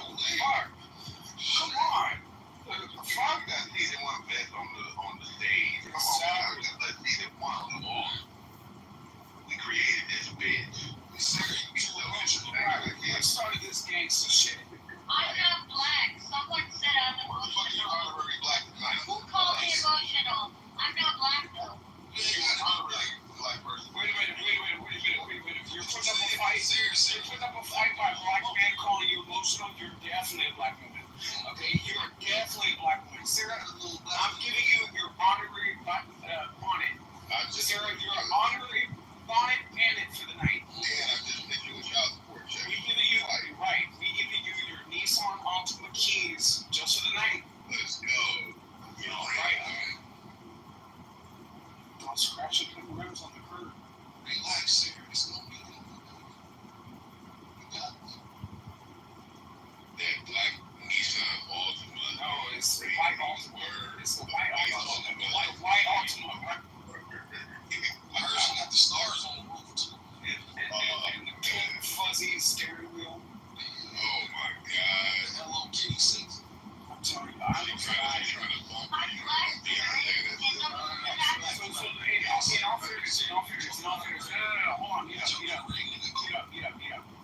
Fuck. Come on. Fuck that. He didn't want to bet on the stage. Come on, let's see the one on the wall. We created this bitch. We started this gangster shit. I'm not black. Someone said I'm emotional. Who called me emotional? I'm not black though. Wait a minute. You're putting up a fight by a black man calling you emotional. You're definitely a black woman. Okay, you're definitely a black woman. Sarah, I'm giving you your honorary bonnet. Sarah, you're an honorary bonnet bandit for the night. Yeah, I just think you a child support check. We giving you your Nissan Altima keys just for the night. Let's go. You all right? Don't scratch and put rims on the curb. Relax, Sarah. It's gonna be good. You got this. That black Nissan Altima. No, it's the white Altima. It's the white Altima. The white Altima. I heard she got the stars on the roof too. And the pink fuzzy steering wheel. Oh my God. Hello Kitty seats. I'm telling you, I'm trying to bump you.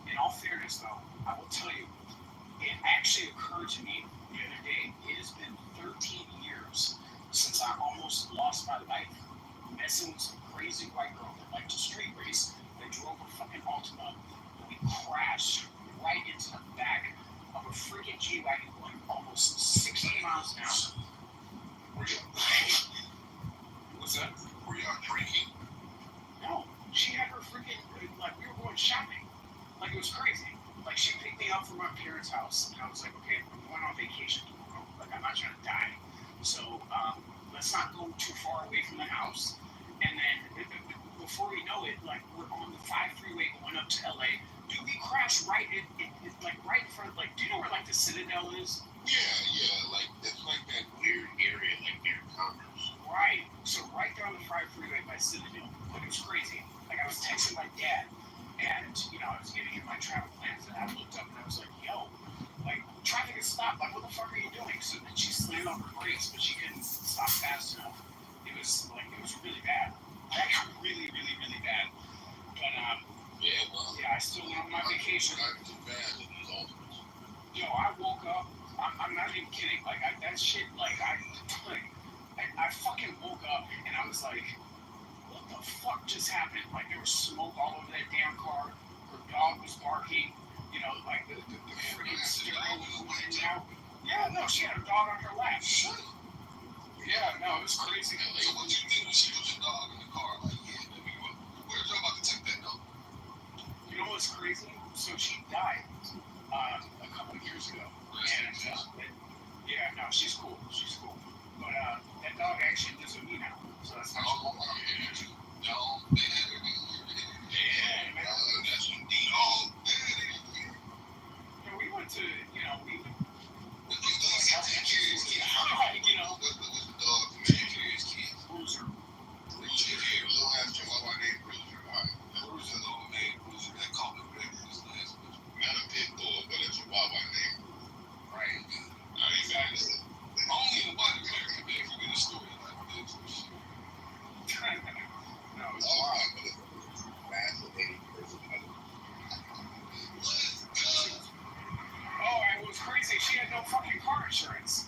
In all fairness, though, I will tell you, it actually occurred to me the other day. It has been 13 years since I almost lost my life messing with some crazy white girl that liked to street race. They drove a fucking Altima, and we crashed right into the back of a freaking G-Wagon going almost 60 miles an hour. Were you What's that? Were y'all drinking? No. She had her freaking, like, we were going shopping. Like, it was crazy. Like, she picked me up from my parents' house, and I was like, okay, I'm going on vacation tomorrow. Like, I'm not trying to die. So, let's not go too far away from the house. And then, before we know it, like, we're on the 5 freeway going up to LA. Dude, we crashed right right in front of, like, do you know where, like, the Citadel is? Yeah, like, it's like that weird area, like, near Congress. Right. So, right there on the 5 freeway by Citadel. Like, it was crazy. Like, I was texting my dad, and, you know, I was giving him my travel plans, and I looked up, and I was like, yo, like, traffic is stopped. Like, what the fuck are you doing? So then she slammed on her brakes, but she couldn't stop fast enough. It was really bad. Like, really, really, really bad. But, I still went on my vacation. Not too bad in these Ultimates. Yo, I woke up. I'm not even kidding. Like, that shit, like, I fucking woke up, and I was like, what the fuck just happened? Like, there was smoke all over that damn car. Her dog was barking. You know, like, the freaking stereo was going in and out. Yeah, no, she had a dog on her lap. Yeah, no, it was crazy. So what you think when she was your dog in the car? Like, where's y'all about to take that dog? You know what's crazy? So she died a couple of years ago. And, she's cool. She's cool. But that dog actually lives with me now. So that's not cool. Yeah, man. That's what dog. We went to, you know, we went you know, what's the dog to take care of his kids? Bruiser. Little ass chihuahua named Bruiser. Bruiser, little name Bruiser. They call him his last name. Not a pit bull, but a chihuahua named Bruiser. Right. I ain't got it. Only the white American man can get a story like this. No, it's wild, but it's fascinating personality. Oh, and it was crazy. She had no fucking car insurance.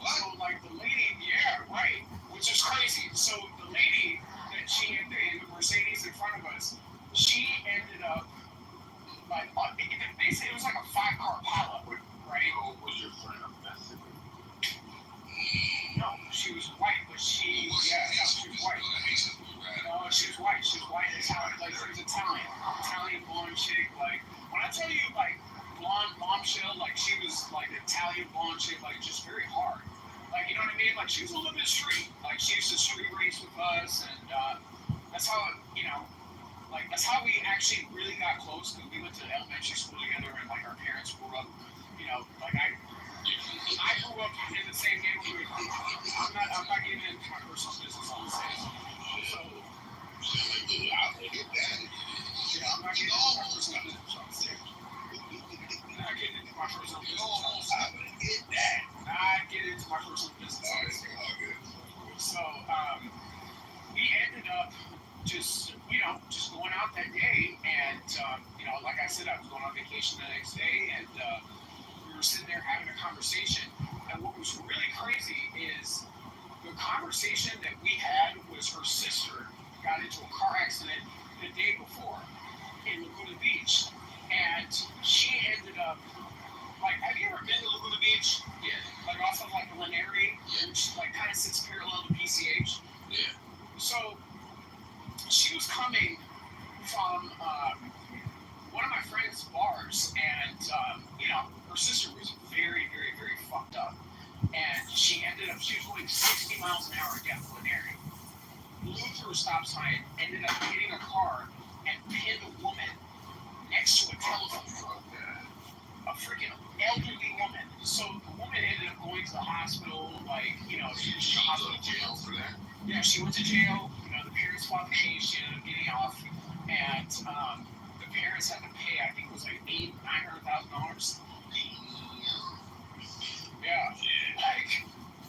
So, like, the lady, yeah, right, which is crazy. So, the lady that she had in the Mercedes in front of us, she ended up, like, basically, it was like a 5-car pileup, right? Oh, was your friend a Mexican? No, she was white, but she was white. No, she was white. She was white, Italian, like, she was Italian blonde chick. Like, when I tell you, like, blonde bombshell, like, she was, like, Italian blonde chick, like, just very hard. Like, you know what I mean? Like, she was a little bit street. Like, she used to street race with us, and that's how, you know, like, that's how we actually really got close, because we went to elementary school together, and, like, our parents grew up, you know, like, I grew up in the same neighborhood. I'm not getting into my personal business on the stage. So, I'm not getting into my personal business on the stage. I'm not getting into my personal business. I get into my personal business. So we ended up just going out that day, and like I said, I was going on vacation the next day, and we were sitting there having a conversation. And what was really crazy is the conversation that we had was her sister got into a car accident the day before in Laguna Beach, and she ended up like, have you ever been to Laguna Beach? Yeah. Like off of like Laneri, which like kind of sits parallel to PCH. Yeah. So she was coming from one of my friend's bars, and her sister was very, very, very fucked up, and she was going 60 miles an hour down Laneri, blew through a stop sign, ended up hitting a car, and pinned a woman next to a telephone pole. A freaking elderly woman. So the woman ended up going to the hospital, she was in the hospital. Jail for that? Yeah, she went to jail. The parents filed the case, she ended up getting off, and the parents had to pay, I think it was like $900,000. Yeah,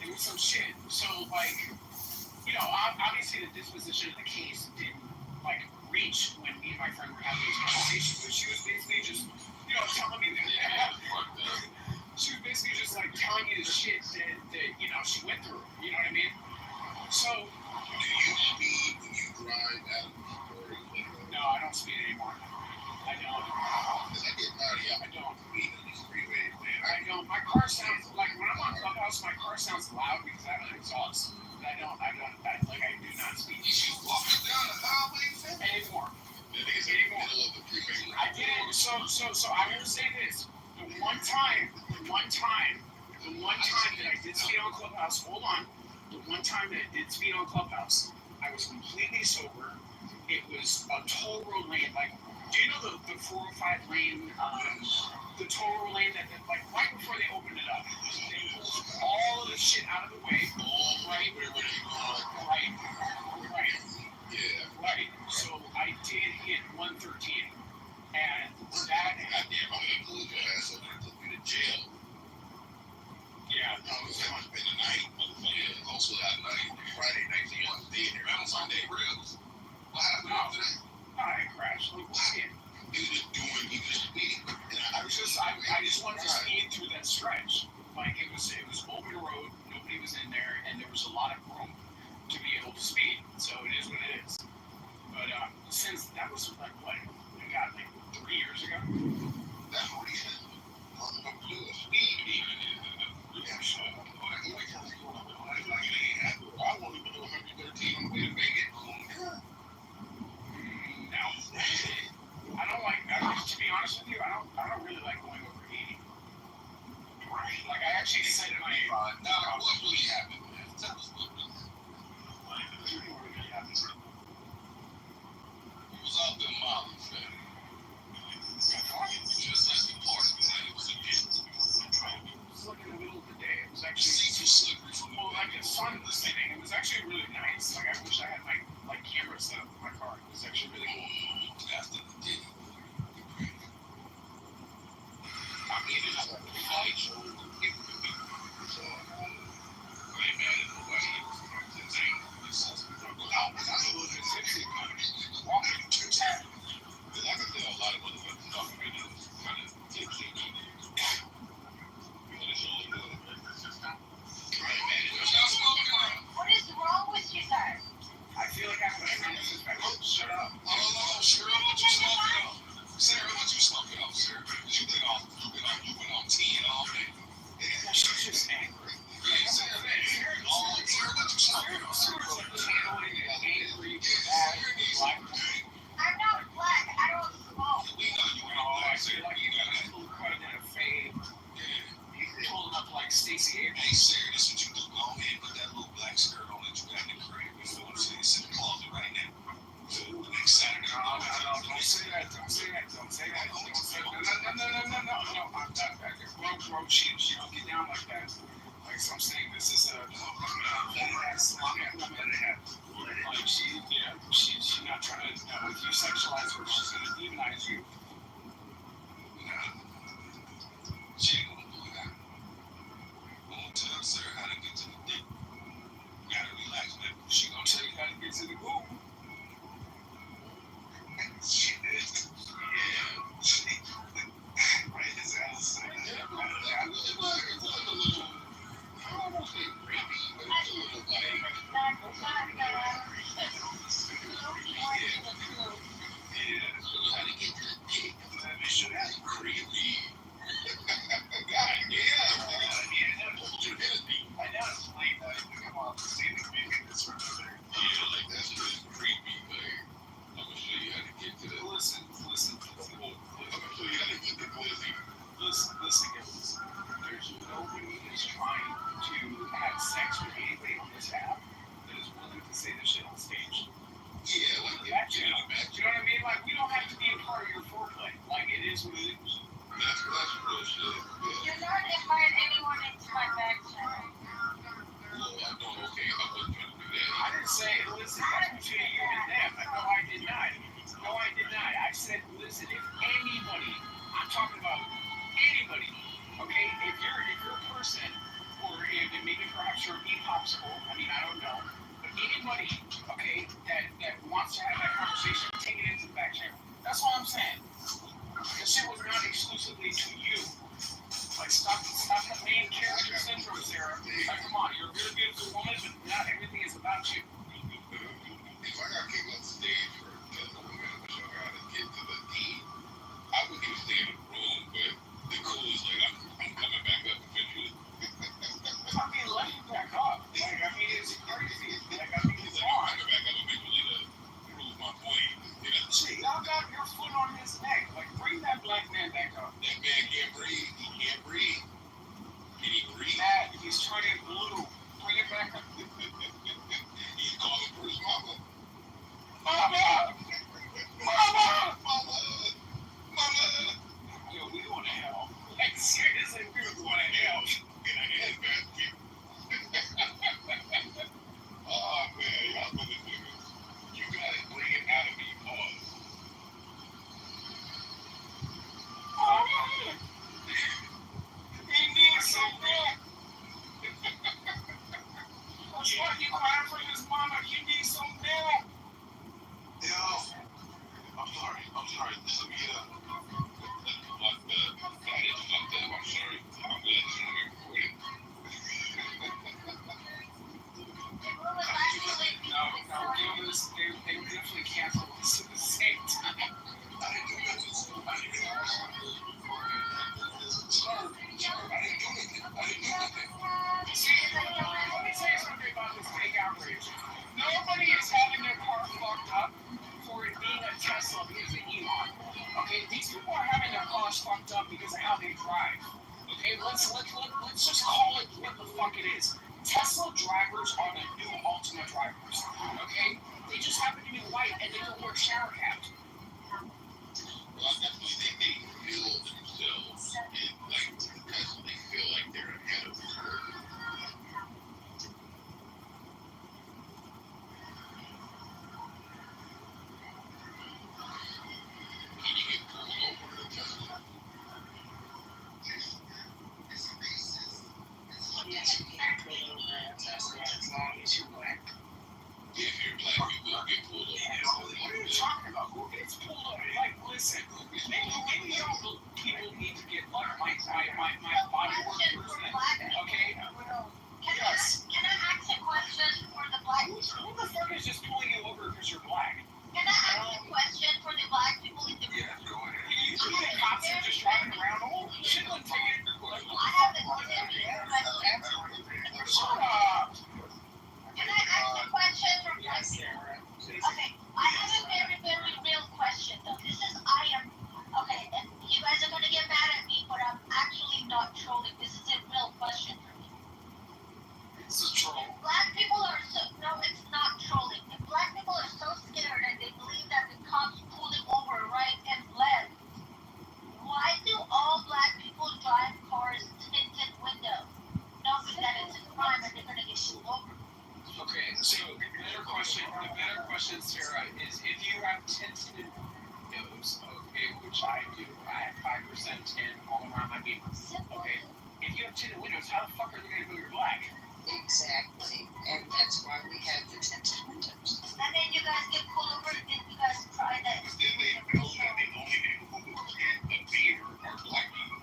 it was some shit. So obviously the disposition of the case didn't reach when me and my friend were having this conversation, but she was basically just telling me that she was basically just telling me the shit that she went through. You know what I mean? So do you speed when you drive out of the story? No, I don't speed anymore. I don't. Because I get naughty. I don't speed on these freeways, man. I don't. My car sounds when I'm on Clubhouse, my car sounds loud because I have an exhaust. I do not speed. You walking down the highway anymore. I did. So I will say this: the one time that I did speed on Clubhouse. Hold on. The one time that I did speed on Clubhouse, I was completely sober. It was a toll road lane. Do you know the 405 lane? The toll road lane that right before they opened it up, they pulled all of the shit out of the way. Right. Yeah. Right. So I did hit 113, and that goddamn, I'm gonna pull your ass over and took you to jail. Yeah. No, it was spent the night. Yeah. Also that night, Friday night, so you want to stay here. I don't Sunday rails. What happened after that? I crashed. What shit? You were just speeding. I just wanted to speed through that stretch. It was open road. Nobody was in there, and there was a lot of room to be able to speed. So it is what it is. But since that was what, we got 3 years ago. That's what he said. Speed even. Yeah, sure. I won't even know 113 on the way to Vegas. No. I don't to be honest with you, I don't really like going over 80. Right. I actually said in my what really happened, man? Tell us what really happened. It was all good Molly, man. Just like the party, it was a gift. It was in the middle of the day. It was actually super slippery from the sun was setting. It was actually really nice. I wish I had my camera set up in my car. It was actually really cool. After the day. I mean, it was a fight show. So, I ain't mad at nobody. I was a little bit tipsy, walking to town. Because I can tell a lot of motherfuckers talking right now is kind of tipsy. What is wrong with you guys? I feel like I'm going to shut up. Oh, Sarah, what you smoking on? Sarah, what you smoking on, Sarah? You've been on tea and all day. Yeah, she's just angry. Yeah, Sarah, what you smoking on? Sarah's angry, bad, black. I'm not black. I don't smoke. We know you ain't black, Sarah. You got a little cut in a fade. You holding up like Stacey Abrams. Hey, Sarah, this is what you do. Go ahead and put that little black skirt on that you got in the crib. You know what I'm saying? It's in the closet right now. So next Saturday, Don't say that. Don't say that. Don't say that. Don't say that. No. I'm not back there. Bro, she don't get down like that. So I'm saying this is a she's not trying to if you sexualize her, she's gonna demonize you. She let's just call it what the fuck it is. Tesla drivers are the new Ultima drivers. Okay? They just happen to be white and they don't wear shower caps. Well, I definitely think they feel themselves because they feel like they're ahead of the curve. Can you get pulled over in a Tesla? Yes, you can pull over in a Tesla as long as you're black. If you're black, you will get pulled over. What are you talking about? Who gets pulled over? Like, listen, maybe y'all people need to get like my body work person. Okay? Yes. Can I ask a question for the black? Who the fuck is just pulling you over because you're black? Can I ask a question for the black people in the room? Yeah, go ahead. You think the cops are just driving around? Oh, shit, let's take it. I have a question. Shut up. Can I ask a question from black Yes, people? Sarah. Okay, I have a very, very real question though. Okay, and you guys are gonna get mad at me, but I'm actually not trolling. This is a real question for me. It's a troll. Black people are no, it's not trolling. If black people are so scared and they believe that the cops pull them over right and left, why do all black people drive cars tinted windows, knowing that it's a crime and they're gonna get pulled over? Okay, so the better question, Sarah, is if you have tinted windows, okay, which I do, I have 5% tint all around my beamer. Okay, if you have tinted windows, how the fuck are they gonna know you're black? Exactly, and that's why we have the tinted windows. And then you guys get pulled over and you guys try that. But then they know that the only people who get a beaver are black people.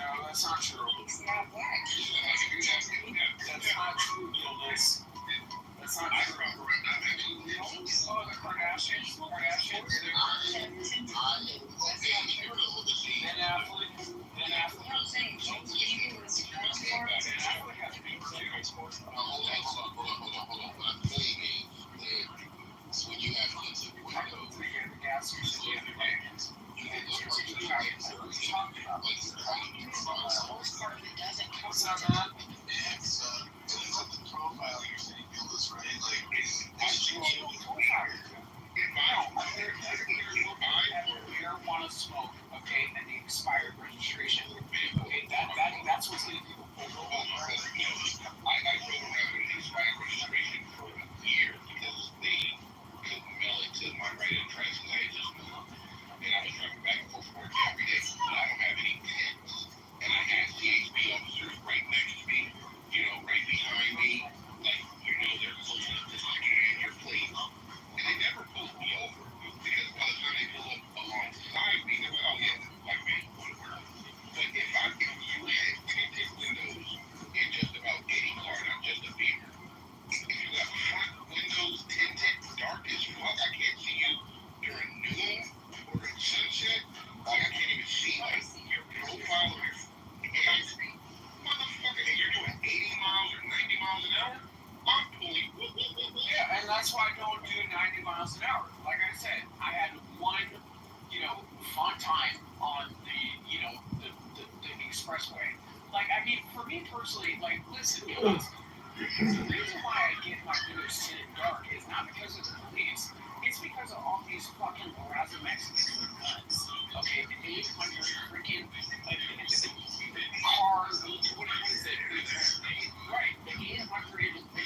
No, that's not true. He's not black. That's not true, Gildas. That's not I true. remember I'm actually Oh, the Kardashians, Ben Affleck, I'm saying most people is Ben Affleck has to be Hold on. What I'm saying is when you have tinted windows, we get the gas station the other day. you get those pictures of like you're hiding your the most part of it doesn't come What's up, man? It's like the profile you're saying, Gildas, right? Like marijuana smoke, okay, and the expired registration. Okay, that's what's getting people pulled over. I drove around with an expired registration for a year because they couldn't mail it to my right address because I had just moved. And I was driving back and forth to work every day. And I don't have any pets. And I had CHP officers right next to me, right behind me. Like, they're close enough to scan your plate. And they never pulled me over because by the time they pull up alongside me, they're like, oh yeah, white man, whatever. But if you had tinted windows in just about any car, not just a Beamer, if you got front windows tinted dark as fuck, I can't see you during noon or at sunset. Like I can't even see like your profile of your motherfucker, and you're doing 80 miles or 90 miles an hour. I'm pulling. Yeah, and that's why I don't do 90 miles an hour. Like I said, I had one, fun time on the expressway. Like, I mean, for me personally, like, listen, the reason why I get my windows tinted dark is not because of the police. It's because of all these fucking harassing Mexicans with guns. Okay, the 800 freaking cars, what is it? Right, the 800,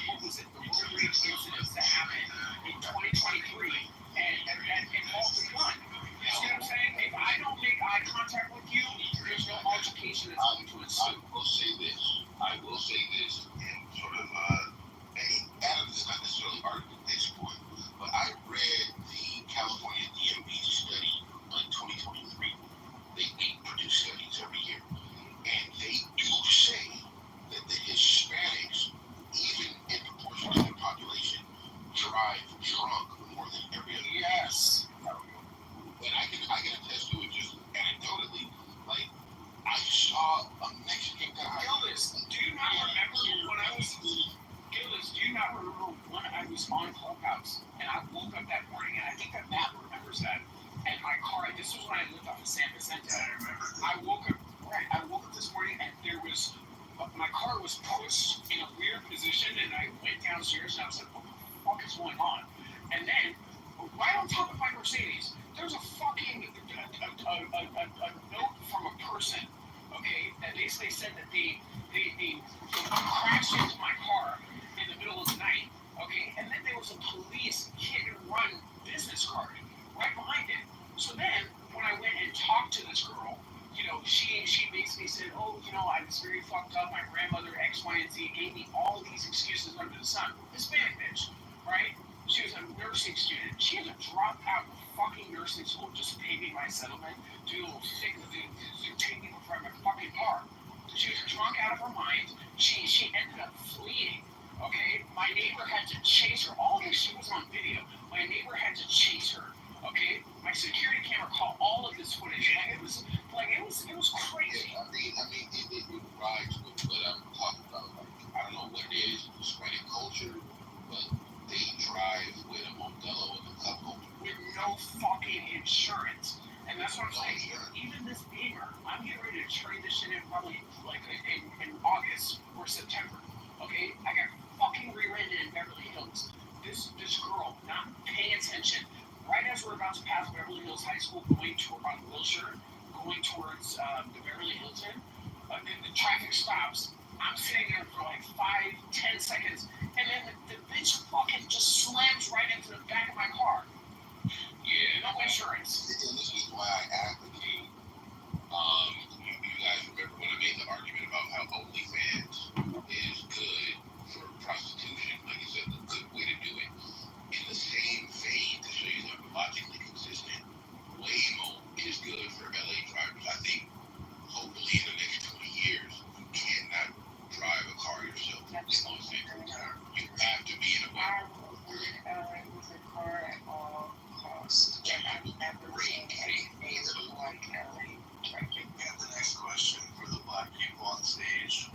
what was it? The road rage incidents that happened in 2023 and all the gun. You see what I'm saying? If I don't make eye contact with you, there's no altercation that's going to ensue. I will say this, and sort of, Adam is not necessarily arguing this point, but I read the California DMV study in 2023. They produce studies every year, and they my car was pushed in a weird position, and I went downstairs, and I was like, what the fuck is going on? And then, right on top of my Mercedes, there's a fucking a note from a person, okay, that basically said that they crashed into my car in the middle of the night, okay, and then there was a police hit and run business card right behind it. So then, when I went and talked to this girl, she basically said, oh, I was very fucked up. My grandmother, X, Y, and Z, gave me all these excuses under the sun. Hispanic bitch, right? She was a nursing student. She had to drop out of fucking nursing school just to pay me my settlement, do a little sick, to take me from my fucking car. She was drunk out of her mind. She ended up fleeing. Okay, my neighbor had to chase her. All this shit was on video. My neighbor had to chase her. Okay, my security camera caught all of this footage. It was crazy. It rides with what I'm talking about. Like, I don't know what it is, Hispanic culture, but they drive with a Modelo and a couple With no fucking insurance. And that's what I'm saying. Even this Beamer, I'm getting ready to trade this shit in probably like in August or September. Okay, I got fucking rear-ended in Beverly Hills. This girl not paying attention. Right as we're about to pass Beverly Hills High School, going on Wilshire, going towards the Beverly Hilton, the traffic stops. I'm sitting there for like 5, 10 seconds, and then the bitch fucking just slams right into the back of my car. Yeah, no insurance. And this is why I advocate. You guys remember when I made the argument about how OnlyFans is good for prostitution? Like it's a good way to do it. In the same vein, to show you that I'm logically consistent, Waymo is good for LA drivers. I think hopefully in the next 20 years, you cannot drive a car yourself. You have to be in a Waymo. With a car at all costs. I've never seen anything like LA trucking. And the next question for the black people on stage.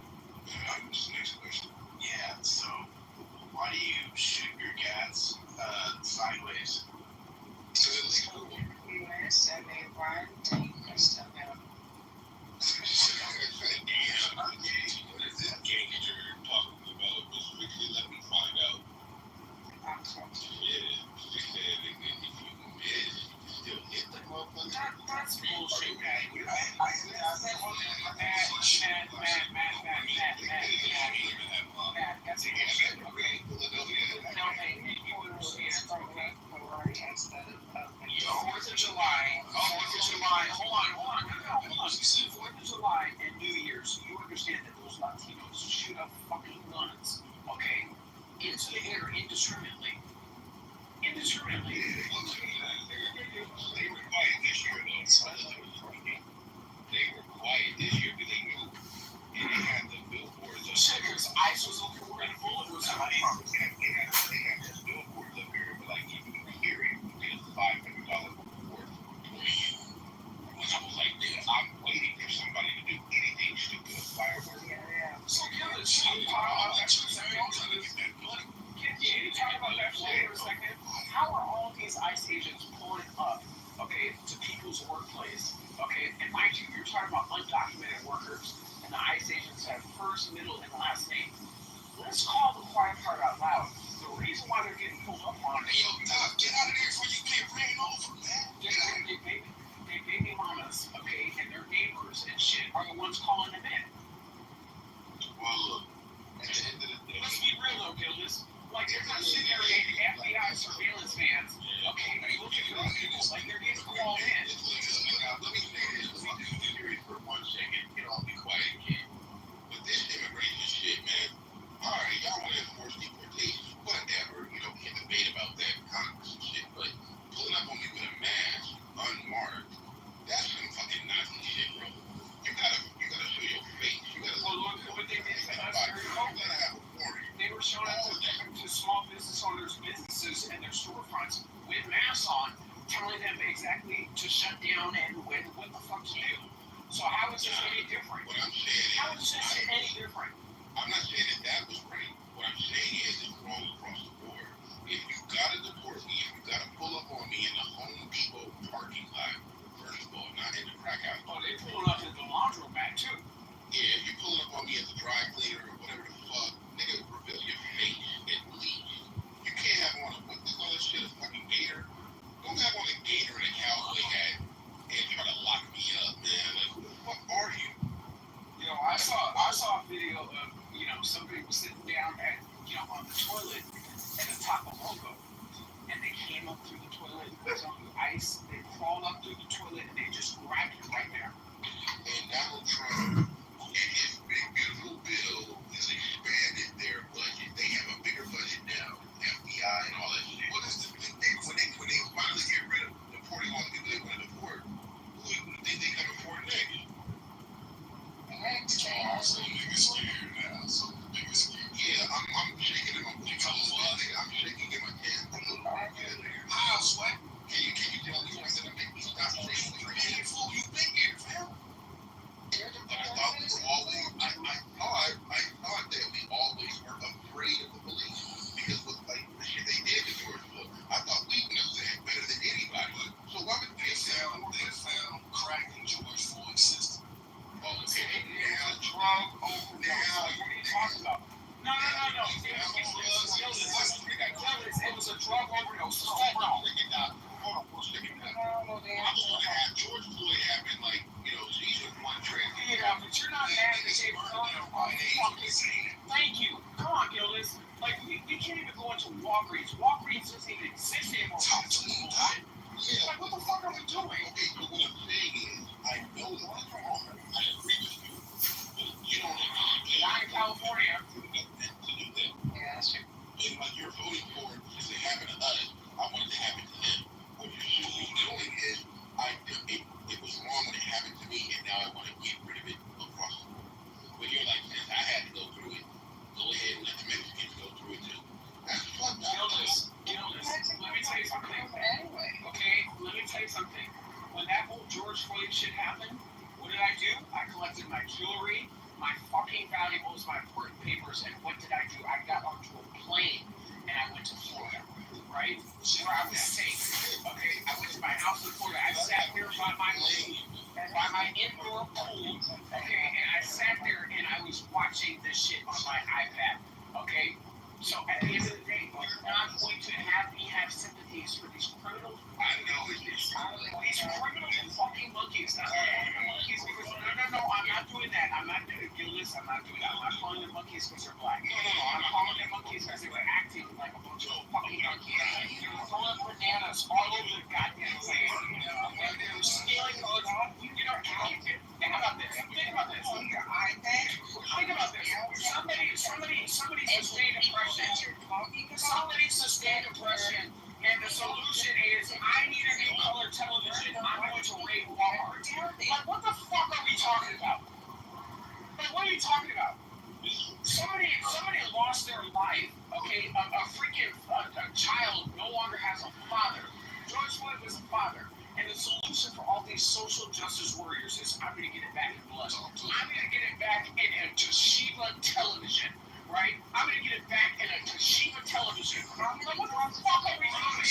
What's the next question? Yeah, so why do you shoot your gas sideways? Because it's legal. US and they run, take your stuff out. What is this game that you're talking about? But strictly let me find out. Yeah, she said if you miss, you can still hit the motherfucker. That's bullshit, man. Matt, that's bullshit, okay? No, hey, you understand, okay? 4th of July, hold on. 4th of July and New Year's, you understand that those Latinos shoot up fucking guns, okay? Into the air indiscriminately. They were quiet this year, though. They were quiet this year because they knew. And they had the billboards up Shit, there. because ICE was looking where the bullet was coming from. They had the billboards up here, but like you can hear it. It's $500 reward for you. And I was like, dude, I'm waiting for somebody to do anything stupid. A firework. So, yeah, let's talk about that for a second. Can you talk about that for a second? How are all these ICE agents pulling up, okay, to people's workplace, okay? And mind you, you're talking about undocumented workers, and the ICE agents have first, middle, and last name. Let's call the quiet part out loud. The reason why they're getting pulled up on Hey, yo, Doc, get out of there before you get ran over, man. they baby mamas, okay, and their neighbors and shit are the ones calling them in. Well, look, at the end of the day, Let's be real though, Gildas. Like, they're not sitting there in FBI surveillance vans, okay, looking for these people, like they're getting called in. let me say this. Let me do it for 1 second. I'll be quiet again. But this immigration shit, man. All right, y'all want to enforce deportation, whatever. We can debate about that in Congress and shit. But pulling up on me with a mask, unmarked, that's some fucking Nazi shit, bro. You gotta show your face. You gotta. Well, look at what they did to us during You COVID. gotta have a warrant. They were showing up to small business owners' businesses and their storefronts with masks on, telling them exactly to shut down and what the fuck to do. So how is this any different? What I'm saying How is, is this any different? I'm not saying that was right. What I'm saying is it's wrong across the board. If you gotta deport me, if you gotta pull up on me in the Home Depot parking lot, first of all, not in the crack house. Oh, they pulled up at the laundromat too. Yeah, if you pull up on me at the dry somebody was sitting down on the toilet at the top of Logo, and they came up through the toilet, it was on the ice, they crawled up through the toilet, and they just grabbed it right there. And Donald Trump and his big beautiful bill has expanded their budget. They have a bigger budget now, FBI and all that shit. What is the thing? When they finally get rid of deporting all the people they want to deport, who do you think they come afford next? Also, niggas scared now. So niggas scared. Yeah, I'm shaking in my toes. I'm shaking in my hands a little bit. How, sweat? Can you tell me what's gonna make me stop shaking? Hey, fool, you think it, fam? I thought we were always. I thought that we always were afraid of the police because with like the shit they did to George Floyd. I thought we knew that better than anybody. So why would They found crack in George Floyd's system. Okay, It's a drug overdose. What are you talking about? No. It was a drug overdose. Fentanyl. Hold on, George Floyd happened like, he's in one train. Yeah, but you're not mad that they were fucking. Thank you. Come on, Gillis. Like, we can't even go into Walgreens. Walgreens doesn't even exist anymore. Like, what the fuck are we doing? Okay, but what I'm saying is, I know that that's wrong. I agree with you. But you don't have Not in California. to do that. Yeah, that's true. And like you're voting for it, because it happened to us, I want it to happen to him. What you should be doing is, it was wrong when it happened to me, and now I want to get rid of it across the board. But you're like, since I had to go through it, go ahead and let the Mexicans go through it too. That's fucked up. Gillis, let me tell you something. Anyway. Okay, let me tell you something. When that whole George Floyd shit happened, what did I do? I collected my jewelry, my fucking valuables, my important papers, and what did I do? I got onto a plane and I went to Florida, right? Where I was safe. Okay, I went to my house in Florida. I sat there by my indoor pool, okay, and I sat there and I was watching this shit on my iPad, okay? So at the end of the day, you're not going to have me have sympathies for these criminal these criminal fucking monkeys. Not monkeys because no, I'm not doing that. I'm not doing Gillis. I'm not doing that. I'm not calling them monkeys because they're black. No, I'm calling them monkeys because they were acting like a bunch of fucking monkeys. They were throwing bananas all over the goddamn place. And they were stealing those. Think about this. Think about this. Somebody sustained depression. Somebody sustained depression. And the solution is, I need a new color television. I'm going to raid Walmart. Like, what the fuck are we talking about? Like, what are you talking about? Somebody lost their life. Okay, a freaking child no longer has a father. George Floyd was a father. And the solution for all these social justice warriors is, I'm going to get it back in blood. I'm going to get it back in a Toshiba television. Right? I'm gonna get it back in a Toshiba television. Like, what the fuck are we doing?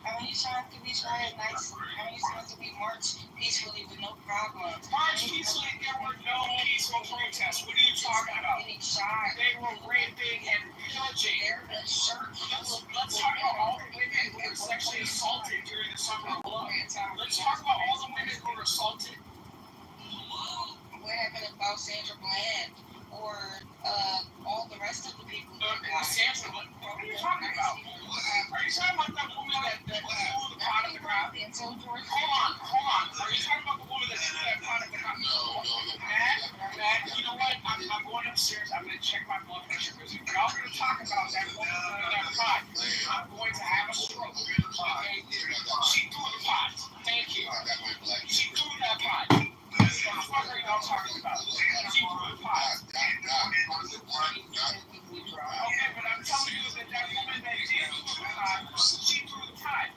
How many times do we try it nice? How many times do we march peacefully with no problems? March peacefully, there were no peaceful protests. What are you talking about? Getting shot. They were raping and pillaging. They're in church. Let's talk about all the women who were sexually assaulted during the summer of love. Let's talk about all the women who were assaulted. What happened about Sandra Bland? Or all the rest of the people. Sandra, what are you talking about? Are you talking about that woman that threw the pot in the ground? Hold on. Are you talking about the woman that threw that pot in the ground? No. Matt, you know what? I'm going upstairs. I'm going to check my blood pressure because if y'all going to talk about that woman throwing that pot, I'm going to have a stroke. Okay? She threw the pot. Thank you. She threw that pot. What the fuck are y'all talking about? She threw the pot. Okay, but I'm telling you that woman that did throw the pot, she threw the pot.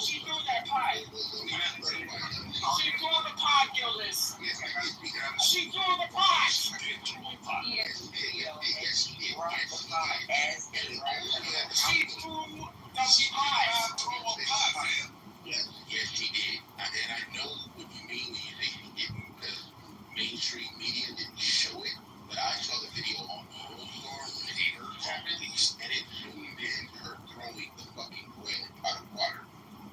She threw that pot. She threw the pot, Gillis. She threw the pot. She threw the pot. Yes, she did. And I know what you mean when you say she didn't because mainstream media didn't show it. But I saw the video on Storm and her happened, and it zoomed in her throwing the fucking bread out of water.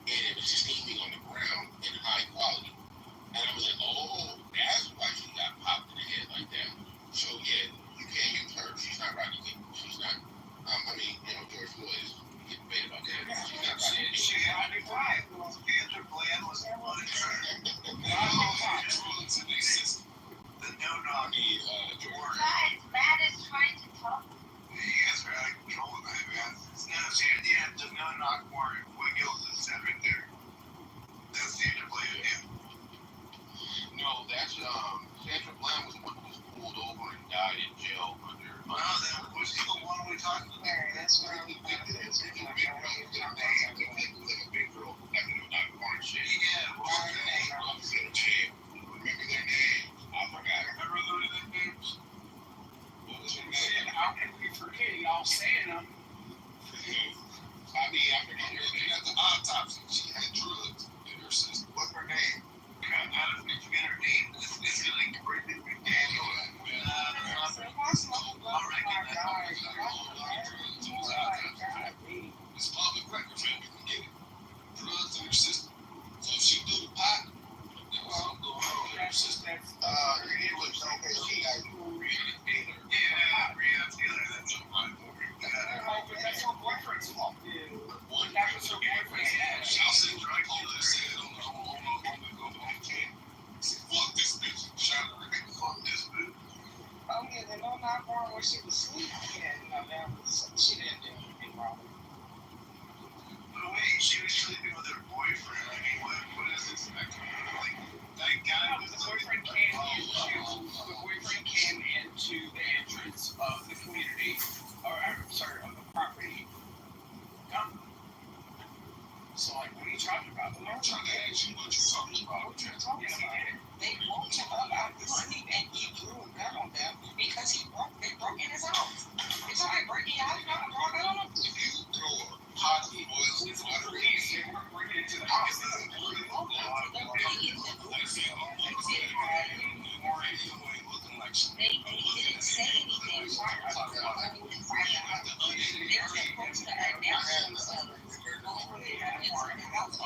And it was steaming on the ground in high quality. And I was like, oh, that's why she got popped in the head like that. So yeah, George. Guys, Matt is trying to talk. Yes, we're out of control of that, man. Yeah, just not warrant. What else is that right there? That's the interplay of him. No, that's Sandra Bland was the one who was pulled over and died in jail under. Wow, that was the one we talked about. Mary, that's where I'm It's a big girl. Like, not warrant shit. Yeah, what's her name? Remember their name? I forgot. Remember those names? What was her And name? how can we forget y'all saying them? I mean, I forgot her name. At the autopsy, she had drugs in her system. What's her name? I don't forget her name. It's like Brittany McDaniel. It's public record, man. We can get it. Drugs in her system. So if she do the pot, then what's going on in her system? It looks okay. She got Breonna Taylor. Yeah, Breonna Taylor. That's a fun movie. That's her boyfriend's fault. One That was her boyfriend's fault. Chelsea Dracula said on the team, fuck this bitch. Shout out to fuck this bitch. Oh, yeah, the no knock warrant where she was sleeping. Yeah, no, that was, she didn't do anything wrong. But wait, she was sleeping with her boyfriend. I mean, what is this? Like, that guy was The boyfriend came into the entrance of the community, or I'm sorry, of the property. So, like, what are you talking about? I'm trying to ask you what you're talking about. Yes, he did. They woke him up out of his sleep and he drew a gun on them because they broke in his house. It's like breaking out, you know, draw a gun on him. If you throw a pot of boils It's in the water, police. They weren't bringing it to the house. They didn't say anything. They're supposed to announce themselves before they got into the house.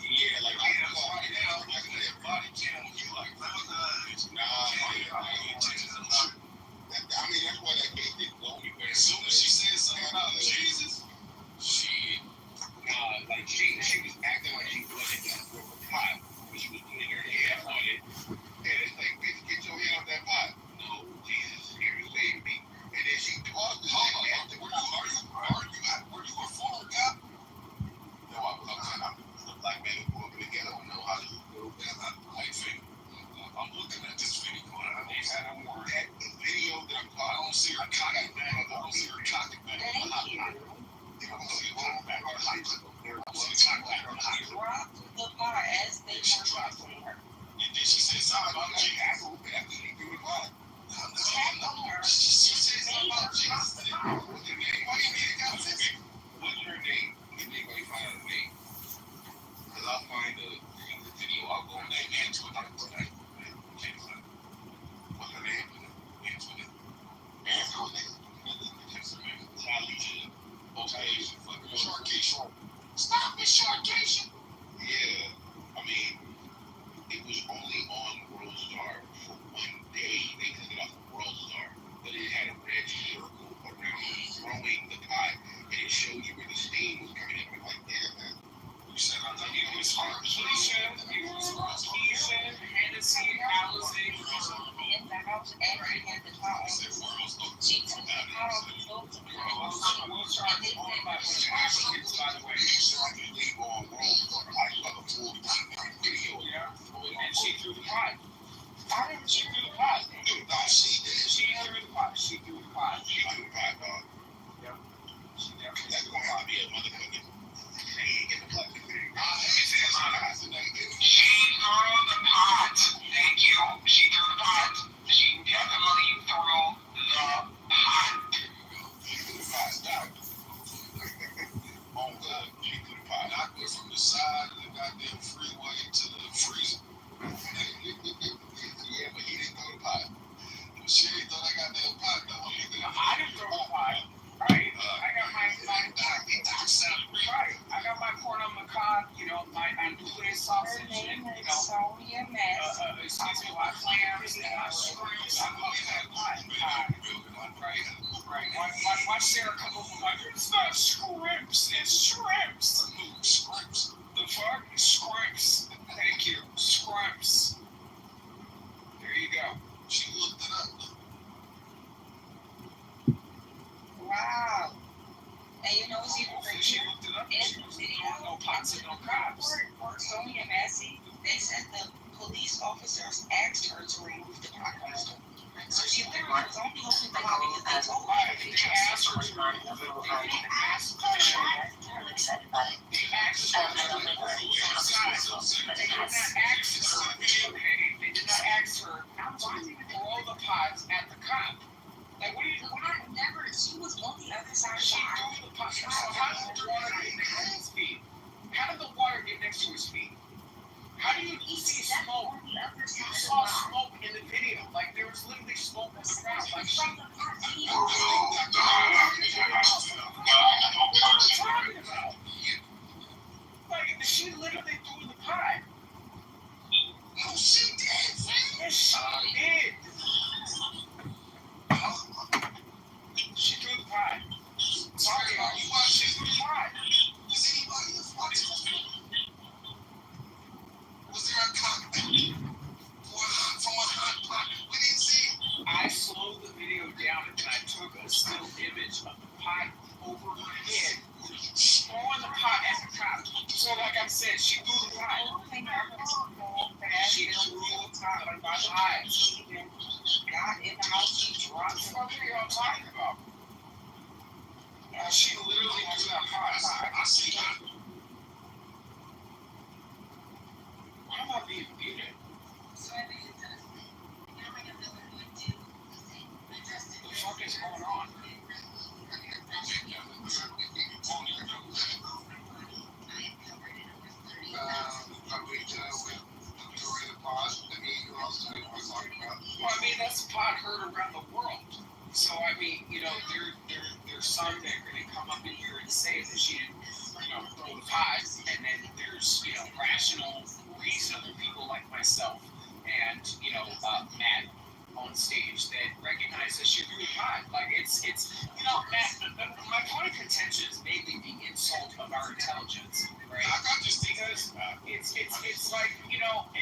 yeah, like right now, I can get body cam. You like, I mean, that's why that case didn't go anywhere. as soon as she said something about Jesus, like she was acting like she wasn't gonna throw a pot, but she was putting her hand on it. And it's like, bitch, get your hand off that pot. No, Jesus, here to save me. And then she paused the thing after. were you a former cop? No, I'm a black man who grew up in the ghetto and know how to do that. I'm looking at this video. That video that I'm I don't see her cocking back. I don't see her cocking back. Thank you. I don't see her cocking back. I don't see her cocking back. She dropped the car as they were dropping her. And then she said something about Jesus. After he threw the pot. She said something about Jesus. What's her name? Why you need to got this? What's her name? If anybody find her name, because I'll find the video. I'll go on that Into it tonight. What's her name? Into it. Sharkation. Stop this sharkation. Yeah, I mean, it was only on World Star for one day. They took it off of World Star, but it had a red circle around throwing the pot, and it showed you where the steam was coming in. I'm like, yeah, man. You said I thought it was Keisha, Hennessy, housing. In the house and she had the car. She took the car off the floor to the house. We'll start talking about what Africans, by the way. Yeah. And she threw the pot. I didn't She shoot threw the pot. She did. She threw the pot. She threw the pot. She threw the pot, dog. Yep. She definitely That's threw the gonna have pot. to be a motherfucking thing in the plastic thing. She threw the pot. Thank you. She threw the pot. She definitely threw the pot. She threw the pot, stop. Oh, God. She threw the pot. Knocked her from the side of the goddamn freeway to the freezer. Yeah, but he didn't throw the pot. She ain't throw that goddamn pot though. I didn't throw the pot. Right. I got my right. I got my corn on the cob, my andouille sausage, Her name and is Sonia Massey. excuse me, my clams and my shrimps. I love that pot. Right. Watch Sarah come over like, it's not shrimps, it's shrimps. Scripts. The fuck? Shrimps. Thank you. officers asked her to remove the pot cluster. So she literally was only holding the pot because they told her. They asked her to remove it. They didn't ask her. They asked her. They did not ask her. Okay, they did not ask her to throw the pots at the cop. Like, what do you? Never. She was on the other side. She threw the pot. So how did the water get next to his feet? How did the water get next to his feet? How do you see smoke? You saw smoke in the video. Like, there was literally smoke on the ground. Like, she... What are you talking about? Like, she literally threw the pot. No, she did. Yes, she did. She threw the pot. Sorry, you watched she threw the pot. Does anybody else watch it? Was there a cockpit from a hot pot? We didn't see it. I slowed the video down and I took a still image of the pot over her head, throwing the pot at the cop. So, like I said, she threw the pot. She threw the pot on my eyes. Got in the house, she dropped it. What are y'all talking about? She literally threw that pot. I see that. Why am I being muted? What the fuck is going on? Well, I mean, that's a pot heard around the world. So, I mean, you know, there's some that are going to come up in here and say that she didn't, throw the pot, and then there's, rational, reasonable people like myself and, Matt on stage that recognize that she threw the pot. Like, it's Matt, my point of contention is mainly the insult of our intelligence, right? I got this Because it's like,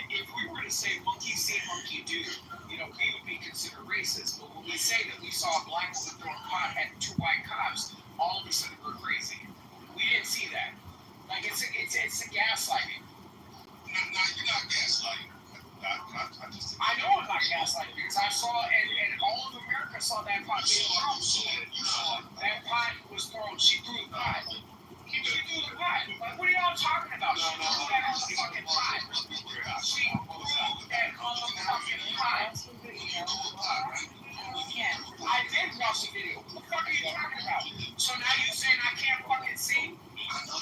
if we were to say monkey see, monkey do, we would be considered racist. But when we say that we saw a black woman throwing a pot at two white cops, all of a sudden we're crazy. We didn't see that. Like, it's a gaslighting. No, you're not gaslighting. I know I'm not gaslighting because I saw, and all of America saw that pot being thrown. You saw it. That pot was thrown. She threw the pot. She threw the pot. Like, what are y'all talking about? She threw that on the fucking pot. She threw that on the fucking pot. I did watch the video. What the fuck are you talking about? So now you saying I can't fucking see?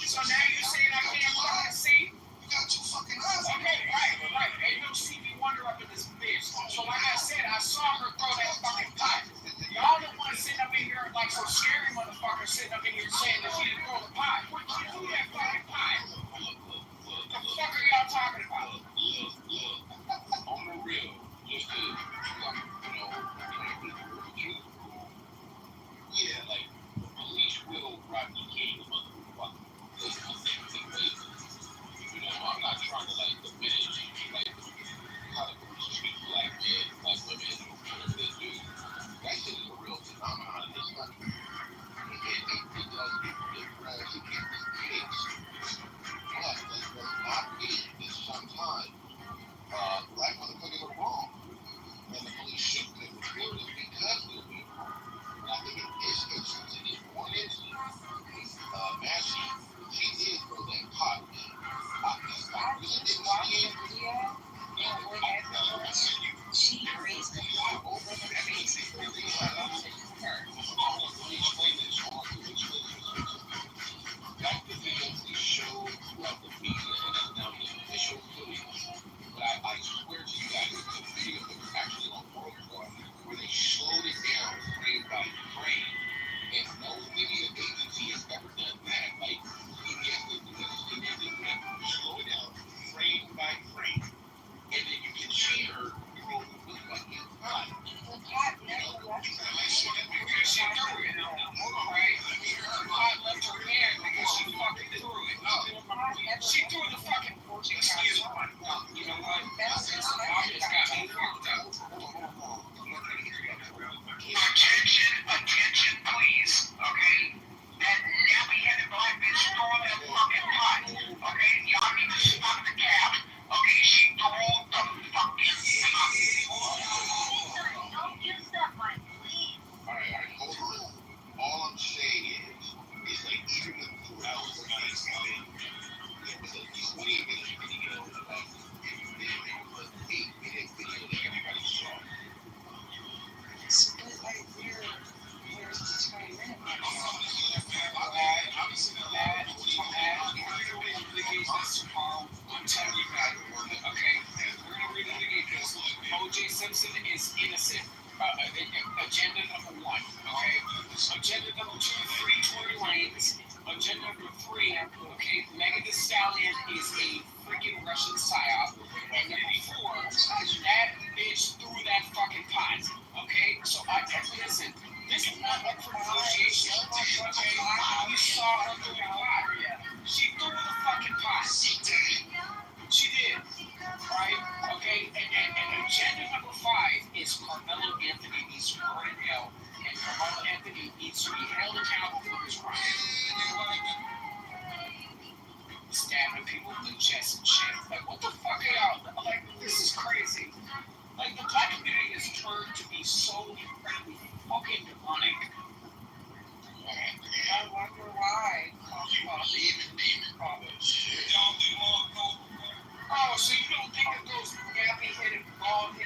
So now you saying I can't fucking see? You got two fucking eyes. Okay, right. Ain't no Stevie Wonder up in this bitch. So like I said, I saw her throw that fucking pot. Y'all the ones sitting up in here like some scary motherfuckers sitting up in here saying that she didn't throw the pot. She threw that fucking pot. The fuck are y'all talking about? On the real, just to, yeah, like, police will Rodney King, motherfucker. I'm not trying to, like, diminish, like, how the police treat black men, black women, whatever they do. That shit is a real phenomenon in this country. It does get rags against kids. But that does not mean that sometimes black motherfuckers are wrong. And the police shoot them and kill them because they're being wrong. And I think in one instance, Massey, she did throw that pot. I really didn't see it. She raised the pot over her face and really her. Explain this on that video we showed throughout the media, and that's now the official footage. But I swear to you guys, the video that was actually on World War, where they showed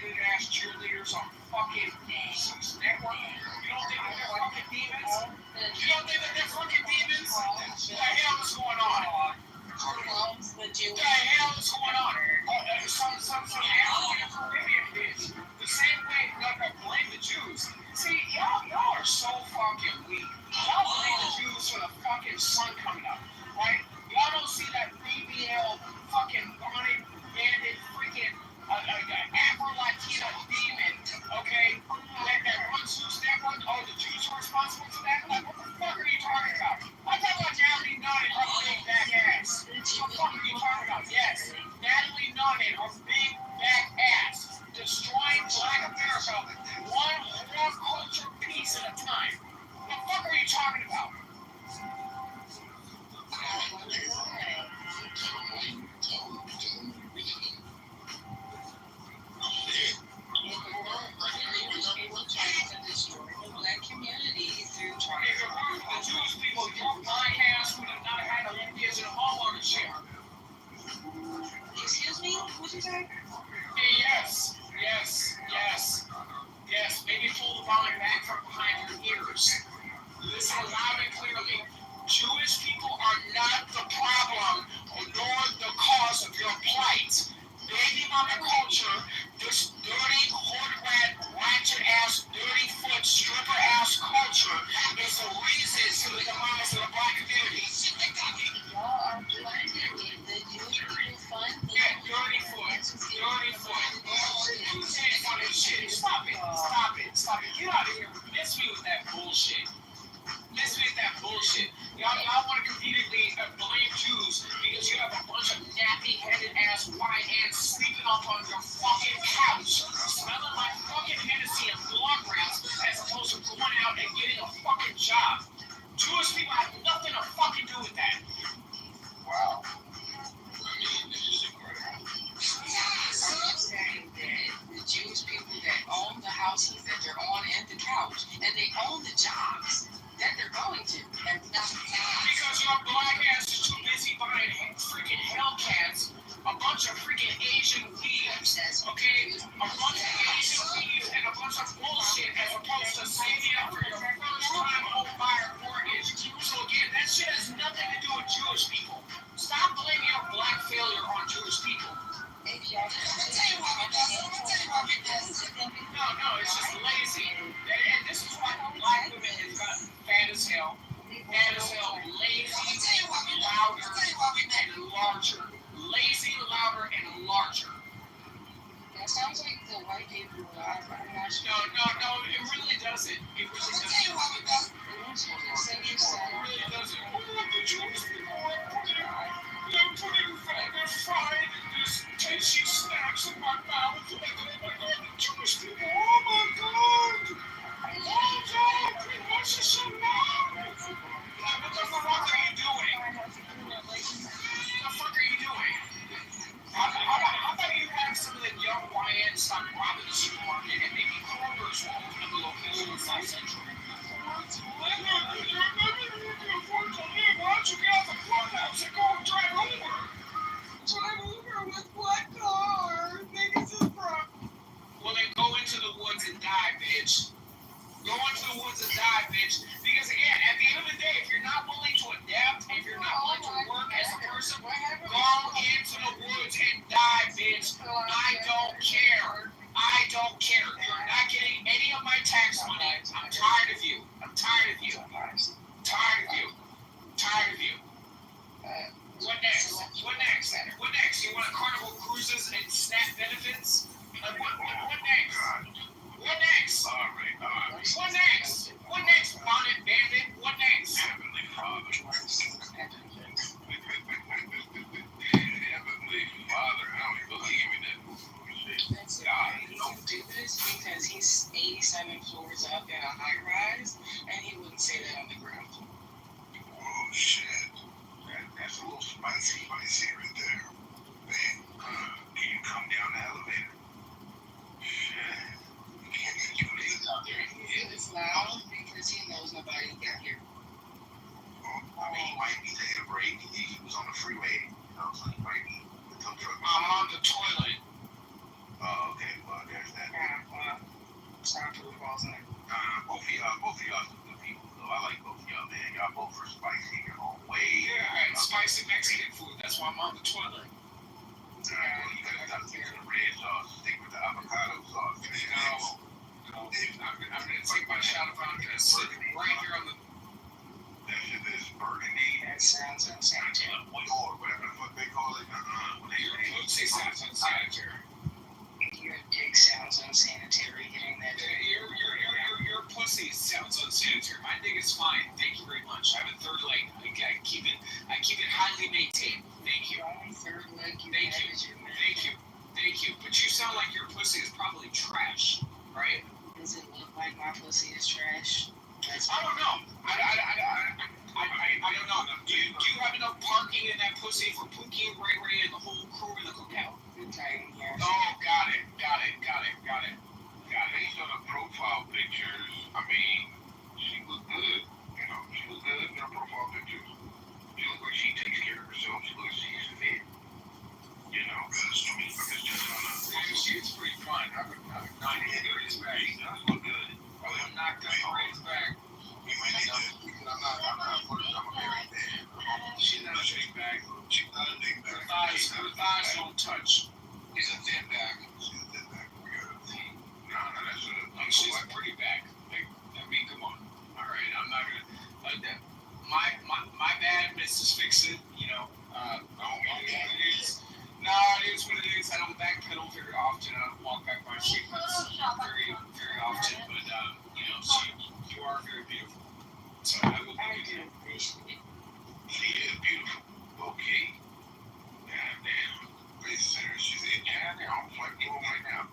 redheaded ass cheerleaders on fucking Zeus Network? You don't think that they're fucking demons? You don't think that they're fucking demons? What the hell is going on? What the hell is going on? Some African Caribbean bitch. The same way, blame the Jews. See, y'all are so fucking weak. Y'all blame the Jews for the fucking sun coming up, right? Y'all don't see that BBL fucking bonnet bandit freaking Afro-Latina demon, okay? That runs Zeus Network. Oh, the Jews are responsible for that? Like, what the fuck are you talking about? I'm talking about Natalie Nunn and her big back ass. What the fuck are you talking about? Yes, Natalie Nunn and her big back ass. Destroying Black America one whole culture piece at a time. What the fuck are you talking about? Black community through If it weren't for the Jewish people, your black ass would have not had a lineage and homeownership. Excuse me? What you say? Yes. Maybe pull the vomit back from behind your ears. Listen loud and clearly. Jewish people are not the problem nor the cause of your plight. Baby mama culture, this dirty, hood-rat, ratchet-ass, dirty-foot, stripper-ass culture is the reason for the demise of the black community. Y'all are blinded. The Jewish people fund the Dirty foot. You say funny shit. Stop it. Get out of here. Miss me with that bullshit. Y'all want to conveniently blame Jews because you have a bunch of nappy-headed ass YNs sleeping up on your fucking couch, smelling like fucking Hennessy and blood rounds as opposed to going out and getting a fucking job. Jewish people have nothing to fucking do with that. Wow. I mean, this is incredible. I'm saying that the Jewish people that own the houses that they're on and the couch, and they own the jobs that they're going to, and nothing. Because your black ass is too busy buying freaking Hellcats, a bunch of freaking Asian weaves, okay? A bunch of Asian weaves and a bunch of bullshit as opposed to saving up for your first-time home buyer mortgage. So again, that shit has nothing to do with Jewish people. Stop blaming your black failure on Jewish people. If y'all No, it's just lazy. And this is why black women have gotten fat as hell, lazy, louder, and larger. Lazy, louder, and larger. that sounds like the white people. I'm not sure. No, it really doesn't. It really doesn't. It really doesn't. Oh, the Jewish people are putting fried this tasty snacks in my mouth. Oh my God, the Jewish people. Oh my God. What's this about? What the fuck are you doing? How about you have some of the young YNs stop robbing the supermarket and maybe Kroger's will open up a location in South Central? Why don't you get off the clubhouse and go and drive Uber? Drive Uber with what car? Maybe it's a truck. Well, then go into the woods and die, bitch. Because again, at the end of the day, if you're not willing to adapt, if you're not willing to work as a person, go into the woods and die, bitch. I don't care. You're not getting any of my tax money. I'm tired of you. What next? You want Carnival cruises and SNAP benefits? What next? All right. What next, bonnet bandit? What next? Heavenly Father. I don't believe in that. That's God. He don't do this because he's 87 floors up in a high rise, and he wouldn't say that on the ground. Oh, shit. That's a little spicy right there. Man, can you come down the elevator? Shit. You can't get you niggas out there. It's loud because he knows nobody got here. I mean, he might be taking a break. He was on the freeway, so he might be with tow truck. I'm on the toilet. Oh, okay. Well, there's that. go for spicy your own way. Yeah, I had spicy Mexican food. That's why I'm on the toilet. You gotta stop using the red sauce. Stick with the avocado sauce. I'm gonna take my shot of vodka and sit right here on the. That shit is burgundy. That sounds unsanitary. Or whatever the fuck they call it. Your pussy sounds unsanitary. Your dick sounds unsanitary. Getting that. Your pussy sounds unsanitary. My dick is fine. Thank you very much. I have a third leg. I keep it highly maintained. Thank you. The only third leg you Thank have you. is your Thank you. But you sound like your pussy is probably trash, right? Does it look like my pussy is trash? I don't know. I don't know. Do you have enough parking in that pussy for Pookie and Ray Ray and the whole crew in the cookout? Oh, got it. Based on the profile pictures, I mean, she was good. You know, she was good in her profile pictures. She looks like she takes care of herself. She looks like she's fit. You know, because I mean, I'm just judging on that. She's pretty fun. I'm not going to raise back. She does look good. I'm not going to raise back. You might need to. I'm not putting her very bad. She's not a big bag. She's not a big bag. Her thighs don't touch. She's a thin bag. She's a thin bag. No, that's a. She's a pretty bag. Like, I mean, come on. All right, I'm not gonna like that. My bad, Mrs. Fix-It. You know, it is. No, it is what it is. I don't backpedal very often. I don't walk back my sequence very often. But you know, you are very beautiful. So I will give you. She is beautiful. Okay. Goddamn. Wait, Sarah, she's in Canada. I'm fucking right now.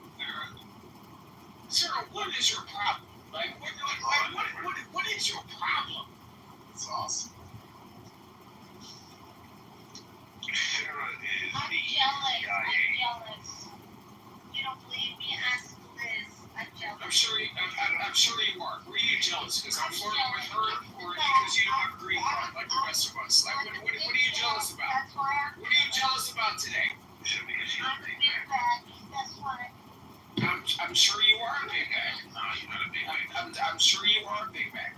Sarah, what is your problem? Like, what is your problem? It's awesome. Sarah is I'm jealous. You don't believe me? Ask Liz. I'm jealous. I'm sure you are. Were you jealous because I'm flirting with her, or because you don't have a green card like the rest of us? Like, what are you jealous about? That's why What are you jealous about today? I'm a big bag. That's why. I'm sure you are a big bag. No, you're not a big bag. I'm sure you are a big bag.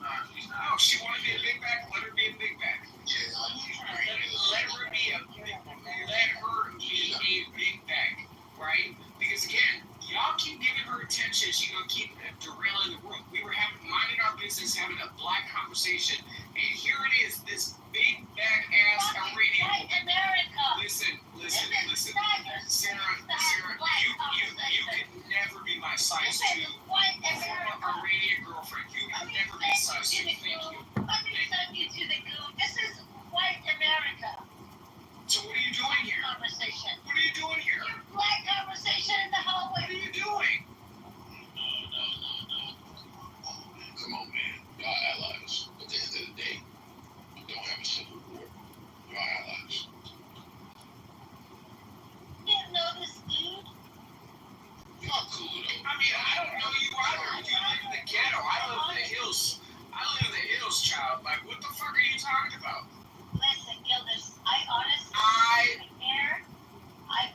No, she's not. No, she want to be a big bag. Let her be a big bag. Yeah, she's great. Let her be a big bag, right? Because again, y'all keep giving her attention. She's gonna keep derailing the room. We were minding our business, having a black conversation, and here it is, this big bag ass Iranian. White America. Listen. Sarah, you can never be my size 2 White former America. Iranian girlfriend. You can never be size 2. Thank you. Let me send you to the goo. This is white America. So what are you doing here? Conversation. What are you doing here? Your black conversation in the What hallway. are you doing? Come on, man. Y'all allies. At the end of the day, we don't have a civil war. Y'all allies. You didn't know this dude? Y'all cool though. I mean, I don't know you either. You live in the ghetto. I live in the hills. Child. Like, what the fuck are you talking about? Listen, Gildas, I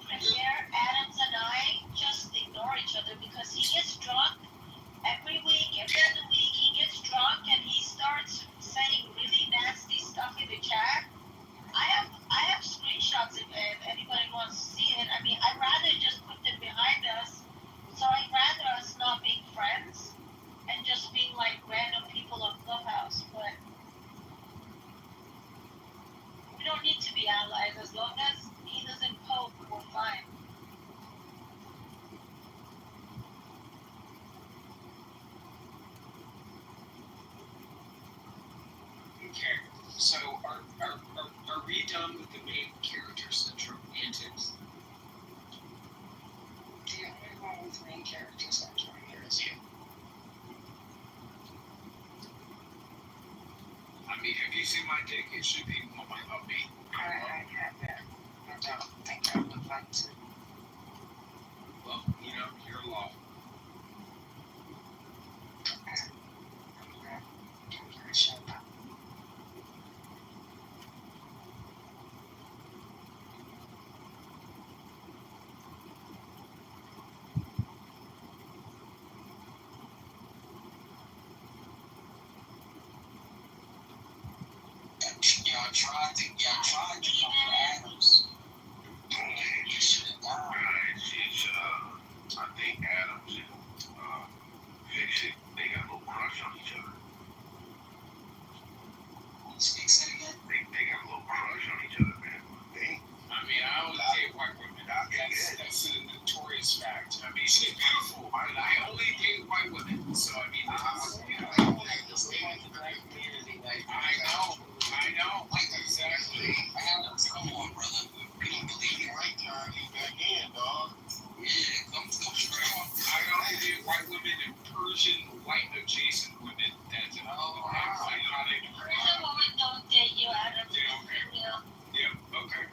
prefer Adams and I just ignore each other because he gets drunk every week, every other week. He gets drunk and he starts saying really nasty stuff in the chat. I have screenshots if anybody wants to see it. I mean, I'd rather just put them behind us. So I'd rather us not being friends and just being like random people on Clubhouse. But we don't need to be allies as long as he doesn't poke, we're fine. Okay, so are we done with the main character syndrome antics? The only one with main characters I'm trying here is you. I mean, have you seen my dick? It should be on my upbeat. I have that. I don't think I would like to. Well, you know, you're law. I'm gonna shut up. tried to come for Adams. He should have died. I think Adams and they got a little crush on each other. Say it again. They got a little crush on each other, man. I mean, I always date white women. That's a notorious fact. I mean, she's beautiful, but I only date white women. So, I mean, I know. Exactly. Adams, come on, brother. You don't believe me right now. You back in, dog. Yeah, come straight on. I only date white women and Persian white adjacent women. That's an iconic. Persian women don't date you, Adam. They don't care. Yeah, okay.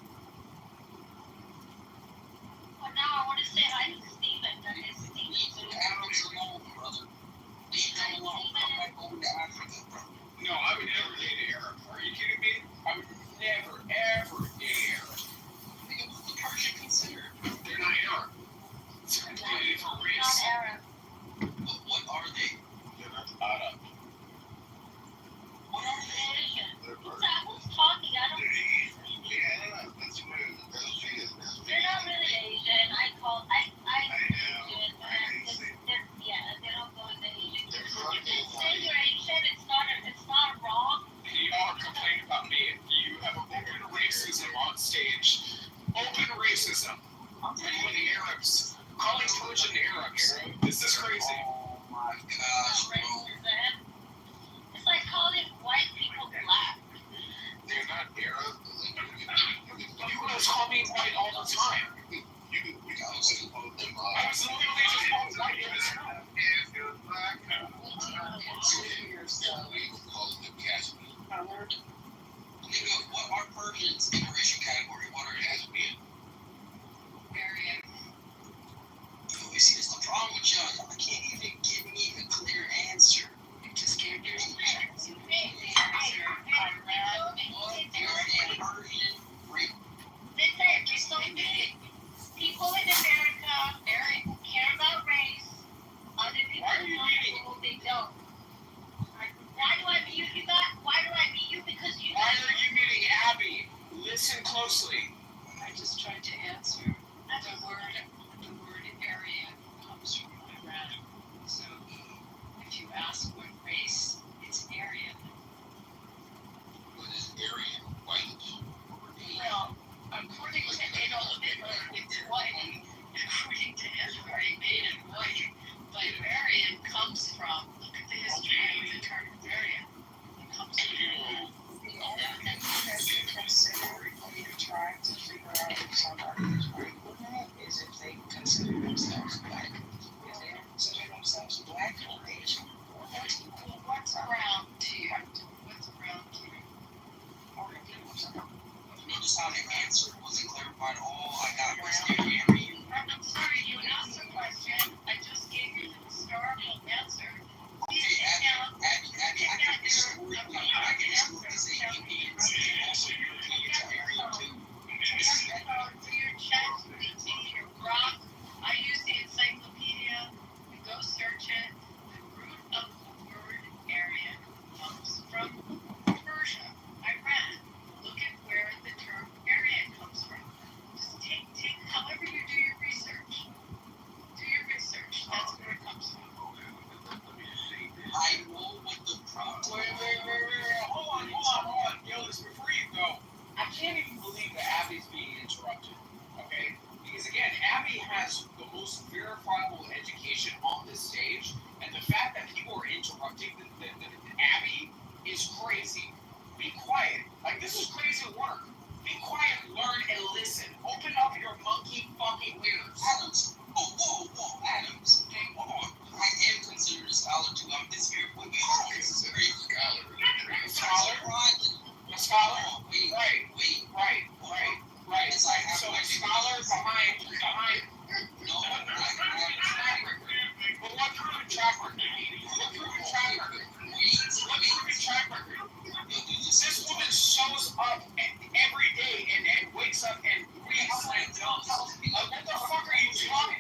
But now I want to say hi to Steven. That is Steven. Adams alone, brother. Leave them alone. Come back over to Africa, bro. No, I would never date an Arab. Are you kidding me? I would never, ever date an Arab. Nigga, what's the Persian considered? They're not Arab. It's a completely different Not race. Arab. What are they? They're not Arab. What are they? Asian. They're Who's talking? I don't. Yeah, that's weird. They're not really Asian. I Asian, but they don't go into Asian. If they say you're Asian, it's not wrong. You all complain about me. You have open racism on stage. Open racism. I'm pretty with the Arabs. Calling Persian Arabs. This is crazy. Oh my gosh, bro. Racism. It's like calling white people black. They're not Arab. You guys call me white all the time. You can still call them I was literally just called white in this room. We would call them Gaslighting. Nigga, what are Persians in the racial category? What are they? Aryan. You see, that's the problem with y'all. Y'all can't even give me a clear answer. You just gave your answer. People in America care about race. Other people they don't. Why do I mute you guys? Why do I mute you? Because you. Why are you muting Abby? Listen closely. I just tried to answer. The word Aryan comes from Iran. So if you ask what race, it's Aryan. What is Aryan? White? Well, according to Adolf Hitler, it's white. According to Hitler, he made it white. But Aryan comes from, look at the history of the term Aryan. It comes from Consider when you're trying to figure out if somebody is white or not is if they consider themselves black. If they don't consider themselves black or Asian or Latino, what's brown to you? What's brown to you? or Latino. Notice how the answer wasn't clarified. All I got was Aryan. I'm sorry, you asked the question. I just gave you the historical answer. Okay, Abby, I can historically say Indians and also Europeans are Aryan too. For your chat GPT, your Grok, I use the encyclopedia. You go search it. The root of the word Aryan comes from Persia, Iran. Look at where the term Aryan comes from. Just take, however you do your research. Do your research. That's where it comes from. I know what the problem Wait. Hold on. Gillis, before you go, I can't even believe that Abby's being interrupted. Okay? Because again, Abby has the most verifiable education on this stage, and the fact that people are interrupting Abby is crazy. Be quiet. Like, this is crazy work. Be quiet, learn, and listen. Open up your monkey fucking ears. Adams. Whoa, Adams. Okay, hold on. I am considered a scholar too. I'm this here. What you are considered a scholar? Scholar? A scholar? Wait. Right. Yes, I have So my a scholar behind. No, I have a track record. But what proven track record? What proven track record? This woman shows up every day and wakes up and reads like what the fuck are you talking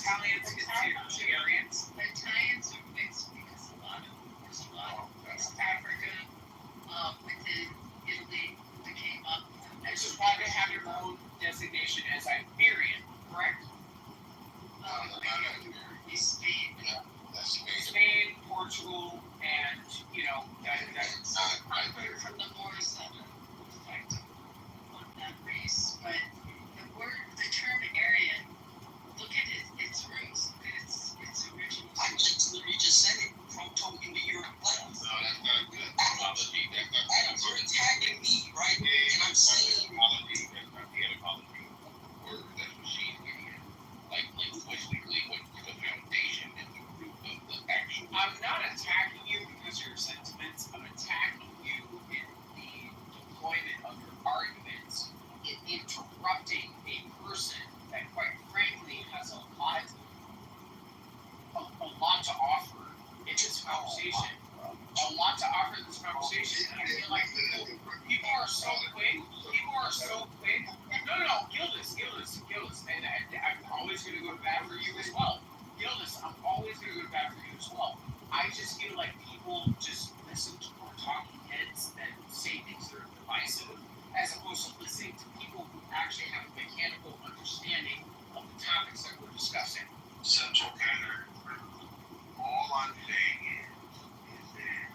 Italians, Hungarians. The Italians are mixed because there's a lot of West Africa, within Italy that came up. And so probably have your own designation as Iberian, correct? Spain. Yeah, that's Spain. Spain, Portugal, and that's From the Moors that reflect on that race, but the term Aryan, look at its roots, look at its original. I literally just said it. Proto-Indo-Europe lands. No, that's not good. Etymology. That's not good. You're attacking me, right? Yeah, and I'm saying etymology. That's not the etymology of the word. That's what she's getting at. Like linguistically, what's the foundation and the root of the actual. I'm not attacking you because of your sentiments. I'm attacking you in the deployment of your arguments in interrupting a person that, quite frankly, has a lot to offer in this conversation. A lot to offer in this conversation. And I feel like people are so quick. No, Gildas. And I'm always going to go to bat for you as well. Gildas, I'm always going to go to bat for you as well. I just feel like people just listen to more talking heads that say things that are divisive, as opposed to listening to people who actually have a mechanical understanding of the topics that we're discussing. Central Canada. All I'm saying is that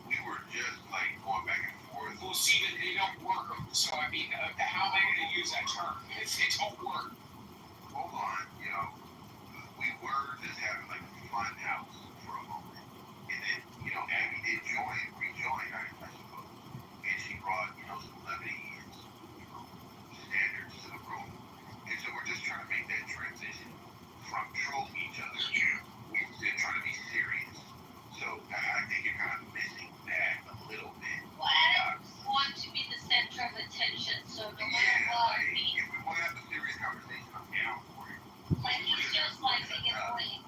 we were just like going back and forth. Well, see, they don't work. So, I mean, how am I going to use that term? If they don't work. Hold on, we were just having like a fun house for a moment. And then, Abby did rejoin, I suppose. And she brought, some levity and standards to the room. And so we're just trying to make that transition from trolling each other. We've been trying to be serious. So I think you're kind of missing that a little bit. Well, I don't want to be the center of attention, so no matter what, If we want to have a serious conversation, I'm down for it. like he's just like being annoying.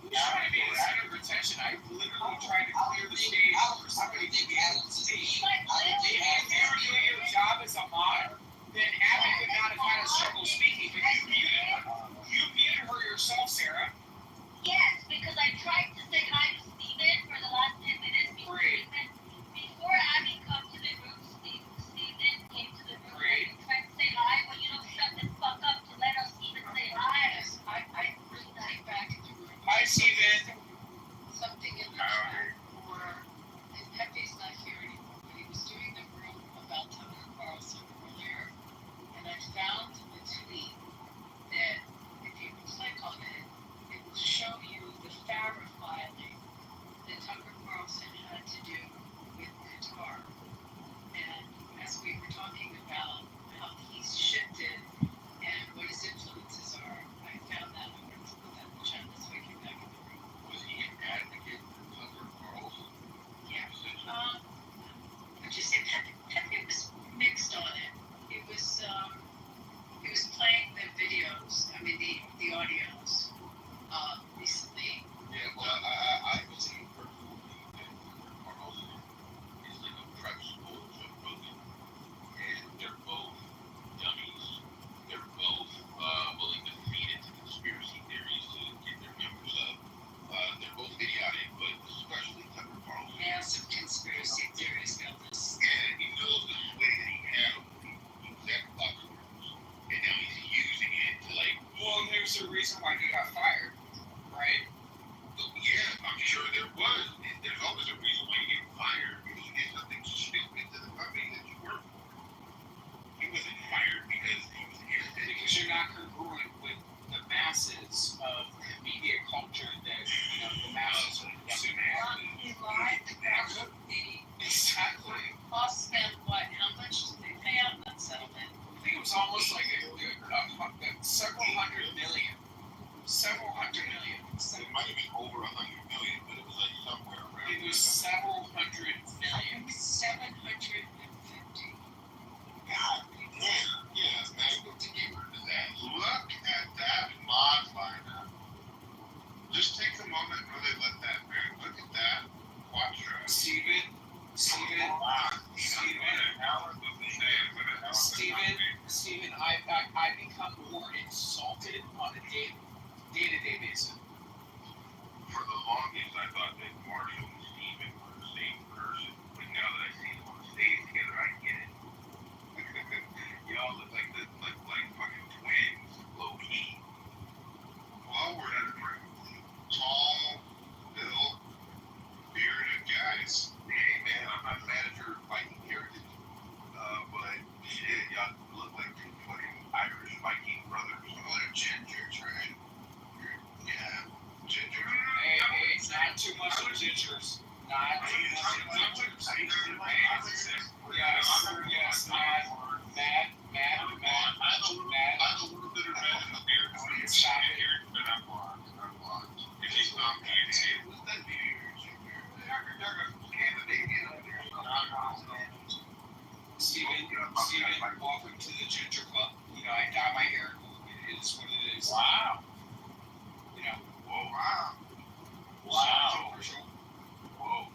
Who's trying to be the center of attention? I literally tried to clear the stage for somebody to be able to speak. If you were doing your job as a mod, then Abby would not have had a struggle speaking, but you muted her yourself, Sarah. Yes, because I tried to say hi to Steven for the last 10 minutes before Abby come to the room. Steven came to the room and tried to say hi, but you don't shut the fuck up to let us even say hi. I bring that back in the room. Hi, Steven. Something in the chat and Pepe's not here anymore, but he was doing the room about Tucker Carlson earlier, and I found the tweet that if you click on it, it will show you the FARA filing that Tucker Carlson had to do with Qatar. And as we were talking about how he's shifted and what his influences are, I found that. I'm going to put that in the chat this way, came back in the room. Was he an advocate for Tucker Carlson? Yeah. Would you say Pepe was mixed on it? He was playing the videos, the audios, recently. Yeah, well, I believe personally that Tucker Carlson is like a prep school for Rogan. And they're both dummies. They're both willing to feed into conspiracy theories to get their members up. They're both idiotic, but especially Tucker Carlson. There are some conspiracy theories about this. And he knows the way that he handled that platforms. And now he's using it to Well, there's a reason why he got fired, right? Yeah, I'm sure there was. There's always a reason why you get fired if you did something stupid to the company that you work for. He wasn't fired because he was innocent. Because you're not congruent with the masses of the media culture that the masses would consume. He lied about Exactly. cost them what? How much did they pay out that settlement? I think it was almost like several hundred million. It might have been over 100 million, but it was like somewhere around. It was several hundred million. 750. God damn. Yeah, man, go to give her to that. Look at that mod lineup. Just take a moment and really let that, man. Look at that. Quattro. Steven, I become more Stop it. But I'm blocked. If you stop me and say, what's that Deterioration? They're a candidate, you know, there's Steven, welcome to the Ginger Club. You know, I dye my hair. It is what it is. Wow. You know. Whoa, wow. Wow. Whoa.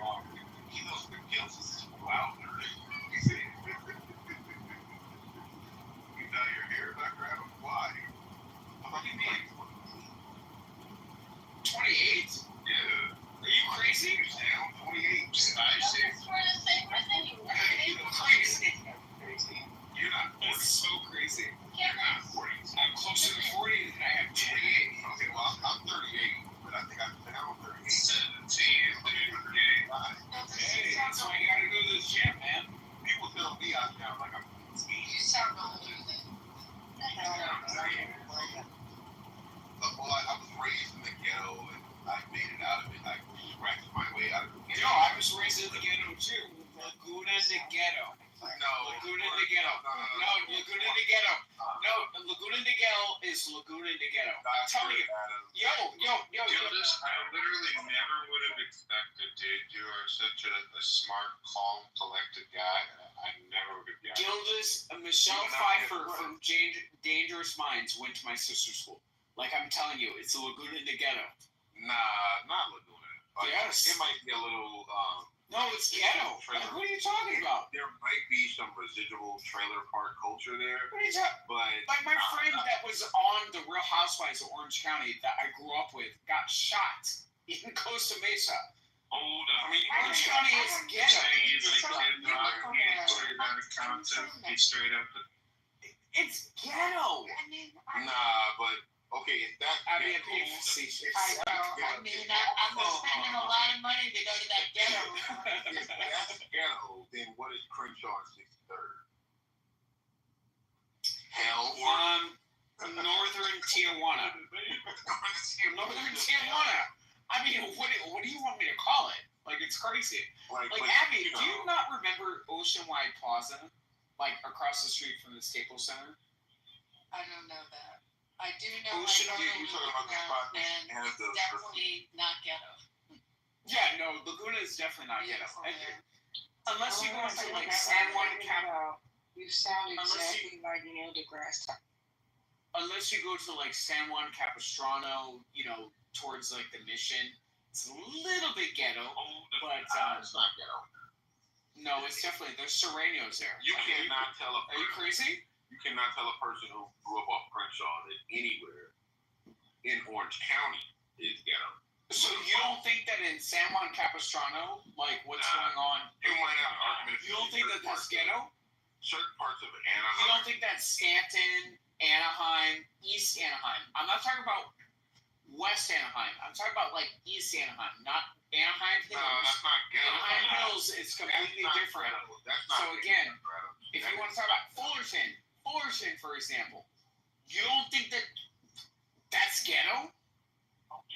Wow. He knows the kills is wow. You dye your hair background? Why? What do you mean? 28? Yeah. Are you crazy? Down 28. This is for the same person you were. You're crazy. You're not 40. That's so crazy. You're not 40. I'm closer to 40 than I am 28. Okay, well, I'm 38, but I think I'm down 38. 17. Hey, that's why you gotta go to the gym, man. People tell me I'm down like I'm You sound older than well, I was raised in the ghetto and I made it out of it. I scratched my way out of the ghetto. Yo, I was raised in the ghetto too. Laguna de Ghetto. No. Laguna de Ghetto. No, Laguna de Ghetto. No, Laguna de Ghetto is Laguna de Ghetto. I'm telling you. Yo. Gildas, I literally never would have expected, dude. You are such a smart, calm, collected guy. I never would have guessed. Gildas, Michelle Pfeiffer from Dangerous Minds went to my sister's school. Like I'm telling you, it's Laguna de Ghetto. Nah, not Laguna. Like, Yes. It might be a little, No, it's ghetto. Like, what are you talking about? There might be some residual trailer park culture there, What are you talking? but Like my friend that was on The Real Housewives of Orange County that I grew up with got shot in Costa Mesa. I mean, Orange County is ghetto. Straight up. It's ghetto. Nah, but okay, if that. I mean, I'm facetious. I'm spending a lot of money to go to that ghetto. If that's ghetto, then what is Crenshaw and 63rd? Hell. Northern Tijuana. Northern Tijuana. I mean, what do you want me to call it? Like, it's crazy. Like Abby, do you not remember Oceanwide Plaza? Like, across the street from the Staples Center? I don't know that. I do know Ocean, you're talking about the spot and that has the definitely not ghetto. Yeah, no, Laguna is definitely not ghetto. Beautiful. Unless you go into, like, San Juan Capital. You sound exactly like Neil deGrasse Tyson. Unless you go to, like, San Juan Capistrano, you know, towards, like, the Mission. It's a little bit ghetto, but it's not ghetto. no, it's definitely, there's Serranos there. You cannot tell a Are you crazy? You cannot tell a person who grew up off Crenshaw that anywhere in Orange County is ghetto. So you don't think that in San Juan Capistrano, like what's going on? You might have an argument. You don't think that that's ghetto? Certain parts of Anaheim. You don't think that's Stanton, Anaheim, East Anaheim? I'm not talking about West Anaheim. I'm talking about like East Anaheim, not Anaheim Hills. No, that's not ghetto. Anaheim Hills is completely different. That's not So again, ghetto. if you want to talk about Fullerton, for example, you don't think that that's ghetto?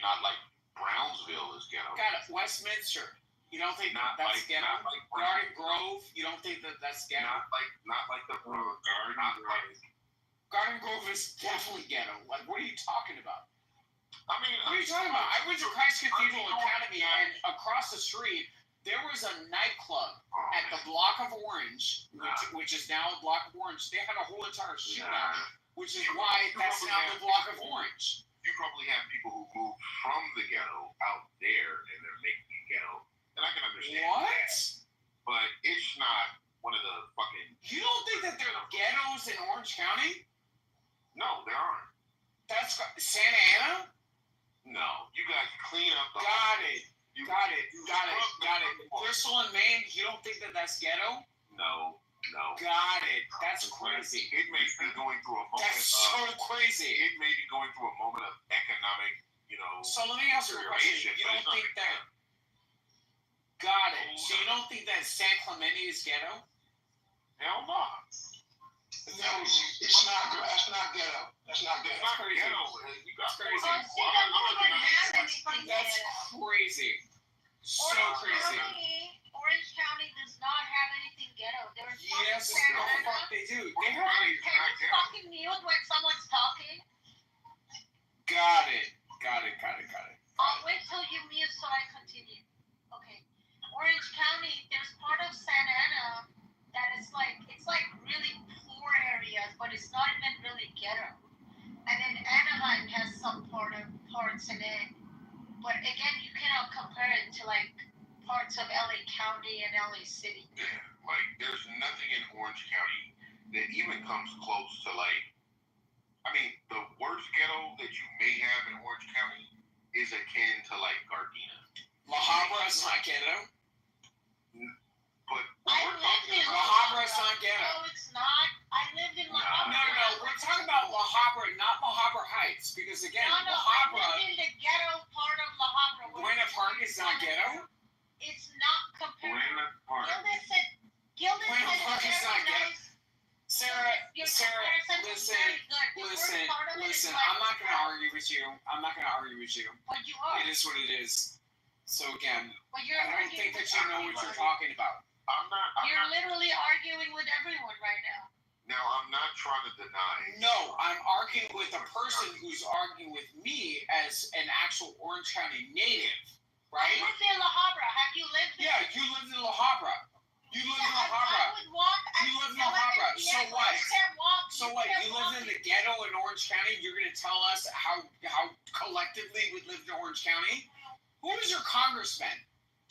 Not like Brownsville is ghetto. Got it. Westminster. You don't think Not that's like, ghetto? not like Garden Grove. You don't think that that's ghetto? Not like the Garden. Not like. Garden Grove is definitely ghetto. Like, what are you talking about? I mean, What are you talking about? I went to Christ Cathedral Academy, and across the street there was a nightclub at the Block of Orange, which is now a Block of Orange. They had a whole entire shootout, which is why that's now the Block of Orange. You probably have people who moved from the ghetto out there, and they're making it ghetto, and I can understand What? that. But it's not one of the fucking. You don't think that there are ghettos in Orange County? No, there aren't. That's Santa Ana? No, you guys clean up the. Got it. Got it. Bristol and Maine, you don't think that that's ghetto? No. Got it. That's crazy. It may be going through a moment. That's so crazy. It may be going through a moment of economic, So let me ask you a question. You don't think that? Got it. So you don't think that San Clemente is ghetto? Hell no. No, it's not. That's not ghetto. That's not It's ghetto. not ghetto. You got Crazy. Well, see, that doesn't have anything That's ghetto. crazy. So crazy. Orange County does not have anything ghetto. There's Yes, fucking the Santa fuck Ana. they do. They Are have your parents fucking mute when someone's talking? parts in it, but again, you cannot compare it to like parts of LA County and LA City. Yeah, like there's nothing in Orange County that even comes close to like. I mean, the worst ghetto that you may have in Orange County is akin to like Gardena. La Habra is not ghetto. But I we're lived talking in about La Habra is not ghetto. No, it's not. I lived in La No, Habra. We're talking about La Habra, not La Habra Heights, because again, No, La I Habra, lived in the ghetto part of La Habra. Buena Park is not ghetto. It's not comparable. Buena Park. Gilda Buena said Park it's is not very ghetto. nice. Sarah, Your Sarah, comparison is very good. The listen, first part of it is listen. like, I'm not gonna argue with you. But you are. It is what it is. So again, But you're I don't arguing think that with you know what you're everybody. talking about. You're literally arguing with everyone right now. Now, I'm not trying to deny. No, I'm arguing with a person who's arguing with me as an actual Orange County native, right? I lived in La Habra. Have you lived there? Yeah, you lived in La Habra. You lived in La Habra. I would walk at You lived in La Habra. 11 So p.m. what? You can't walk. So what? You lived in the ghetto in Orange County. You're gonna tell us how collectively we lived in Orange County? Who is your congressman?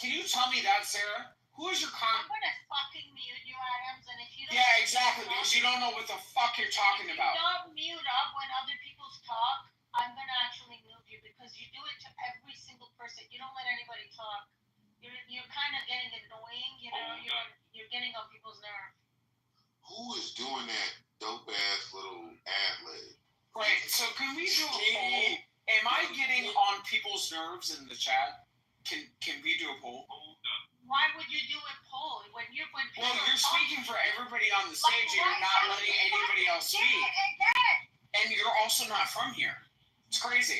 Can you tell me that, Sarah? Who is your I'm gonna fucking mute you, Adams, and if you don't. Yeah, exactly. Because you don't know what the fuck you're talking about. If you don't mute up when other people talk, I'm gonna actually mute you because you do it to every single person. You don't let anybody talk. You're kind of getting annoying, you know. You're getting on people's nerves. Who is doing that dope ass little ad lib? Right. So can we do a poll? Am I getting on people's nerves in the chat? Can we do a poll? Why would you do a poll when people Well, you're are talking? speaking for everybody on the stage, and you're not letting anybody else speak. And you're also not from here. It's crazy,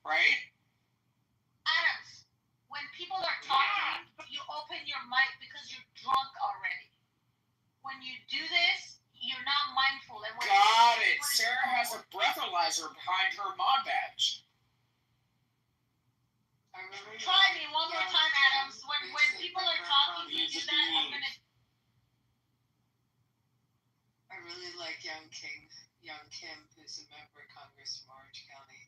right? Adams, when people are talking, you open your mic because you're drunk already. When you do this, you're not mindful. And when Got it. Sarah has a breathalyzer behind her mod badge. Try me one more time, Adams. When people are talking, you do that. I'm gonna. I really like Young Kim, who's a member of Congress from Orange County.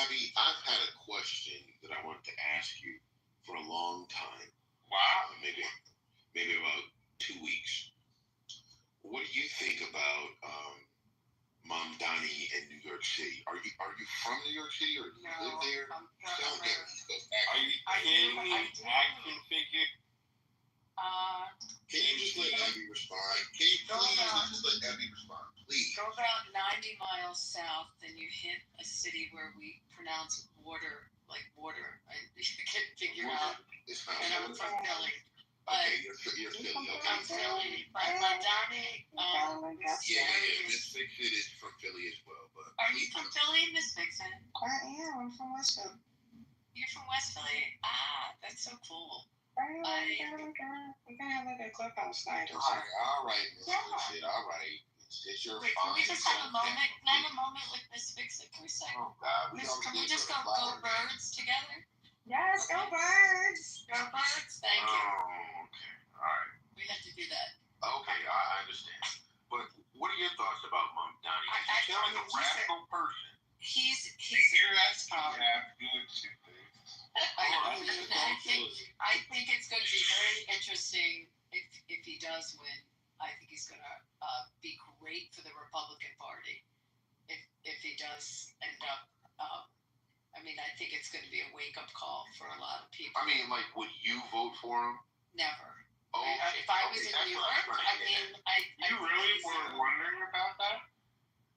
Abby, I've had a question that I wanted to ask you for a long time. Wow. Maybe about 2 weeks. What do you think about Mom Donnie in New York City? Are you from New York City or do you live there? I'm Sound from like East Coast accent. I do. Action figure? Can you just let Abby respond? Can you please just let Abby respond, please? Go about 90 miles south, and you hit a city where we pronounce water like water. I can't figure out. It's not And I'm water. from Philly. But Okay, you're Philly, okay. I'm Philly. But Donnie, Yeah, Miss Fixit is from Philly as well. But are you from Philly, Miss Vixen? I am. I'm from West Philly. You're from West Philly? Ah, that's so cool. We're gonna have like a clubhouse night or something. all right, Miss Fixit, all right. It's your Wait, fine. can we just have a moment? Can I have a moment with Miss Vixen for a second? Oh God, Can we just go birds together? Yes, go birds! Go birds? Thank you. Oh, okay, all right. We have to do that. Okay, I understand. But what are your thoughts about Mom Donnie? She sounds like a rational person. He's that's how have good shit. I think it's going to be very interesting if he does win. I think he's going to be great for the Republican Party if he does end up. I think it's going to be a wake-up call for a lot of people. I mean, like, would you vote for him? Never. Oh, If I was in New York, You really were wondering about that?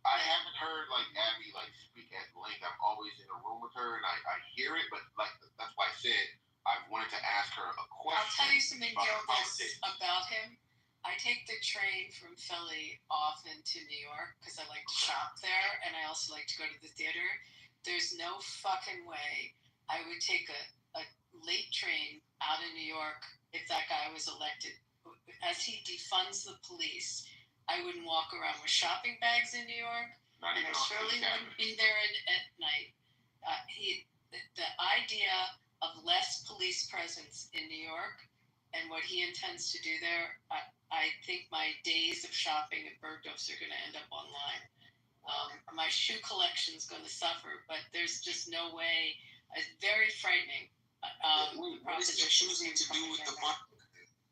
I haven't heard like Abby speak at length. I'm always in a room with her and I hear it, but that's why I said I wanted to ask her a question. I'll tell you something, Gildas, about him. I take the train from Philly often to New York because I like to shop there and I also like to go to the theater. There's no fucking way I would take a late train out of New York if that guy was elected. As he defunds the police, I wouldn't walk around with shopping bags in New York, and I surely wouldn't be there at night. The idea of less police presence in New York and what he intends to do there, I think my days of shopping at Bergdorf's are going to end up online. My shoe collection is going to suffer, but there's just no way. It's very frightening. What is he choosing to do with the money?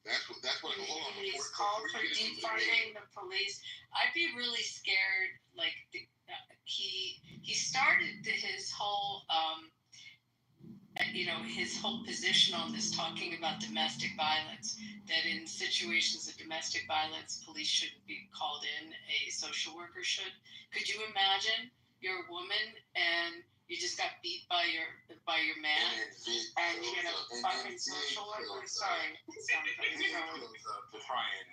That's what. Hold on. He's called for defunding the police. I'd be really scared. Like he started his whole his whole position on this, talking about domestic violence, that in situations of domestic violence, police shouldn't be called in, a social worker should. Could you imagine you're a woman and you just got beat by your man and you get a fucking social worker? Sorry. To try and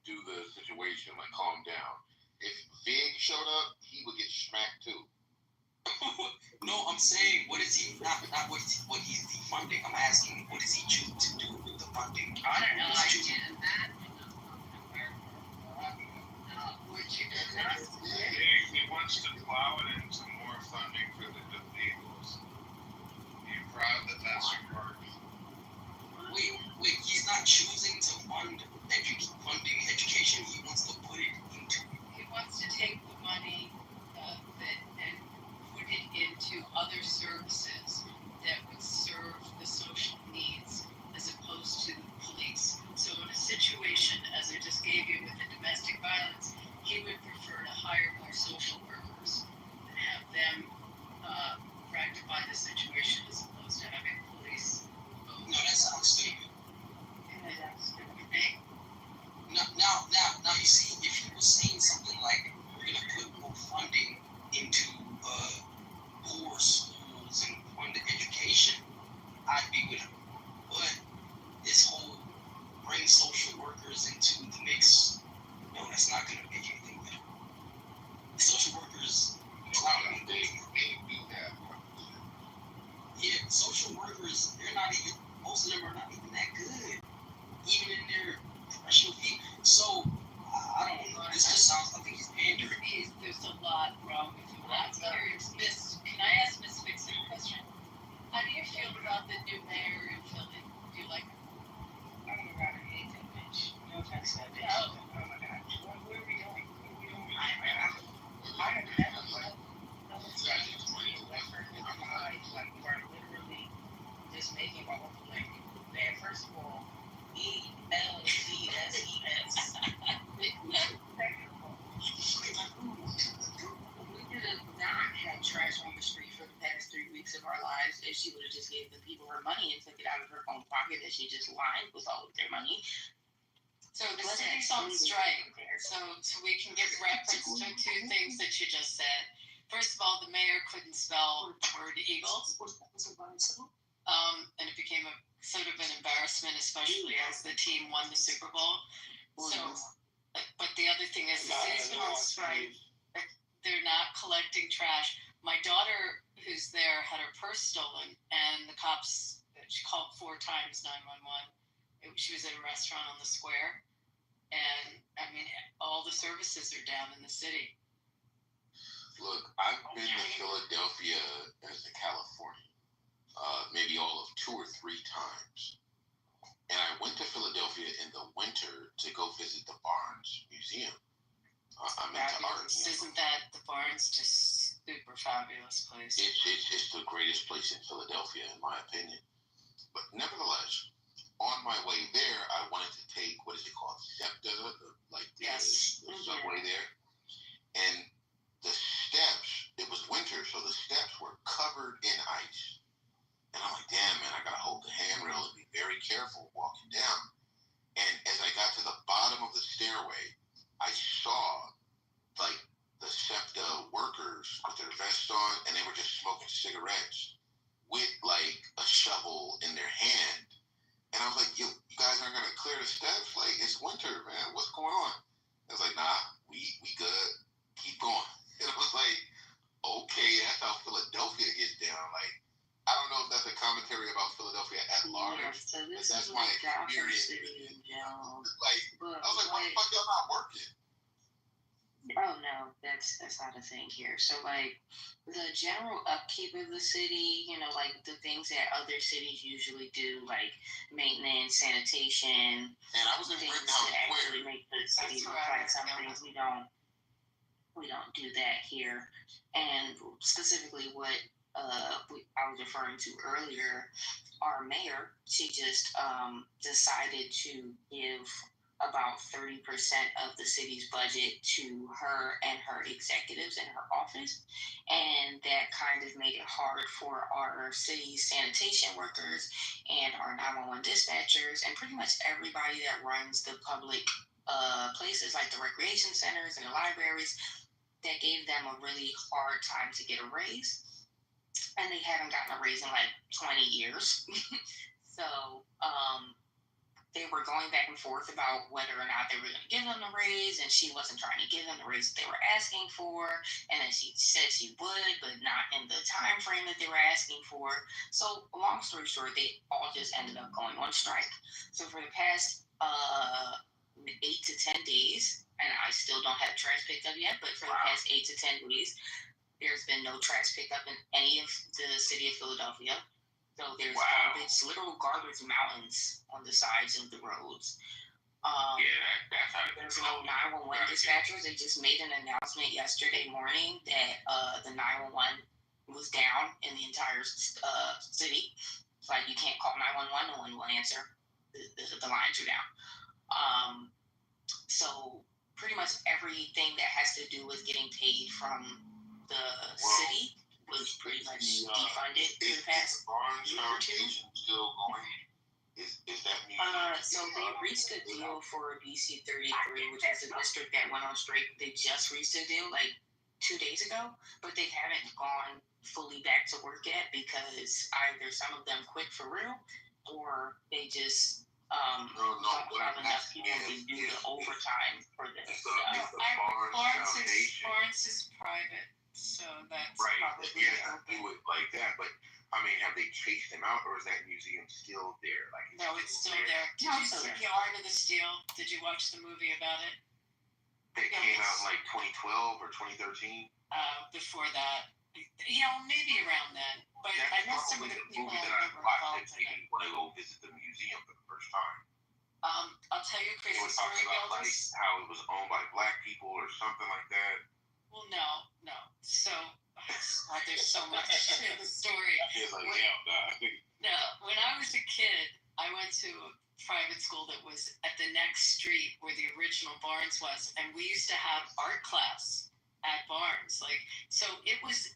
do the situation, calm down. If Vig showed up, he would get smacked too. No, I'm saying, what is he, not what he's defunding. I'm asking, what does he choose to do with the funding? I don't know. I did that. He wants to plow it into more funding for the Eagles. You're proud that that's your part. Wait, he's not choosing to fund funding education. He wants to put it into. He wants to take the money and put it into other services that would serve the social needs as opposed to the police. So in a situation, as I just gave you with the domestic violence, he would prefer to hire more social workers and have them rectify the situation as opposed to having police. No, that sounds stupid. And that's the thing. Now, you see, if he was saying something like, we're going to put more funding into poor schools and fund education, I'd be with him. But this whole bring social workers into the mix, no, that's not going to make anything better. Social workers, They do that. yeah, social workers, most of them are not even that good, even in their professional field. So, I don't know, this just sounds like he's pandering. There's a lot wrong with you. I'm curious, can I ask Miss Vixen a question? How do you feel about the new mayor in Philly? Do you like her? Oh my god, I hate that bitch. No offense to that bitch. Oh. Oh my god. What are we doing? I have never let you are literally just making my own like, man, first of all, ELCSES. We could have not had trash on the street for the past 3 weeks of our lives if she would have just gave the people her money and took it out of her own pocket, and she just lied with all of their money. So the city's on strike, so we can give reference to two things that you just said. First of all, the mayor couldn't spell the word Eagles, and it became a sort of an embarrassment, especially as the team won the Super Bowl. So, but the other thing is the city's on strike. They're not collecting trash. My daughter, who's there, had her purse stolen, and the cops, she called 4 times 911. She was at a restaurant on the square, and I mean, all the services are down in the city. Look, I've been to Philadelphia as a Californian, maybe all of 2 or 3 times. And I went to Philadelphia in the winter to go visit the Barnes Museum. I'm into art. Isn't that the Barnes just super fabulous place? It's the greatest place in Philadelphia, in my opinion. But nevertheless, on my way there, I wanted to take, what is it called, SEPTA, the subway there. And the steps, it was winter, so the steps were covered in ice. And I'm like, damn, man, I gotta hold the handrail and be very careful walking down. And as I got to the bottom of the stairway, I saw, the SEPTA workers with their vests on, and they were just smoking cigarettes with, a shovel in their hand. And I was like, you guys aren't gonna clear the steps? It's winter, man. What's going on? I was like, nah, we good. Keep going. And I was like, okay, that's how Philadelphia gets down. I don't know if that's a commentary about Philadelphia at large. Yeah, so this that's is my like Gotham experience. City in general. I was like, why the fuck y'all not working? Oh no, that's not a thing here. So the general upkeep of the city, the things that other cities usually do, like maintenance, sanitation, And I was in things Rittenhouse that Square. actually make the city look like something we don't. We don't do that here. And specifically what I was referring to earlier, our mayor, she just decided to give about 30% of the city's budget to her and her executives in her office. And that kind of made it hard for our city sanitation workers and our 911 dispatchers and pretty much everybody that runs the public places like the recreation centers and the libraries. That gave them a really hard time to get a raise. And they haven't gotten a raise in like 20 years. So they were going back and forth about whether or not they were going to give them the raise, and she wasn't trying to give them the raise that they were asking for. And then she said she would, but not in the time frame that they were asking for. So, long story short, they all just ended up going on strike. So, for the past 8 to 10 days, and I still don't have trash picked up yet, but for the past 8 to 10 days, there's been no trash pickup in any of the city of Philadelphia. So there's garbage, literal garbage mountains on the sides of the roads. That's how there's no 911 dispatchers. They just made an announcement yesterday morning that the 911 was down in the entire city. It's like you can't call 911, no one will answer. The lines are down. So pretty much everything that has to do with getting paid from the city was pretty much defunded for the past year or two. Still going? Is that so they reached a deal for BC 33, which is the district that went on strike. They just reached a deal like 2 days ago, but they haven't gone fully back to work yet because either some of them quit for real or they just don't have enough people to do the overtime for this stuff. Florence is private. So that's right. Probably yeah, do it like that. But I mean, have they chased them out, or is that museum still there? Like, no, it's still there. Did you see The Art of the Steal? Did you watch the movie about it? It came out in like 2012 or 2013. Before that, maybe around then. But I know some of the people that I watched that made me want to go visit the museum for the first time. I'll tell you a crazy story about like how it was owned by black people or something like that. Well, no. So there's so much to the story. No, when I was a kid, I went to a private school that was at the next street where the original Barnes was, and we used to have art class at Barnes. So it was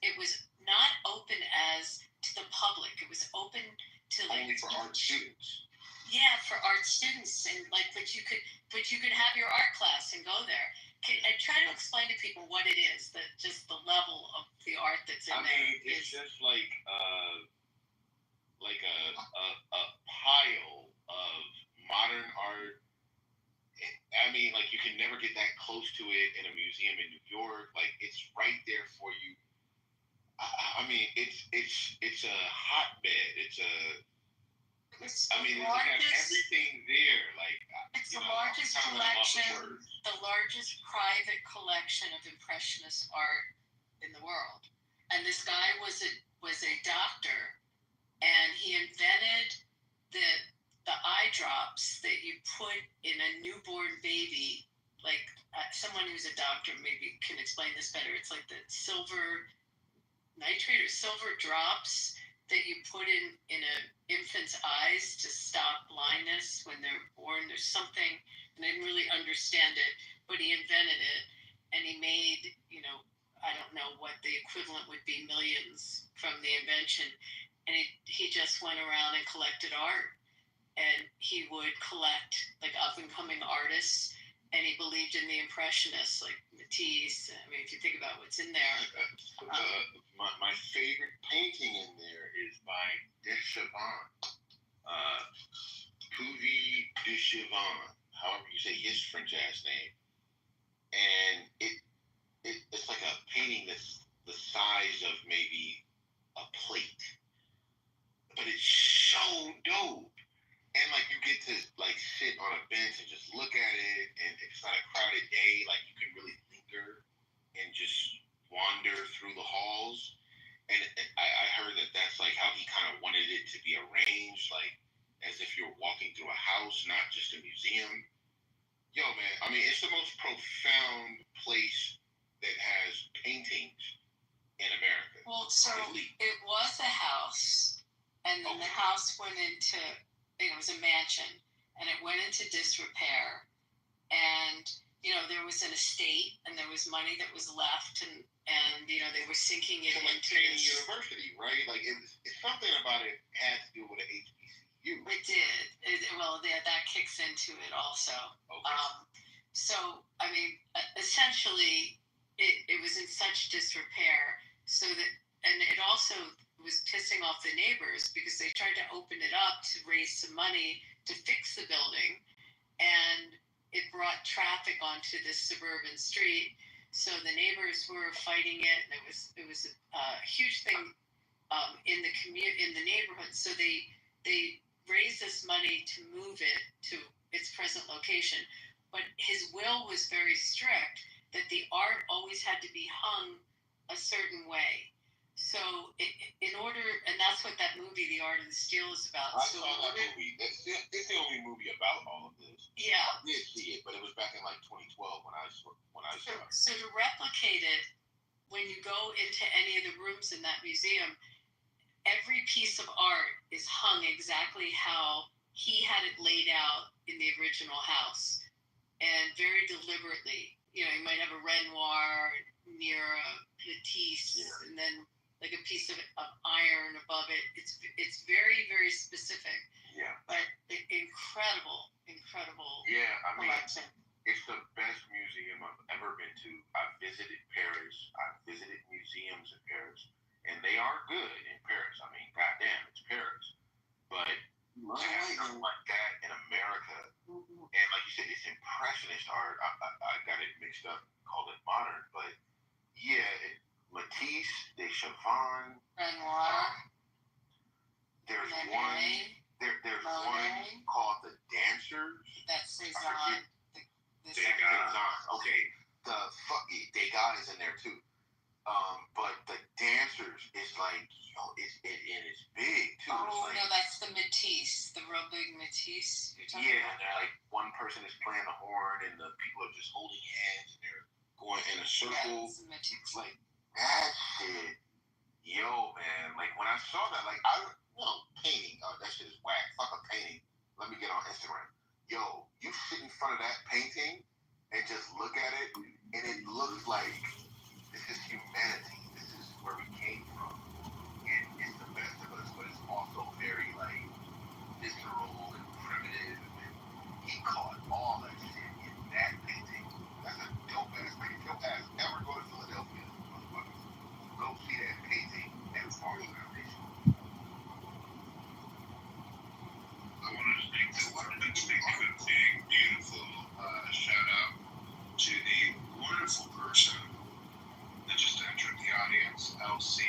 not open as to the public. It was open to only for art students. Yeah, for art students, and but you could have your art class and go there. I try to explain to people what it is, that just the level of the art that's in there. It's just like a pile of modern art. I mean, like you can never get that close to it in a museum in New York. Like it's right there for you. I mean, it's a hotbed. It has everything there. Like it's the largest collection, the largest private collection of Impressionist art in the world. And this guy was a doctor, and he invented the eye drops that you put in a newborn baby. Like someone who's a doctor maybe can explain this better. It's like the silver nitrate or silver drops that you put in an infant's eyes to stop blindness when they're born. There's something, and I didn't really understand it, but he invented it, and he made, I don't know what the equivalent would be, millions from the invention, and he just went around and collected art, and he would collect like up-and-coming artists, and he believed in the Impressionists, like Matisse. I mean, if you think about what's in there. My favorite painting in there is by Deschavant. Puvis Deschavant, however you say his French ass name. And it's like a painting that's the size of maybe a plate. But it's so dope. And like you get to like sit on a bench and just look at it, and if it's not a crowded day, like you can really linger and just wander through the halls. And I heard that that's like how he kind of wanted it to be arranged, like as if you're walking through a house, not just a museum. Yo, man, I mean, it's the most profound place that has paintings in America? Well, so it was a house, and then the house went into, it was a mansion, and it went into disrepair, and there was an estate, and there was money that was left, and they were sinking it like into Cheney this. University, right? Like it's something about it had to do with an HBCU. It did. Well, that kicks into it also. Okay. So I mean, essentially, it was in such disrepair, so that, and it also was pissing off the neighbors because they tried to open it up to raise some money to fix the building, and it brought traffic onto this suburban street. So the neighbors were fighting it, and it was a huge thing in the neighborhood. So they raised this money to move it to its present location. But his will was very strict that the art always had to be hung a certain way. So in order, and that's what that movie, The Art of the Steal, is about. I saw that movie. It's the only movie about all of this. Yeah. I did see it, but it was back in like 2012 when I saw it. So to replicate it, when you go into any of the rooms in that museum, every piece of art is hung exactly how he had it laid out in the original house, and very deliberately. You might have a Renoir near a Matisse, and then like a piece of iron above it. It's very, very specific. Yeah. But incredible. Yeah, I mean, collection. It's the best museum I've ever been to. I've visited Paris. I've visited museums in Paris, and they are good in Paris. I mean, goddamn, it's Paris. But to have something like that in America, and like you said, it's impressionist art. I got it mixed up, called it modern, but yeah, Matisse, Deschavin, Renoir. There's Monet. There's one called The Dancers. That's Cezanne. Degas. Okay, Degas is in there too. But The Dancers is like, it's big too. Oh, no, that's the Matisse, the real big Matisse. You're talking about? Yeah, like one person is playing the horn and the people are just holding hands and they're going in a circle. Yeah, it's the Matisse. Like that shit. Yo, man, like when I saw that, like painting, that shit is whack. Fuck a painting. Let me get on Instagram. Yo, you sit in front of that painting and just look at it, and it looks like this is humanity. This is where we came from. And it's the best of us, but it's also very like visceral and primitive. And he caught all that shit in that painting. That's a dope ass painting. Dope ass. Never go to Philadelphia, motherfuckers. Go see that painting at Farmers Foundation. I wanted to make a big, beautiful shout out to the wonderful person that just entered the audience, LC.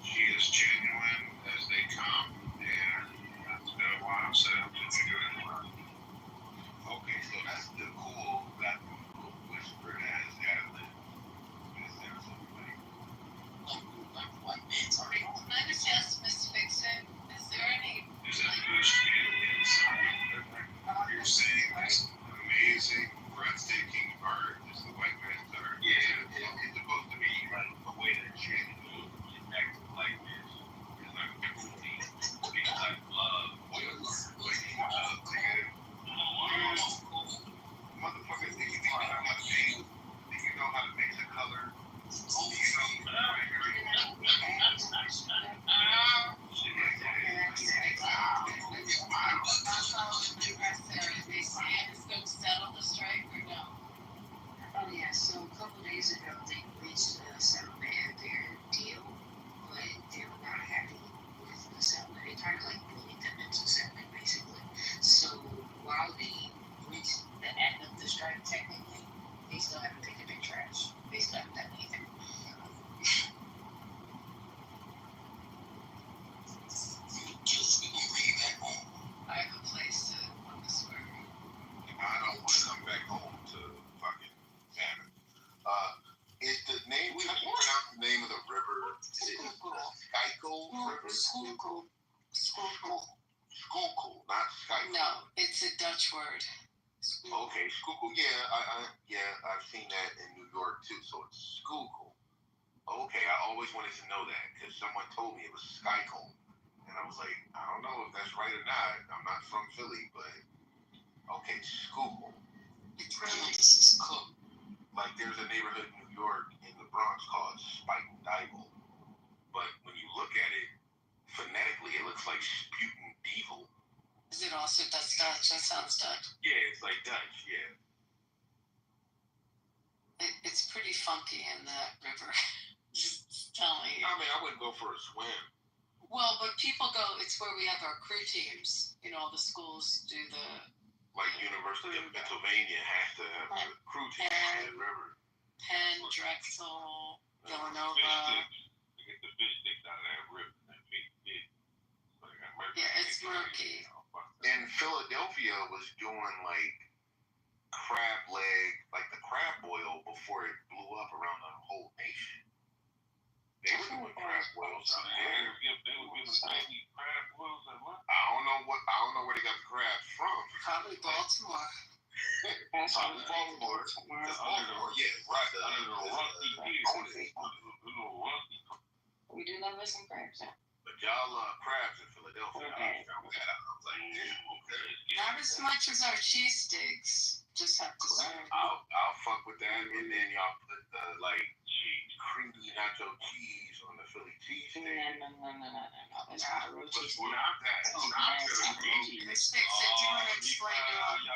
She is genuine as they come, and it's been a while, so I hope you're doing well. Okay, so that's the cool that whisper as ad-lib. Is there something like Sorry, can I just ask Miss Fixin, is there any... Is that you're saying this amazing, breathtaking art is the white man's art? Yeah, it's supposed to be like a way to change back to blackness. It's not cruelty. It's like love. Motherfuckers, think you know how to paint? Think you know how to mix a color? Oh yeah, so a couple days ago they reached a settlement at their deal, but they were not happy with the settlement. They tried to like bully them into settlement basically. So while they reached the end of the strike technically, they still haven't taken their trash. They still haven't done anything. I have a place to on the square. I don't want to come back home to fucking Canada. Is the name, how do you pronounce the name of the river? Is it Schuylkill River? Schuylkill. Schuylkill, not Schuylkill. No, it's a Dutch word. Okay, Schuylkill. Yeah, I've seen that in New York too. So it's Schuylkill. Okay, I always wanted to know that because someone told me it was Schuylkill, and I was like, I don't know if that's right or not. I'm not from Philly, but okay, Schuylkill. It's really this is cool. Like there's a neighborhood in New York in the Bronx called Spike Dybel, but when you look at it phonetically, it looks like Sputin Devil. Is it also Dutch? That sounds Dutch. Yeah, it's like Dutch. Yeah. It's pretty funky in that river. Just telling you. I mean, I wouldn't go for a swim. Well, but people go. It's where we have our crew teams. You know, all the schools do the. Like University of Pennsylvania has to have a crew team on that river. Penn, Drexel, Villanova. They get the fish sticks out of that river. Yeah, it's murky. And Philadelphia was doing like crab leg, like the crab boil before it blew up around the whole nation. They were doing crab boils out there. They were giving baby crab boils and what? I don't know where they got the crabs from. Probably Baltimore. Probably Baltimore. Yeah, right. We do love us some crabs. But y'all love crabs in Philadelphia. I found that out. I was like, damn, okay. Not as much as our cheesesteaks. Just have to say. I'll fuck with that, and then y'all put the like creamy nacho cheese on the Philly cheesesteak. No. It's not a real cheese. Well, not that. It's not that. Let's fix it. Do you want to explain to them?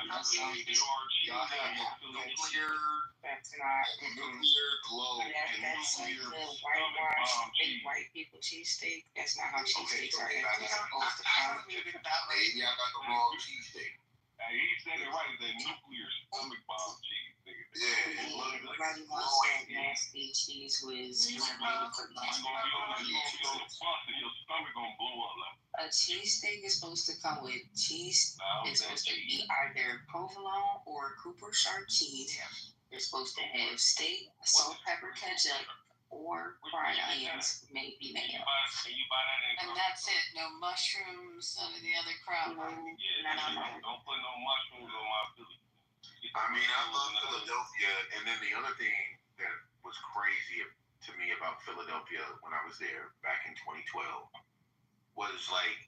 Y'all have nuclear. That's not. Nuclear glow and That's like nuclear the whitewash, big white people cheesesteak. That's not how cheesesteaks are. It's supposed to come. Maybe I got the wrong cheesesteak. He said it right. The nuclear stomach bomb cheese, nigga. Yeah, it looked like Everybody wants that nasty cheese whiz. You're gonna be on the bus and your stomach gonna blow up. A Like, cheesesteak is supposed to come with cheese. It's supposed to be either provolone or Cooper sharp cheese. It's supposed to have steak, salt, pepper, ketchup, or fried onions, maybe mayo. And that's it. No mushrooms, none of the other crap. No. Don't put no mushrooms on my Philly. I mean, I love Philadelphia, and then the other thing that was crazy to me about Philadelphia when I was there back in 2012 was like,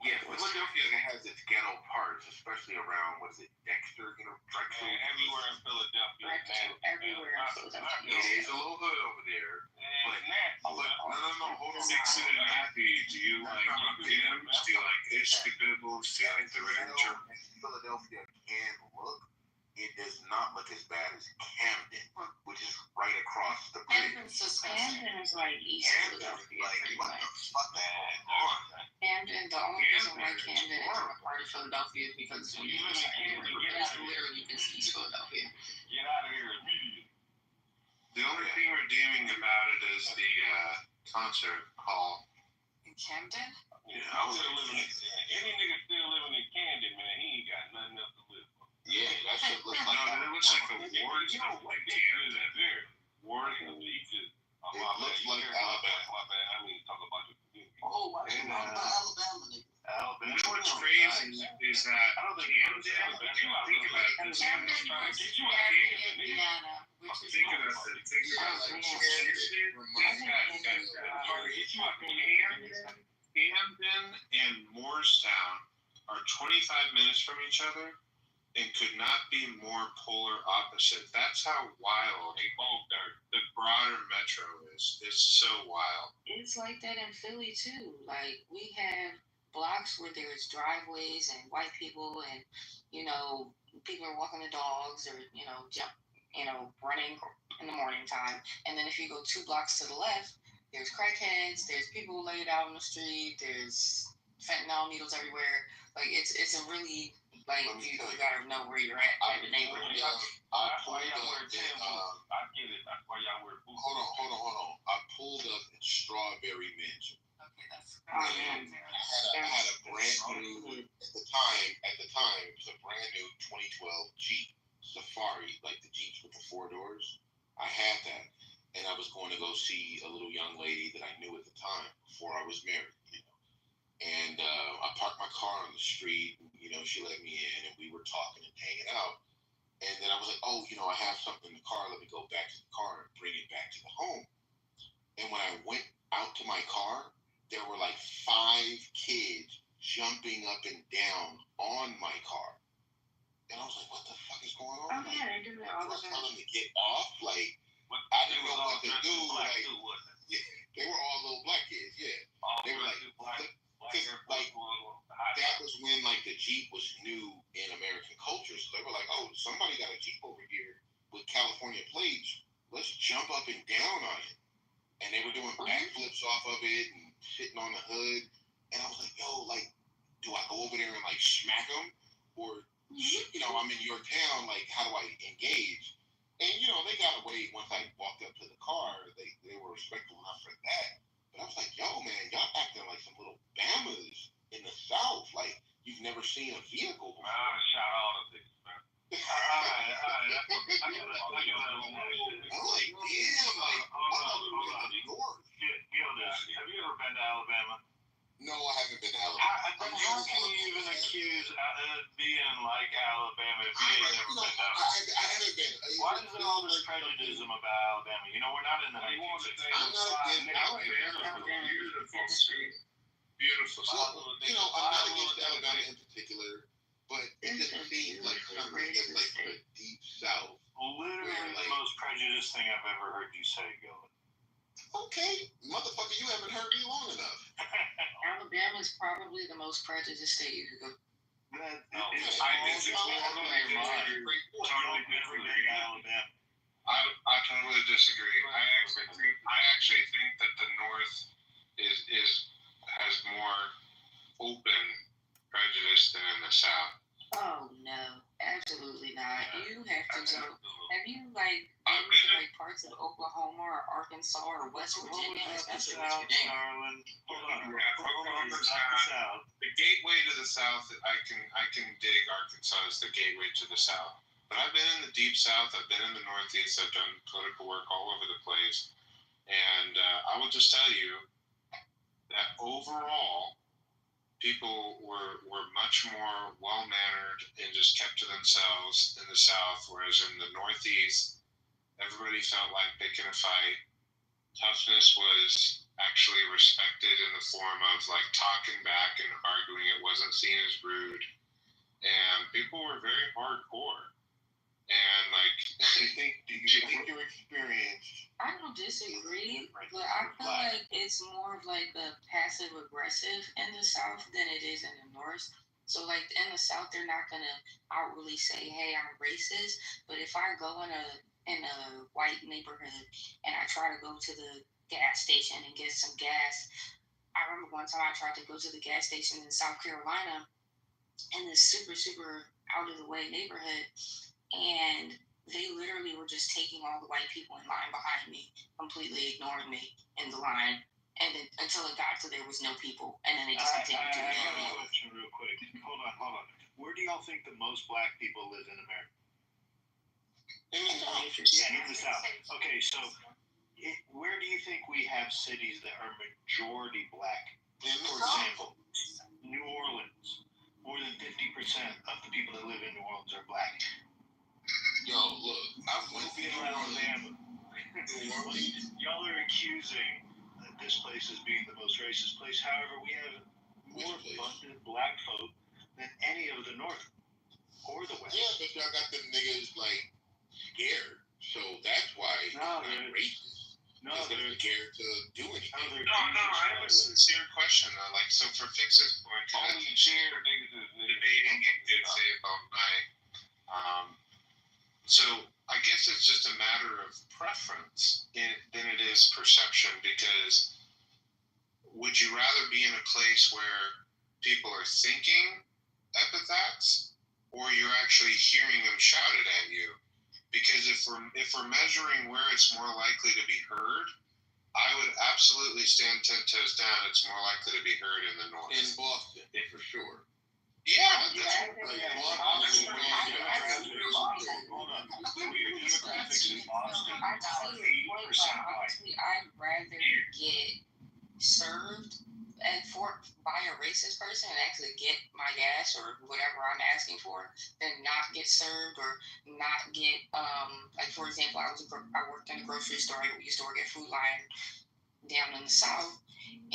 yeah, Philadelphia has its ghetto parts, especially around, what is it, Dexter, Drexel? Everywhere in Philadelphia. Everywhere in Philadelphia. It is a little hood over there. But no, hold on. Do you like Jim's? Do you like Ishkabibbles? Do you like the rancher? Philadelphia can look, it does not look as bad as Camden, which is right across the bridge. Camden is like East Philadelphia, Like, pretty what much. the fuck is going on? Camden, the only reason why Camden is a part of Philadelphia is because it's on the other side of the river. It's literally just East Philadelphia. Get out of here immediately. The only thing redeeming about it is the concert hall. In Camden? Yeah, I was living in any nigga still living in Camden, man. He ain't got nothing else to live for. Yeah, that shit looks like it looks like a Warren stuff like Camden. Warren beaches. It looks like Alabama. My bad. I mean, talk about your community. Oh, I didn't know about Alabama, nigga. Alabama. You know what's crazy is that I don't think Camden, think about it, this Camden is trying to was get you Gary, out of here. Indiana, which is Think about awesome. it. Think about it. Camden and Moorestown are 25 minutes from each other and could not be more polar opposite. That's how wild the broader metro is. It's so wild. It's like that in Philly too. Like we have blocks where there's driveways and white people and people are walking the dogs or running in the morning time. And then if you go 2 blocks to the left, there's crackheads, there's people laid out on the street, there's fentanyl needles everywhere. Like it's a really you gotta know where you're at type of neighborhood. That's why y'all wear Tim boots. I get it. That's why y'all wear boots. Hold on. I pulled up in Strawberry Mansion. Okay, that's Oh, man. I had a brand new, at the time, it was a brand new 2012 Jeep Safari, like the Jeeps with the 4 doors. I had that, and I was going to go see a little young lady that I knew at the time before I was married, And I parked my car on the street, and, she let me in, and we were talking and hanging out. And then I was like, oh, I have something in the car. Let me go back to the car and bring it back to the home. And when I went out to my car, there were like 5 kids jumping up and down on my car. And I was like, what the fuck is going on? Oh, yeah, they do that all the I was time. telling them to get off. Like, I didn't know what to do. Like, yeah, they were all little black kids, yeah. They were like, that was when like the Jeep was new in American culture. So they were like, oh, somebody got a Jeep over here with California plates. Let's jump up and down on it. And they were doing backflips off of it and sitting on the hood. And I was like, yo, like, do I go over there and like smack them? Or, I'm in your town, like, how do I engage? And, they got away once I walked up to the car. They were respectful enough for that. But I was like, yo, man, y'all acting like some little Bamas in the South. Like, you've never seen a vehicle before. Shot all of this, man. I'm like, damn, like, hold on. North. Have you ever been to Alabama? No, I haven't been to Alabama. How can you even accuse being like Alabama if you ain't never been to Alabama? I haven't been. Why is there all this prejudice about Alabama? We're not in the 1960s. I'm not against Alabama. Beautiful. So, I'm not against Alabama in particular, but it just seems like something that's like from the deep South. Literally the most prejudiced thing I've ever heard you say, Gilbert. Okay, motherfucker, you haven't heard me long enough. Alabama is probably the most prejudiced state you could go. I totally disagree. I actually think that the North has more open prejudice than in the South. Oh no, absolutely not. You have to go. Have you been to parts of Oklahoma or Arkansas or West Virginia? Especially West Virginia. The gateway to the South, I can dig Arkansas as the gateway to the South. But I've been in the deep South. I've been in the Northeast. I've done political work all over the place, and I will just tell you that overall, people were much more well-mannered and just kept to themselves in the South, whereas in the Northeast, everybody felt like picking a fight. Toughness was actually respected in the form of like talking back and arguing. It wasn't seen as rude. And people were very hardcore. And like, do you think your experience? I don't disagree, but I feel like it's more of like a passive aggressive in the South than it is in the North. So like in the South, they're not gonna outwardly say, "Hey, I'm racist." But if I go in a white neighborhood and I try to go to the gas station and get some gas, I remember one time I tried to go to the gas station in South Carolina in this super out of the way neighborhood. And they literally were just taking all the white people in line behind me, completely ignoring me in the line, and then, until it got to there was no people, and then they just continued to I have a question real quick. Hold on. Where do y'all think the most black people live in America? In the South. Okay, so where do you think we have cities that are majority black? For example, New Orleans. More than 50% of the people that live in New Orleans are black. Yo, look, I went to Alabama. Y'all are accusing this place as being the most racist place. However, we have more abundant black folk than any of the North or the West. Yeah, but y'all got them niggas like scared, so that's why they're racist. No, they're scared to do anything. No, I have a sincere question. Like, so for Fix's point, I can share debating and good faith all night. So I guess it's just a matter of preference than it is perception, because would you rather be in a place where people are thinking epithets or you're actually hearing them shouted at you? Because if we're measuring where it's more likely to be heard, I would absolutely stand 10 toes down. It's more likely to be heard in the North. In Boston, for sure. Yeah, I'd rather get served by a racist person and actually get my gas or whatever I'm asking for than not get served or not get, like, for example, I worked in a grocery store. I used to work at Food Line down in the South,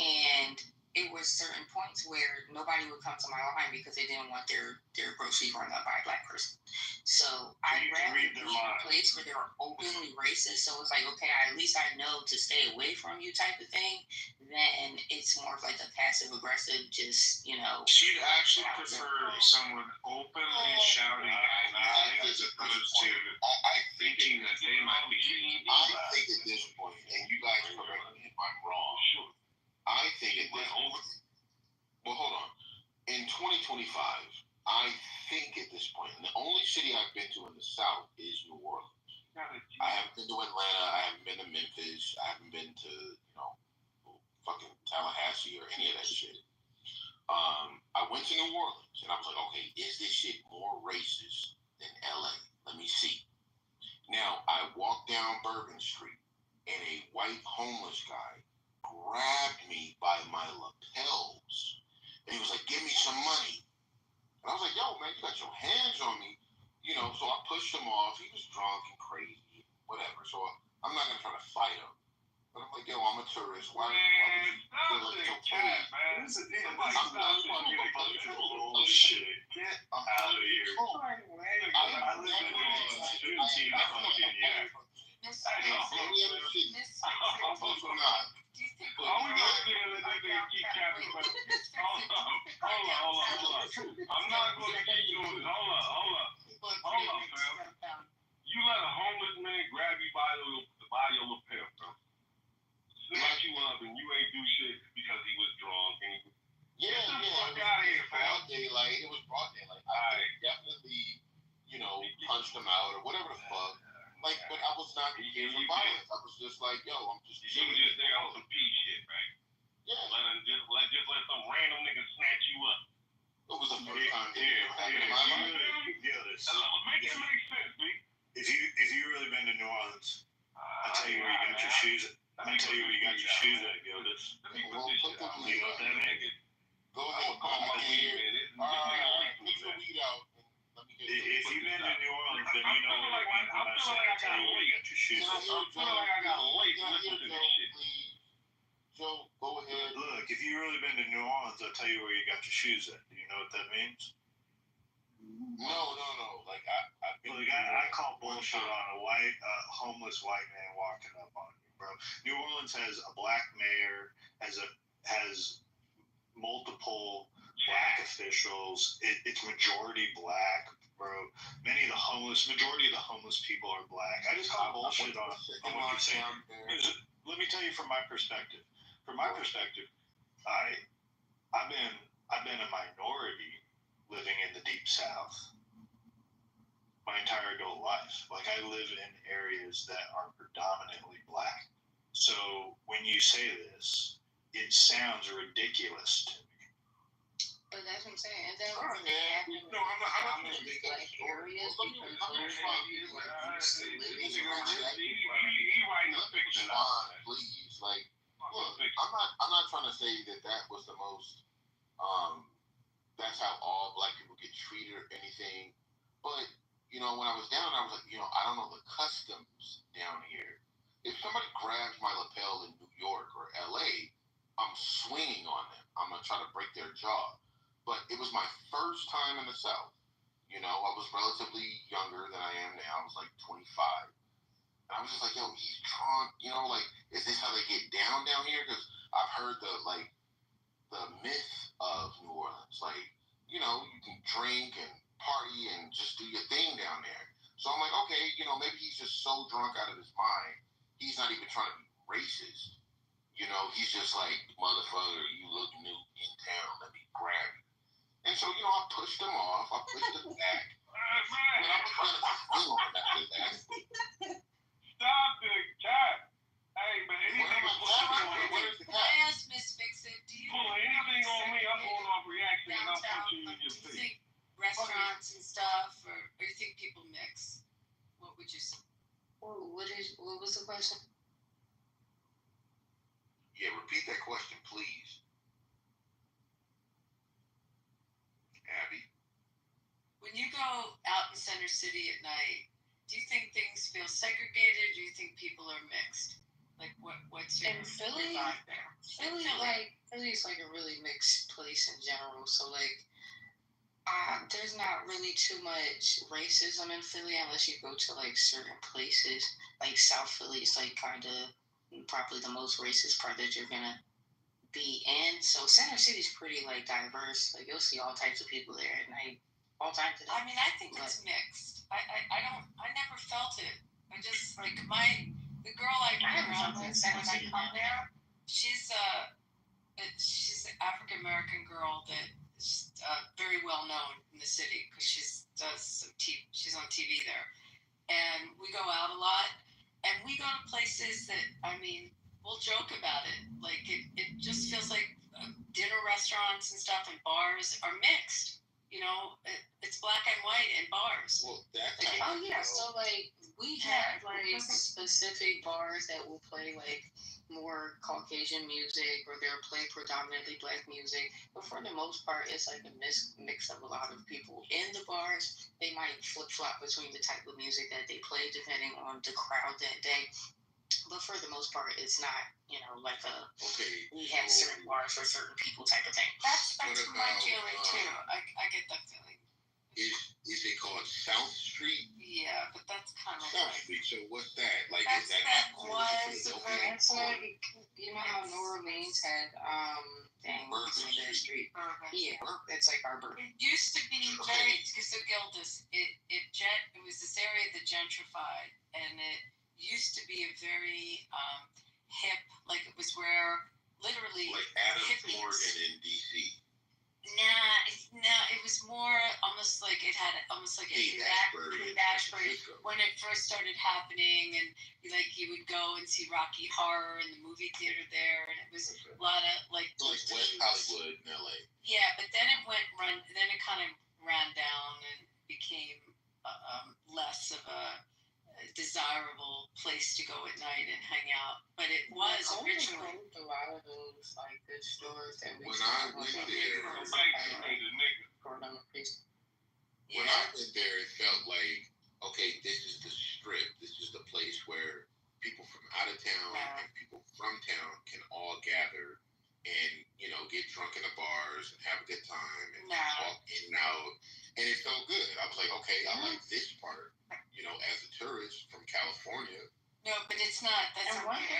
and it was certain points where nobody would come to my line because they didn't want their groceries run up by a Black person. So I'd rather be in a place where they're openly racist. So it's like, okay, at least I know to stay away from you type of thing. Then it's more of like a passive aggressive, just, you know. So you'd actually prefer someone openly shouting at you as opposed to thinking that they might be taking you. I think at this point, and you guys correct me if I'm wrong. Sure. I think at this point. Well, hold on. In 2025, I think at this point, and the only city I've been to in the South is New Orleans. I haven't been to Atlanta. I haven't been to Memphis. I haven't been to, fucking Tallahassee or any of that shit. I went to New Orleans, and I was like, okay, is this shit more racist than LA? Let me see. Now, I walked down Bourbon Street, and a white homeless guy grabbed me by my lapels. And he was like, give me some money. And I was like, yo, man, you got your hands on me. So I pushed him off. He was drunk and crazy, whatever. So I'm not going to try to fight him. But I'm like, yo, I'm a tourist. Why would you feel like it's okay? Man. I'm not fucking a bunch of bullshit. Get out of here. I live in I'm not going to keep doing this. Hold on, fam. You let a homeless man grab you by your lapel, bro. Snatch you up and you ain't do shit because he was drunk. Get the fuck out of here, fam. It was broad daylight. I definitely, punched him out or whatever the fuck. But I was not here for violence. I was just like, yo, I'm just. You were just there on some peace shit, right? Yeah. Just let some random nigga snatch you up. It was the first time it ever happened in my life. Make it make sense, B. If you really been to New Orleans, I'll tell you where you got your shoes at. I'll tell you where you got your shoes at, Gildas. You know what that nigga? Go ahead, call my ear. Put your weed out. If you've been to New Orleans, then you know what I mean when I say I tell you where you got your shoes at. I feel like I got a late listen to this shit. Joe, go ahead. Look, if you've really been to New Orleans, I'll tell you where you got your shoes at. Do you know what that means? No. Like, I've been. Look, I call bullshit on a homeless white man walking up on you, bro. New Orleans has a black mayor, has multiple black officials. It's majority black, bro. Majority of the homeless people are black. I just call bullshit on what you're saying. Let me tell you from my perspective. From my perspective, I've been a minority living in the Deep South my entire adult life. Like, I live in areas that are predominantly black. So when you say this, it sounds ridiculous to me. But that's what I'm saying. And then I'm not going to make up areas please. Like, look, I'm not trying to say that was the most, that's how all black people get treated or anything. But, when I was down, I was like, I don't know the customs down here. If somebody grabs my lapel in New York or LA, I'm swinging on them. I'm going to try to break their jaw. But it was my first time in the South. I was relatively younger than I am now. I was like 25. And I was just like, yo, he's drunk. Is this how they get down here? Because I've heard the myth of New Orleans. Like, you can drink and party and just do your thing down there. So I'm like, okay, maybe he's just so drunk out of his mind. He's not even trying to be racist. He's just like, motherfucker, you look new in town. Let me grab you. And so, I pushed him off. I pushed him back. But I was going to film after that. Stop the cat. Hey, man, Where's the cat? Yes, Miss Fix-It, do you pull anything on me, I'm going off reaction and I'm punching you in your face. restaurants and stuff, or you think people mix? What would you say? What was the question? Yeah, repeat that question, please. Center City at night, do you think things feel segregated, or do you think people are mixed? Like, what's your, in Philly, your vibe there? Philly's like a really mixed place in general. So like, there's not really too much racism in Philly unless you go to like certain places. Like South Philly is like kind of probably the most racist part that you're gonna be in. So Center City's pretty like diverse. Like you'll see all types of people there at night, all times of day. I mean, I think it's mixed. I never felt it. I just like the girl I grew around with when I come there. She's an African American girl that is very well known in the city because she's on TV there, and we go out a lot, and we go to places that, I mean, we'll joke about it. Like it just feels like dinner restaurants and stuff and bars are mixed. You know, it's black and white in bars. Well, that's oh yeah, so like we have like specific bars that will play like more Caucasian music, or they'll play predominantly black music. But for the most part, it's like a mix of a lot of people in the bars. They might flip flop between the type of music that they play depending on the crowd that day. But for the most part, it's not, you know, like we have certain bars for certain people type of thing. That's my feeling too. I get that feeling. Is it called South Street? Yeah, but that's kind of South Street. So what's that? Like, that's, is that that was It's like, you know how New Orleans had what's the name of that street? Yeah, it's like our bird. It used to be very, so Gildas, it was this area that gentrified, and it used to be a very hip, like it was where literally like Adams hippies. Morgan in DC. Nah, it was more almost like it had almost like Ashbury when it first started happening, and like you would go and see Rocky Horror in the movie theater there, and it was a lot of like West Hollywood in LA. Yeah, but then it then it kind of ran down and became less of a desirable place to go at night and hang out. But it was originally a lot of those like good stores that we When I went there, it felt like, okay, this is the strip. This is the place where people from out of town and people from town can all gather and, you know, get drunk in the bars and have a good time and walk in and out. And it felt good. I was like, okay, I like this part. You know, as a tourist from California. No, but it's not. That's one thing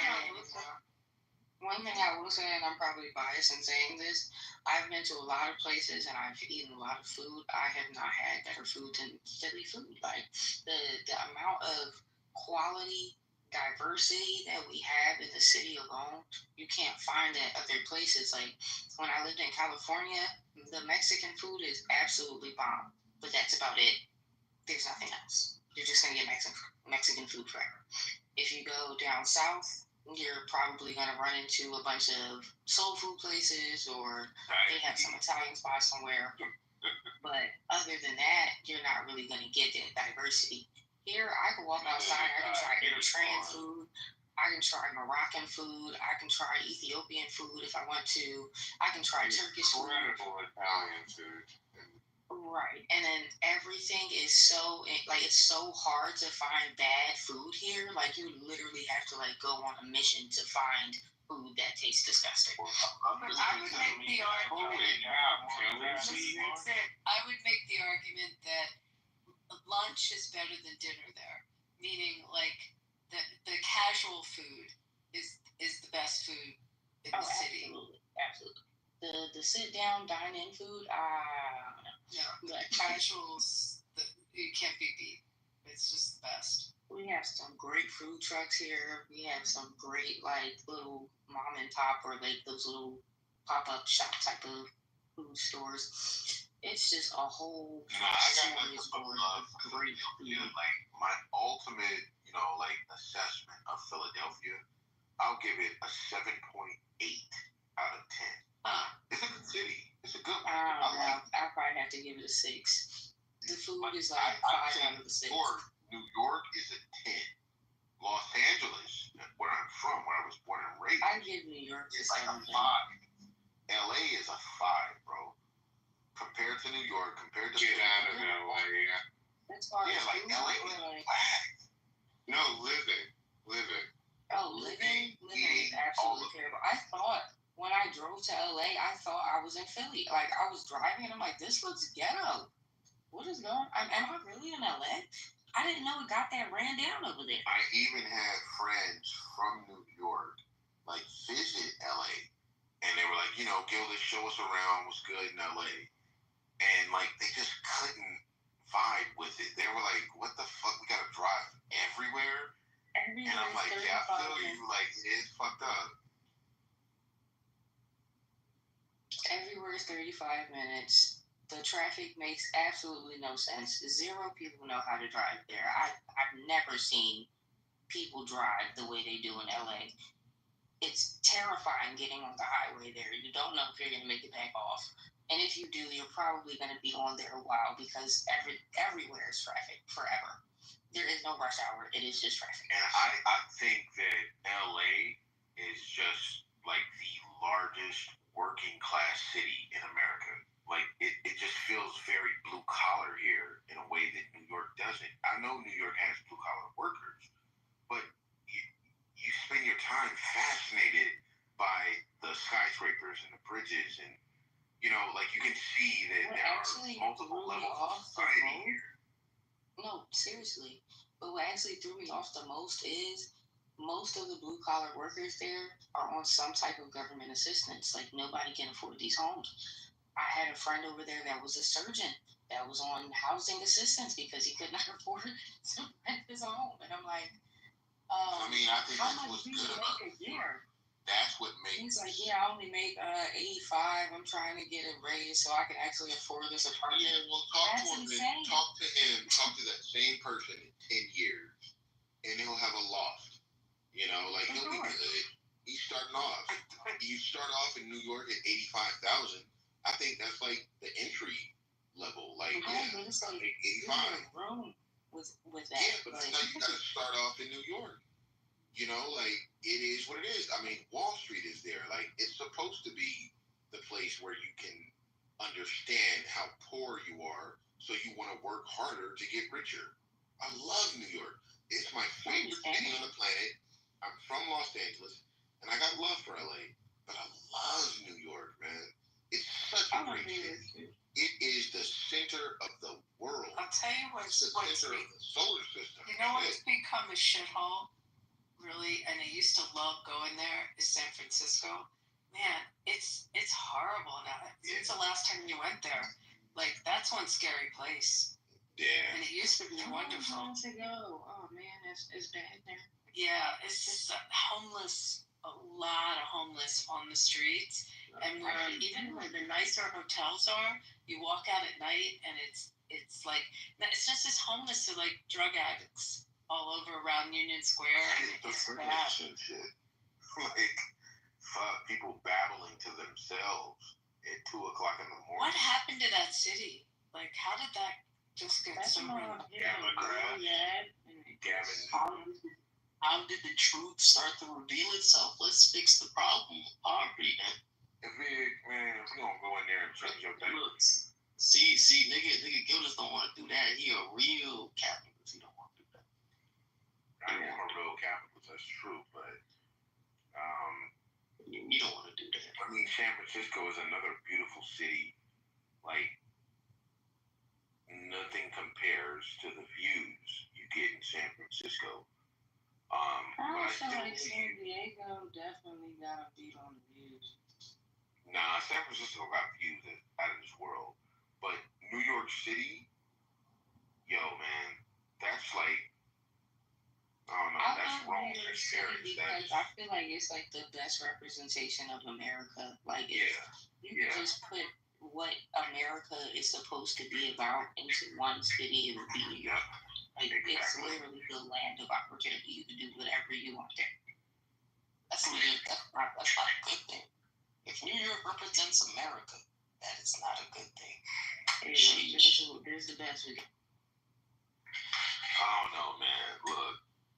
I will say, and I'm probably biased in saying this, I've been to a lot of places and I've eaten a lot of food. I have not had better food than Philly food. Like the amount of quality, diversity that we have in the city alone, you can't find at other places. Like when I lived in California, the Mexican food is absolutely bomb, but that's about it. There's nothing else. You're just going to get Mexican food forever. If you go down south, you're probably going to run into a bunch of soul food places, or they have some Italian spots somewhere. But other than that, you're not really going to get that diversity. Here, I can walk outside, I can try Eritrean food, I can try Moroccan food, I can try Ethiopian food if I want to, I can try Turkish food. Italian food. Right, and then everything is so like it's so hard to find bad food here. Like you literally have to like go on a mission to find food that tastes disgusting. I would make the argument that lunch is better than dinner there. Meaning, like the casual food is the best food in the city. Absolutely. The sit down dine in food, no, like casuals, you can't be beat. It's just the best. We have some great food trucks here. We have some great like little mom and pop, or like those little pop up shop type of food stores. It's just a whole smorgasbord of great food. Like my ultimate, you know, like assessment of Philadelphia, I'll give it a 7.8 out of 10. It's a good city. It's a good one. I'll probably have to give it a 6. The food is like 5 out of the 6. New York is a 10. Los Angeles, where I'm from, where I was born and raised, I give New York it's like a 5. LA is a 5, bro. Compared to New York, compared to Get out of LA. As far Yeah, as like food LA or is like black. No, living. living is absolutely terrible. I thought when I drove to LA, I thought I was in Philly. Like I was driving and I'm like, this looks ghetto. What is going? Am I really in LA? I didn't know it got that ran down over there. I even had friends from New York like visit LA, and they were like, Gilda, show us around what's good in LA, and like they just couldn't vibe with it. They were like, what the fuck? We gotta drive everywhere. And I'm like, yeah, I feel you. Like, it is fucked up. Everywhere is 35 minutes. The traffic makes absolutely no sense. Zero people know how to drive there. I've never seen people drive the way they do in LA. It's terrifying getting on the highway there. You don't know if you're going to make it back off. And if you do, you're probably going to be on there a while because everywhere is traffic forever. There is no rush hour. It is just traffic. And I think that LA is just like the largest working class city in America. Like it just feels very blue collar here in a way that New York doesn't. I know New York has blue collar workers, but you spend your time fascinated by the skyscrapers and the bridges, and like you can see that there are multiple levels of society here. No, seriously. But what actually threw me off the most is most of the blue collar workers there are on some type of government assistance. Like nobody can afford these homes. I had a friend over there that was a surgeon that was on housing assistance because he could not afford to rent his home. And I'm like, I think how that's much what's do you good make about a year? That's what makes. He's like, yeah, I only make 85. I'm trying to get a raise so I can actually afford this apartment. Yeah, well, talk That's to him. insane. Talk to that same person in 10 years, and he'll have a loft. Like he'll be good. He's starting off. You start off in New York at 85,000. I think that's like the entry level. Like, but it's like 85. Room with that. Yeah, but now you got to start off in New York. Like it is what it is. Wall Street is there. Like it's supposed to be the place where you can understand how poor you are, so you want to work harder to get richer. I love New York. It's my favorite city on the planet. I'm from Los Angeles, and I got love for LA, but I love New York, man. It's such a great city. It is the center of the world. I'll tell you what's the center of the solar system. You know what's become a shithole? Really, and I used to love going there, is San Francisco. Man, it's horrible now. Since the last time you went there, like that's one scary place. Yeah. And it used to be wonderful. Months ago. Oh man, it's bad there. Yeah, it's just a lot of homeless on the streets, and even where the nicer hotels are, you walk out at night and it's like it's just as homeless to like drug addicts all over around Union Square. It's bad. Shit. Like, fuck, people babbling to themselves at 2:00 in the morning. What happened to that city? Like, how did that just get so ruined? Gavin. How did the truth start to reveal itself? Let's fix the problem of poverty. Man, we gonna go in there and change your thing. See, nigga Gildas don't want to do that. He a real capitalist. He don't want to do that. I am a real capitalist, that's true, but you don't want to do that. San Francisco is another beautiful city. Like, nothing compares to the views you get in San Francisco. I feel like San Diego definitely got a beat on the views. Nah, San Francisco got views out of this world. But New York City, yo, man, that's like, I don't know, that's wrong experience. Because I feel like it's like the best representation of America. Like, you can just put what America is supposed to be about into one city, it would be New York. Like, it's literally the land of opportunity. You can do whatever you want there. That's not a good thing. If New York represents America, that is not a good thing. There's the best we get. I don't know, man. Look,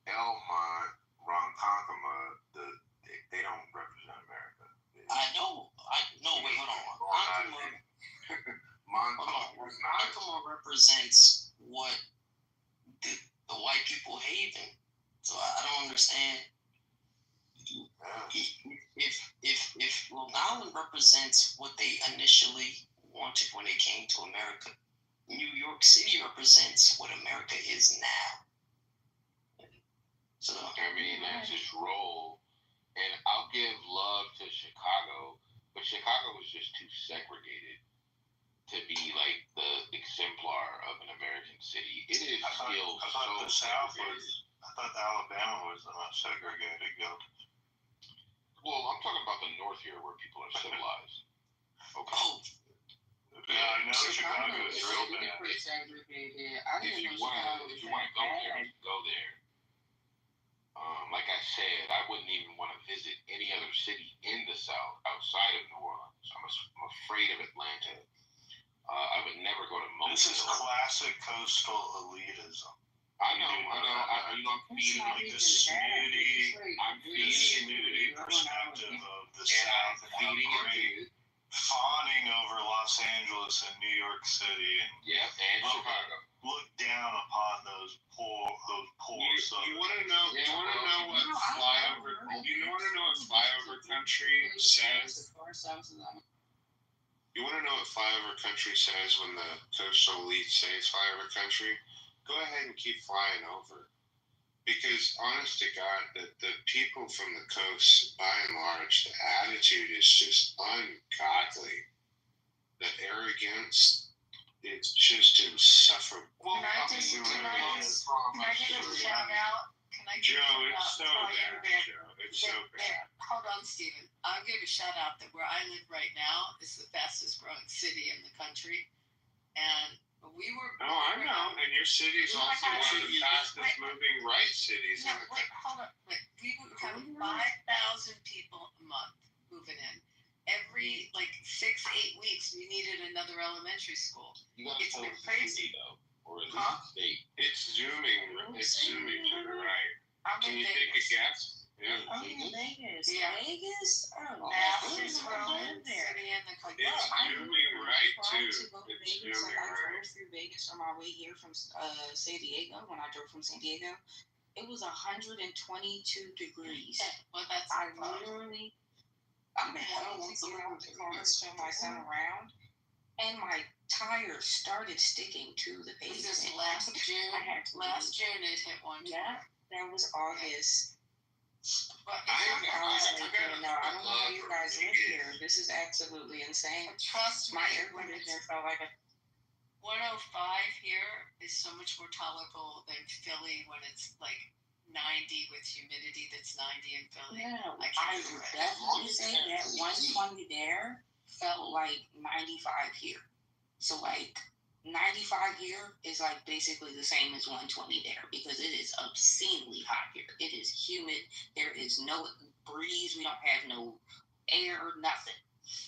Elmont, Ronkonkoma, they don't represent America. I know. Wait, hold on. Ronkonkoma represents what understand? If Long Island represents what they initially wanted when they came to America, New York City represents what America is now. So I mean, that's his role. And I'll give love to Chicago, but Chicago was just too segregated to be like the exemplar of an American city. It is still I thought so the South segregated. I thought Alabama was the most segregated. Well, I'm talking about the north here where people are civilized. Okay. Oh, Yeah, I know Chicago is It's real so bad. pretty segregated. I If didn't you know want Chicago to was go that there, bad. go there. Like I said, I wouldn't even want to visit any other city in the South outside of New Orleans. I'm afraid of Atlanta. I would never go to Mobile. This is classic coastal elitism. I know. I'm feeding Like the snooty, I'm feeding perspective of the South and how feeding great, fawning over Los Angeles and New York City, and and Chicago. look down upon those poor You want to know? You want to know what flyover? You want to know what flyover country says? You want to know what flyover country says when the coastal elite says flyover country? Go ahead and keep flying over. Because, honest to God, the people from the coast, by and large, the attitude is just ungodly. The arrogance, it's just insufferable. Can I give a shout out? Joe, it's so bad, Joe. It's so bad. Hold on, Stephen. I'll give a shout out that where I live right now is the fastest growing city in the country. And we were. No, I know. And your city's also one of the fastest moving right cities in the country. Hold on. We were having 5,000 people a month moving in. Every 6-8 weeks, we needed another elementary school. You gotta tell us the city though, or at least the state. It's zooming. It's zooming to the right. Can you take a guess? Yeah. I'm in Vegas. Yeah. Vegas? I don't know. Fastest growing city in the country. It's zooming right too. To go to It's Vegas, zooming I drove right. through Vegas on my way here from San Diego. When I drove from San Diego, it was 122 degrees. Well, that's I literally, I want to get out the car and turn my son around, and my tires started sticking to the This pavement. is last June. I had to Last June it hit one. Yeah, that was August. But I don't know how you guys live here. This is absolutely insane. trust me, My air when it's conditioner felt like a 105 here is so much more tolerable than Philly when it's 90 with humidity that's 90 in Philly. No, I I can't do would it. definitely say that 120 there felt like 95 here. So 95 here is basically the same as 120 there because it is obscenely hot here. It is humid. There is no breeze. We don't have no air, nothing.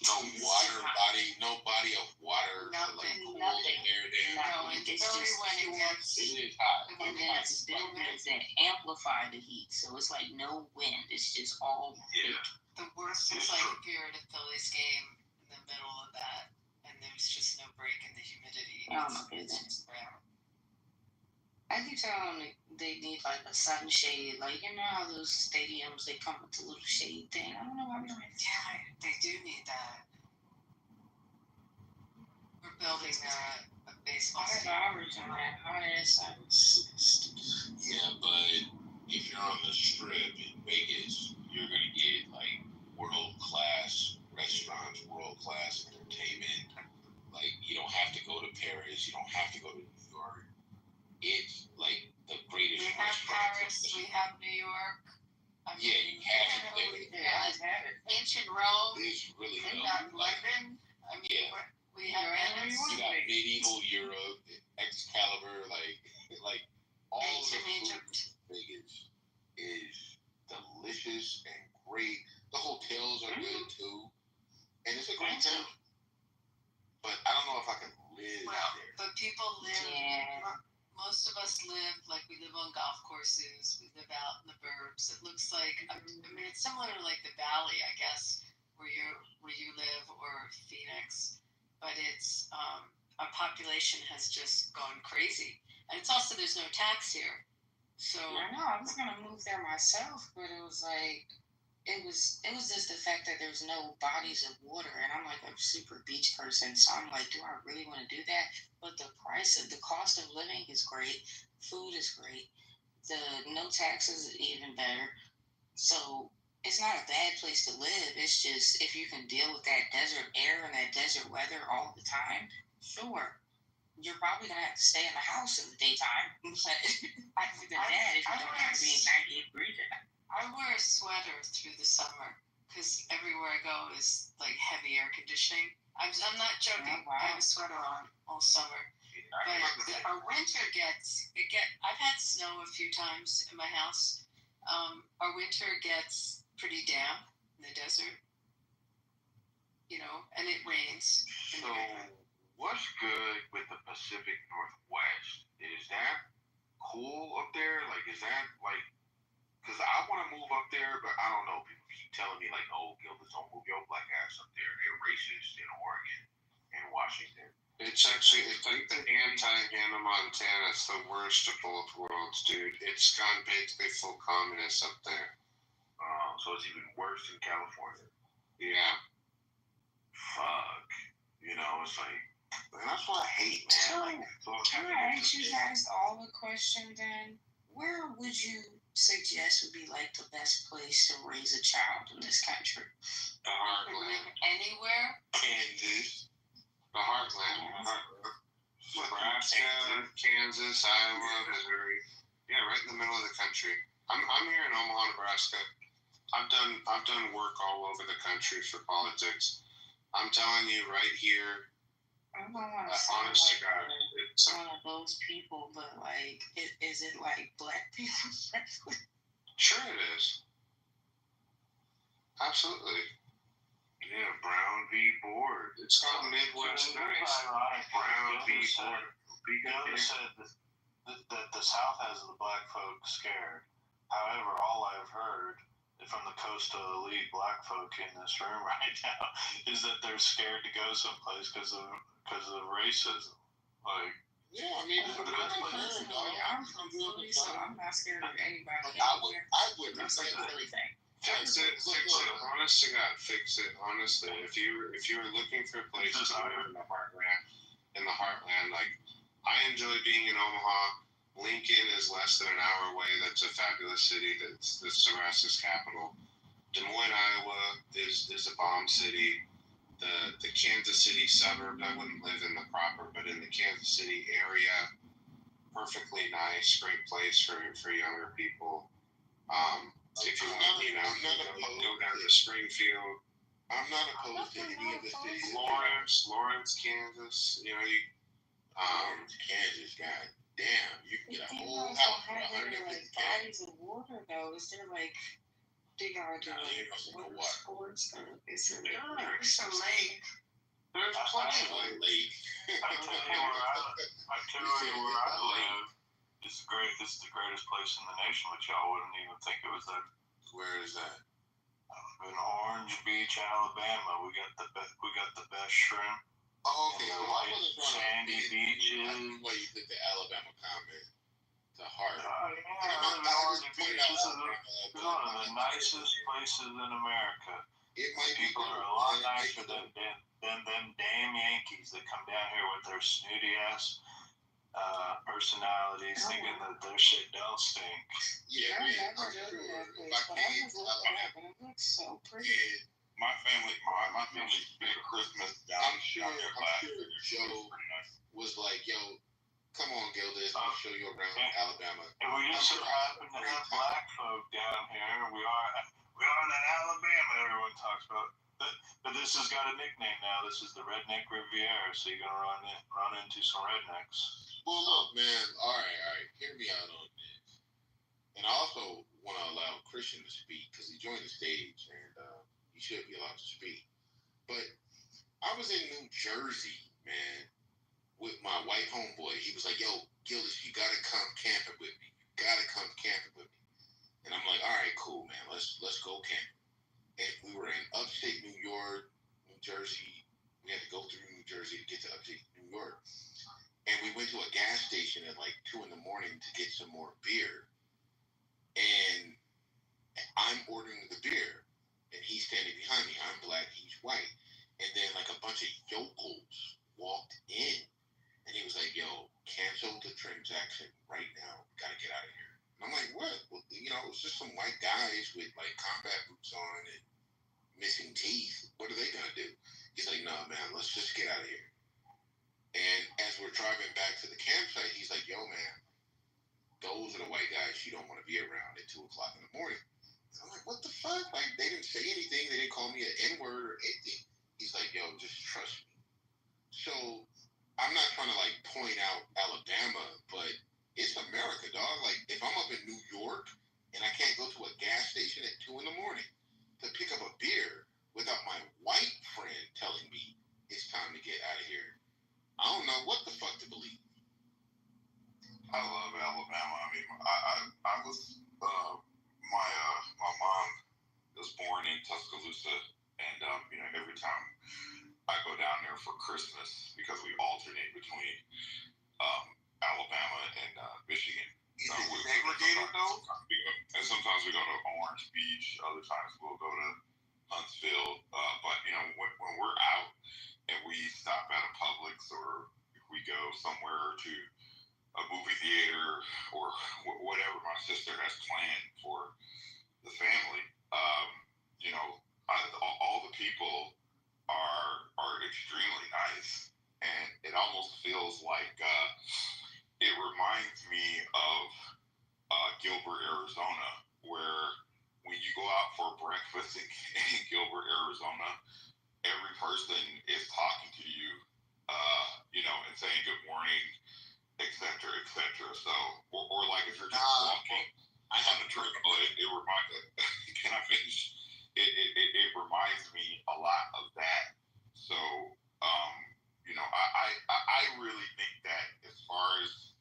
No body of water to cool the air down. No, and It's Philly just when it pure gets It is hot. And then buildings that amplify the heat, so it's no wind. It's just all Yeah. the worst is if you're at a Phillies game in the middle of that and there's just no break in the humidity. Oh my goodness. I keep telling them they need a sunshade. How those stadiums, they come with the little shade thing. I don't know why we don't have that. Yeah, they do need that. We're building a baseball I have stadium. hours on that hot ass sun. Yeah, but if you're on the strip in Vegas, you're gonna get world class restaurants, world class entertainment. You don't have to go to Paris, you don't have to go to New York. It's the greatest We have restaurants. Paris, we have New York. Yeah, you have it. Ancient Rome. It's really We dope. got London. Yeah. We have Venice. You got medieval Europe, Excalibur, all Ancient the food Egypt. in Vegas is delicious and great. The hotels are good too, and it's a great town. But I don't know if I can live there. But people live. Yeah. Most of us live we live on golf courses. We live out in the burbs. It looks it's similar to the Valley, I guess, where you live, or Phoenix. But it's our population has just gone crazy, and it's also there's no tax here. So I know I was gonna move there myself, but it was like it was just the fact that there's no bodies of water, and I'm like a super beach person, so I'm like, do I really want to do that? But the cost of living is great, food is great, the no taxes is even better. So it's not a bad place to live. It's just if you can deal with that desert air and that desert weather all the time, sure. You're probably gonna have to stay in the house in the daytime. But other than that, if you don't have to be 98 degrees at night. I wear a sweater through the summer because everywhere I go is like heavy air conditioning. I'm not joking. Oh, wow. I have a sweater on all summer. But our winter I've had snow a few times in my house. Our winter gets pretty damp in the desert, and it rains. So, what's good with the Pacific Northwest? Is that cool up there? Like, is that like? Because I want to move up there, but I don't know. People keep telling me like, "Oh, Gilbert, don't move your black ass up there. They're racist in Oregon and Washington." It's like the anti-Hannah Montana. It's the worst of both worlds, dude. It's gone basically full communist up there. So it's even worse in California. Yeah. Fuck. It's like, and that's what I hate, man. So, can I ask you guys all the question then? Where would you suggest would be like the best place to raise a child in this country? The heartland. Anywhere? Kansas. The heartland. Nebraska, Kansas, Iowa, Missouri. Yeah, right in the middle of the country. I'm here in Omaha, Nebraska. I've done work all over the country for politics. I'm telling you right here. I don't want to honest to God, it's one of those people, but like, is it like black people friendly? Sure, it is. Absolutely. Yeah, Brown v. Board. It's called Midwest Nice. Brown v. Board. Gilda said that the South has the black folks scared. However, all I've heard from the coastal elite black folk in this room right now is that they're scared to go someplace because of racism. Like, yeah, I mean, I'm from Philly, so I'm not scared of anybody. I wouldn't say really thing. Fix it. Honest to God, fix it. Honestly, if you were looking for a place to live in the heartland, like I enjoy being in Omaha. Lincoln is less than an hour away. That's a fabulous city. That's Nebraska's capital. Des Moines, Iowa is a bomb city. The Kansas City suburb, I wouldn't live in the proper, but in the Kansas City area, perfectly nice, great place for younger people. If you want, go down to Springfield. I'm not opposed to any of the cities. Lawrence, Kansas. Kansas, God damn, you can get a whole house house for $150,000. Bodies of water though. Is there like big water sports? It's a lake. There's plenty of lake. I tell you where I live. It's the greatest place in the nation, but y'all wouldn't even think it was that. Where is that? In Orange Beach, Alabama. We got the best shrimp. Oh, okay. So I was sandy beaches. Why you think the Alabama comment? The heart. Orange Beach. This is one of the nicest places in America. People are a lot nicer than them damn Yankees that come down here with their snooty ass personalities, thinking that their shit don't stink. Yeah, man, I'm sure. If I came to Alabama, it looks so pretty. My family spent Christmas down. I'm sure Joe was like, "Yo, come on, Gilda, I'll show you around Alabama." And we just so happen to have black folk down here. We are in Alabama. Everyone talks about, but this has got a nickname now. This is the Redneck Riviera. So you're gonna run into some rednecks. Well, look, man. All right. Hear me out on this. And I also want to allow Christian to speak because he joined the stage and he should be allowed to speak. But I was in New Jersey, man, with my white homeboy. He was like, "Yo, Gildas, you gotta come camping with me. And I'm like, "All right, cool, man. Let's go camping." And we were in upstate New York, New Jersey. We had to go through New Jersey to get to upstate New York. And we went to a gas station at like 2 a.m. to get some more beer. I'm ordering the beer, and he's standing behind me. I'm black, he's white. And then, like, a bunch of yokels walked in, and he was like, yo, cancel the transaction right now. We gotta get out of here. And I'm like, what? Well, you know, it's just some white guys with, like, combat boots on and missing teeth. What are they gonna do? He's like, no, man, let's just get out of here. And as we're driving back to the campsite, he's like, yo, man, those are the white guys you don't want to be around at 2 o'clock in the morning. And I'm like, what the fuck? Like, they didn't say anything. They didn't call me an N-word or anything. He's like, yo, just trust me. So I'm not trying to, like, point out Alabama, but it's America, dog. Like, if I'm up in New York and I can't go to a gas station at 2 in the morning to pick up a beer without my white friend telling me it's time to get out of here, I don't know what the fuck to believe. I love Alabama. I mean, I was my mom was born in Tuscaloosa, and you know, every time I go down there for Christmas, because we alternate between Alabama and Michigan. Is it segregated though? And sometimes we go to Orange Beach. Other times we'll go to Huntsville. But you know, when we're out and we stop at a Publix, or if we go somewhere to a movie theater or whatever my sister has planned for the family, you know, all the people are extremely nice, and it almost feels like it reminds me of Gilbert, Arizona, where when you go out for breakfast in Gilbert, Arizona, every person is talking to you, you know, and saying good morning, etc., etc. So, or like if you're just walking, I have a drink, but it reminds me. Can I finish? It reminds me a lot of that. So, you know, I really think that as far as,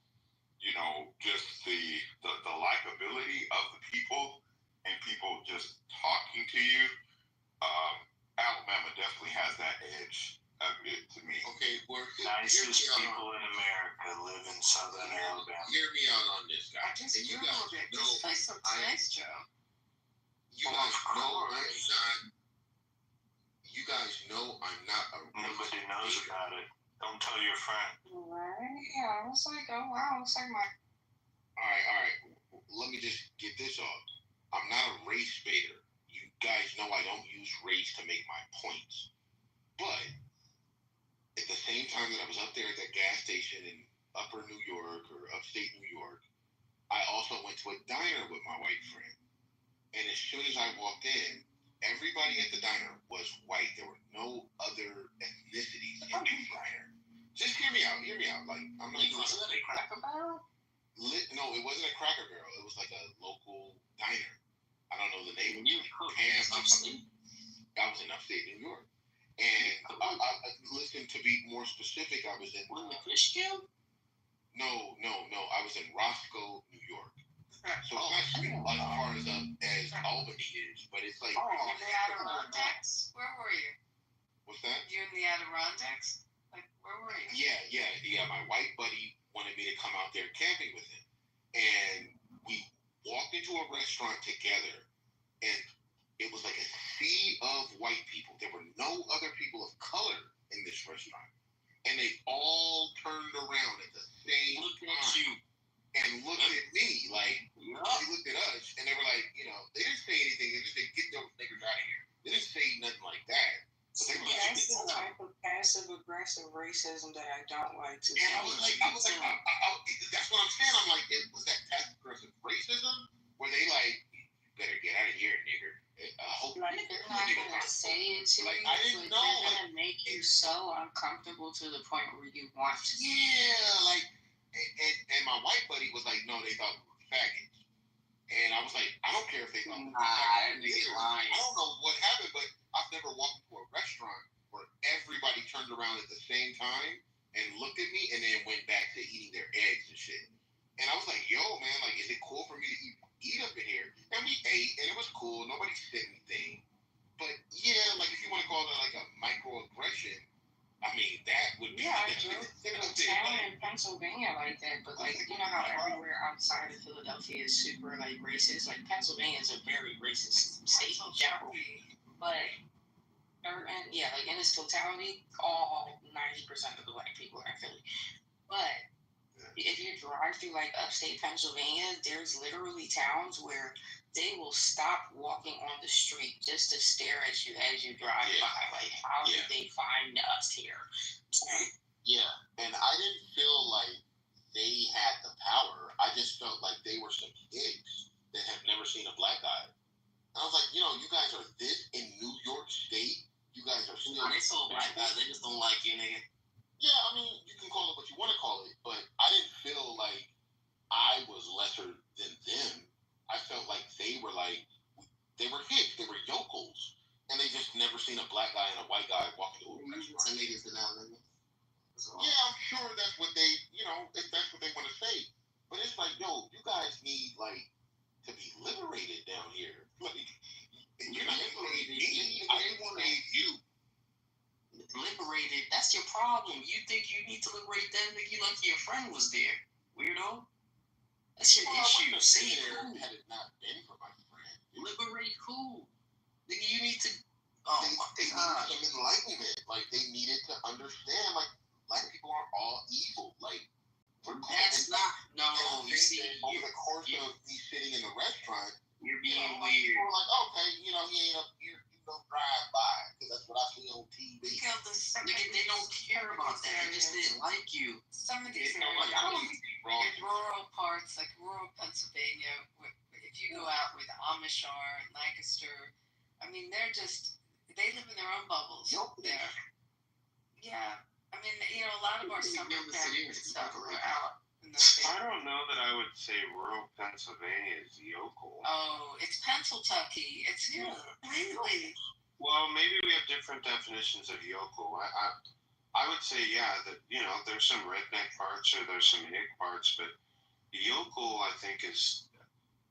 you know, just the likability of the people and people just talking to you, Alabama definitely has that edge to me. Okay, well, Nicest people in America live in Southern Alabama. Hear me out on this, guy. I just Googled it. This place looks nice, Joe. You guys know I'm not. You guys know I'm not a. Nobody knows about it. Don't tell your friend. Right? Yeah, I was like, oh wow, looks like my. All right. Let me just get this off. I'm not a race baiter. You guys know I don't use race to make my points. But at the same time that I was up there at that gas station in Upper New York or Upstate New York, I also went to a diner with my white friend. And as soon as I walked in, everybody at the diner was white. There were no other ethnicities in the diner. Just hear me out. Like, I'm not. Was it a Cracker Barrel? No, it wasn't a Cracker Barrel. It was like a local diner. I don't know the name of You it. upstate? I was in upstate New York. And I listen, to be more specific, I was in. Was it Fishkill? No. I was in Roscoe, New York. So it's not as far as Albany is, but it's like. In the Adirondacks? Where were you? What's that? You in the Adirondacks? Like, where were you? Yeah. My white buddy wanted me to come out there camping with him. And we walked into a restaurant together, and it was like a sea of white people. There were no other people of color in this restaurant. And they all turned around at the same time. At you. And looked at me like, they looked at us, and they were like, you know, they didn't say anything. They just said, get those niggas out of here. They didn't say nothing like that. But they were like, That's the type of passive-aggressive racism that I don't like to see. and I was like, that's what I'm saying. I'm like, was that passive-aggressive racism? Were they like, you better get out of here, nigger? Like, they're not going to say it to Like, you, I didn't but know, they're going to make you so uncomfortable to the point where you want to. Yeah, like, and my white buddy was like, no, they thought we were faggots. And I was like, I don't care if they thought we were faggots. I don't know what happened, but I've never walked into a restaurant where everybody turned around at the same time and looked at me and then went back to eating their eggs and shit. And I was like, yo, man, like, is it cool for me to eat up in here? And we ate, and it was cool. Nobody said anything. But, yeah, like, if you want to call it, like, a microaggression, I mean, that would be... Yeah, there's a town in Pennsylvania like that, but like you know how everywhere outside of Philadelphia is super like racist. Like Pennsylvania is a very racist state in general, but like in its totality, all 90% of the black people are in Philly. But if you drive through like upstate Pennsylvania, there's literally towns where they will stop walking on the street just to stare at you as you drive by. Like, how did they find us here? Yeah, and I didn't feel like they had the power. I just felt like they were some pigs that have never seen a black guy. And I was like, you guys are this in New York State. You guys are still. They saw black guys. They just don't like you, nigga. Yeah, I mean, you can call it what you want to call it, but I didn't feel like I was lesser than them. I felt like they were hicks, they were yokels, and they just never seen a black guy and a white guy walking to a restaurant. Yeah, I'm sure that's what they, if that's what they want to say. But it's like, yo, you guys need to be liberated down here. Like, you're not liberated me. I liberate you. Liberated, that's your problem. You think you need to liberate them, nigga? You lucky your friend was there, weirdo. That's your issue. Say who? Had it not been for my friend. Liberate who? Nigga, you need to. They needed some enlightenment. Like, they needed to understand, like, black people aren't all evil. Like, that's not. No, you see, over the course of me sitting in the restaurant, you're being weird. People were like, okay, he ain't up here. Don't drive by, because that's what I see on TV. Because they don't care about that. They just didn't like you. Some of these rural parts, like rural Pennsylvania, if you go out where the Amish are and Lancaster, I mean, they live in their own bubbles there. Yeah. I mean, a lot of our summer camps and stuff are out. I don't know that I would say rural Pennsylvania is yokel. Oh, it's Pennsylvania. It's really. Well, maybe we have different definitions of yokel. I would say, that there's some redneck parts or there's some hick parts, but yokel, I think, it's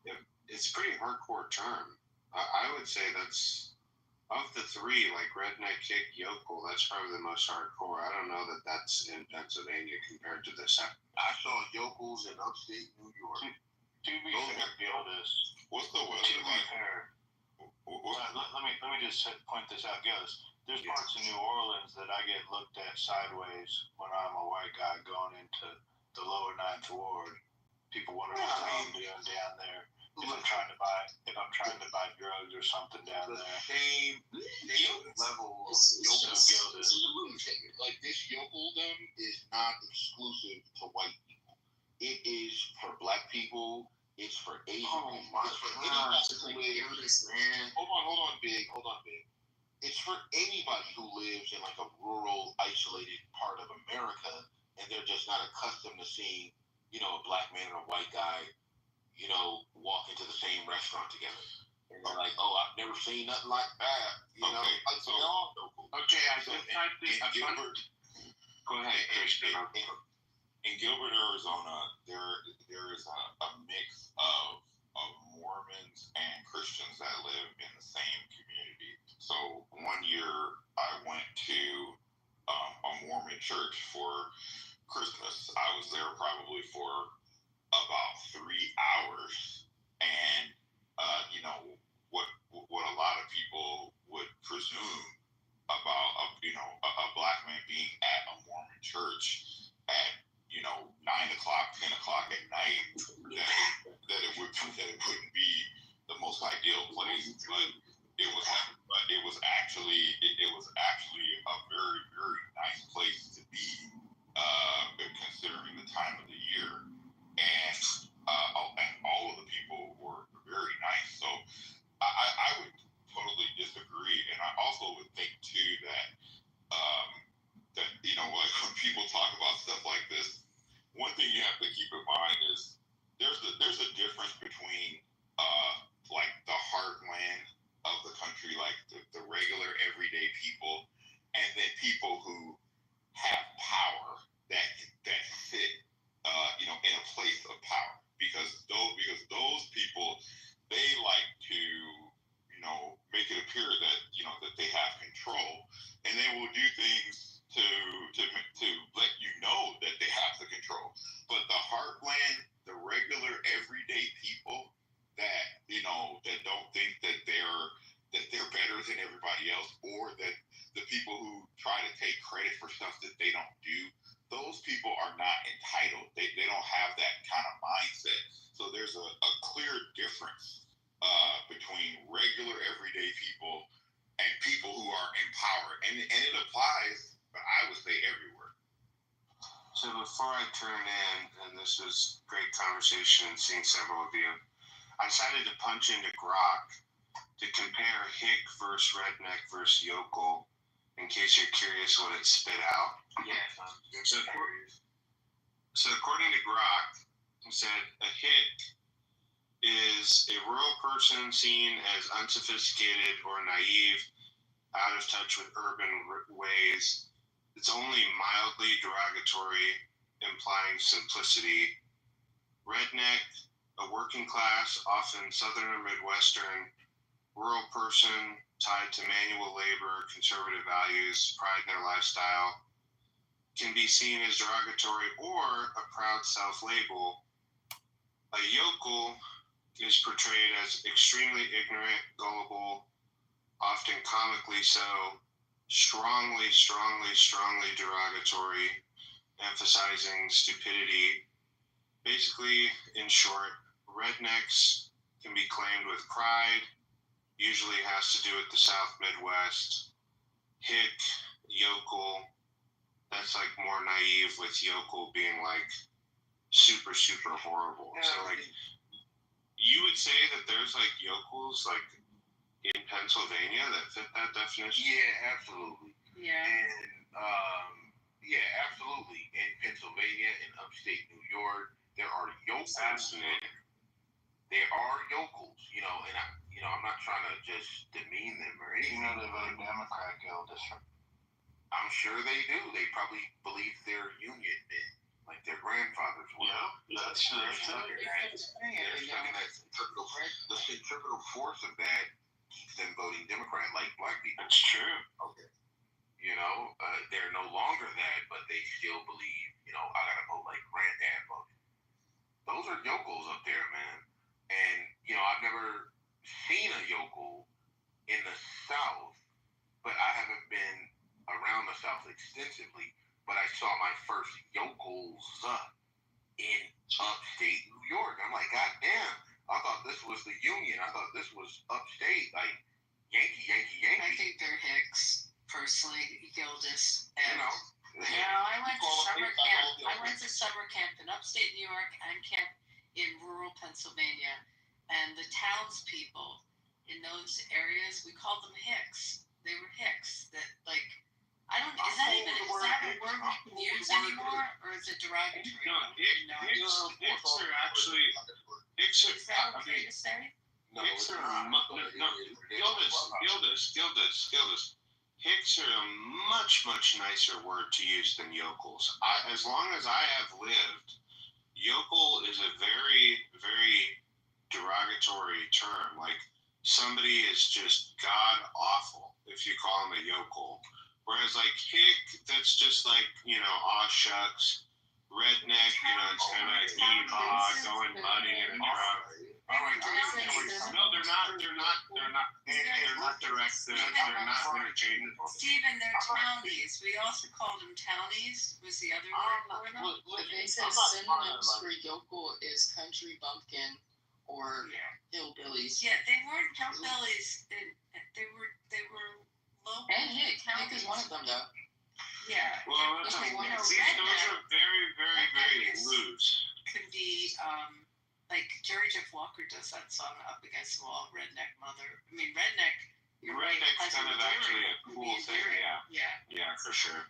a pretty hardcore term. I would say that's of the three, like redneck, hick, yokel. That's probably the most hardcore. I don't know that that's in Pennsylvania compared to this. I saw yokels in upstate New York. To be fair, Gildas, what's the weather like? Let me just point this out, Gildas. There's parts of New Orleans that I get looked at sideways when I'm a white guy going into the lower Ninth Ward. People wonder what I'm doing down there. If I'm trying to buy drugs or something down there. Same level of yokel. Like, this yokeldom is not exclusive to white people. It is for black people. It's for Asian people. It's for anybody who lives. Hold on, Big. It's for anybody who lives in like a rural, isolated part of America, and they're just not accustomed to seeing, a black man and a white guy, walk into the same restaurant together. And they're like, oh, I've never seen nothing like that. Gilbert. Go ahead, Christian. In Gilbert, Arizona, there is a mix of Mormons and Christians that live in the same community. So one year I went to a Mormon church for Christmas. I was there probably for about 3 hours, and what a lot of people would presume about a black man being at a Mormon church at 9 o'clock, 10 o'clock at night, that it wouldn't be the most ideal place, but it was actually a very, very nice place to be, considering the time of the year, and all of the people were very nice. So I would totally disagree, and I also would think too that when people talk about stuff like this, one thing you have to keep in mind is there's a difference between like the heartland of the country, like the regular everyday people, and then people who have power that sit in a place of power, because those people, they like to make it appear that that they have control, and they will do things to let before that the people who try to take credit for stuff that they don't do, those people are not entitled. They don't have that kind of mindset. So there's a clear difference between regular everyday people and people who are in power. And it applies, I would say, everywhere. So before I turn in, and this was great conversation and seeing several of you, I decided to punch into Grok to compare hick versus redneck versus yokel, in case you're curious what it spit out. Yeah. So according to Grok, it said a hick is a rural person seen as unsophisticated or naive, out of touch with urban ways. It's only mildly derogatory, implying simplicity. Redneck, a working class, often southern or midwestern, rural person tied to manual labor, conservative values, pride in their lifestyle, can be seen as derogatory or a proud self-label. A yokel is portrayed as extremely ignorant, gullible, often comically so, strongly derogatory, emphasizing stupidity. Basically, in short, rednecks can be claimed with pride, usually has to do with the South Midwest. Hick, yokel, that's like more naive, with yokel being like super horrible. Yeah. So like, you would say that there's like yokels like in Pennsylvania that fit that definition? Yeah, absolutely. Yeah. And yeah, absolutely. In Pennsylvania, in upstate New York, there are yokels. Fascinating. There are yokels, and I'm not trying to just demean them or anything. They vote Democrat Guild district. I'm sure they do. They probably believe they're union men, like their grandfathers were. Yeah, that's They're stuck in that the centripetal force of that keeps them voting Democrat like black people. That's true. Okay. They're no longer that, but they still believe, I gotta vote like granddad voted. Those are yokels up there, man. And, I've never seen a yokel in the South, but I haven't been around the South extensively, but I saw my first yokels in upstate New York. I'm like, God damn, I thought this was the Union. I thought this was upstate, like Yankee. I think they're hicks, personally, Gildas. And, I went to summer camp. I went to summer camp in upstate New York and camp in rural Pennsylvania. And the townspeople in those areas, we called them hicks. They were hicks that, like, is that a word we can use anymore, or is it derogatory? No, hicks are actually, Is that okay to say? Hicks are Gildas. Hicks are a much nicer word to use than yokels. As long as I have lived, yokel is a very derogatory term. Like, somebody is just god awful if you call them a yokel. Whereas like hick, that's just like, aw shucks. Redneck, it's kind of going muddy in a truck. No, they're not direct. They're not interchangeable. Stephen, they're townies. We also called them townies. Was the other word for them? But they said synonyms for yokel is country bumpkin or hillbillies. Yeah, they weren't hillbillies. They were local. And hick is one of them, though. Yeah. Well, those are very loose. Could be like Jerry Jeff Walker does that song "Up Against the Wall," Redneck Mother. I mean, redneck. You're right. Redneck's kind of actually a cool thing. Yeah, for sure.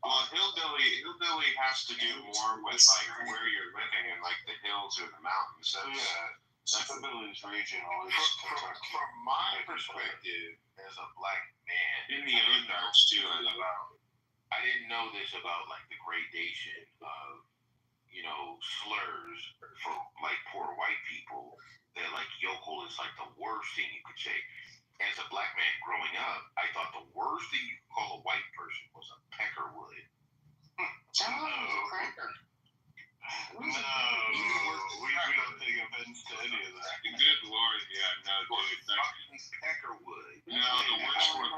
Well, hillbilly has to do more with like where you're living and like the hills or the mountains. Hillbilly's regional. From my perspective, as a black man, in the Ozarks too. I didn't know this about like the gradation of slurs for like poor white people, that like yokel is like the worst thing you could say. As a black man growing up, I thought the worst thing you could call a white person was a peckerwood. Cracker. No, we don't take offense to any of that. Good Lord, yeah, no, dude. Peckerwood. No, the worst one.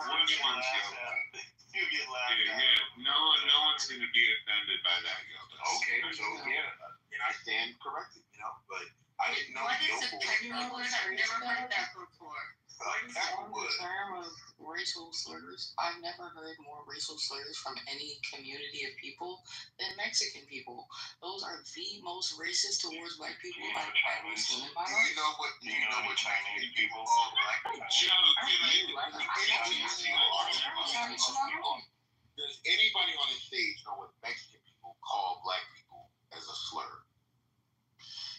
by that, yo. Okay, so and I stand corrected, but I didn't know What is a yokel. technical word? I've never heard that before. On the term of racial slurs, I've never heard more racial slurs from any community of people than Mexican people. Those are the most racist towards black people I've ever seen in my life. Do you know what Chinese people call black people? Does anybody on this stage know what Mexican people call black people as a slur?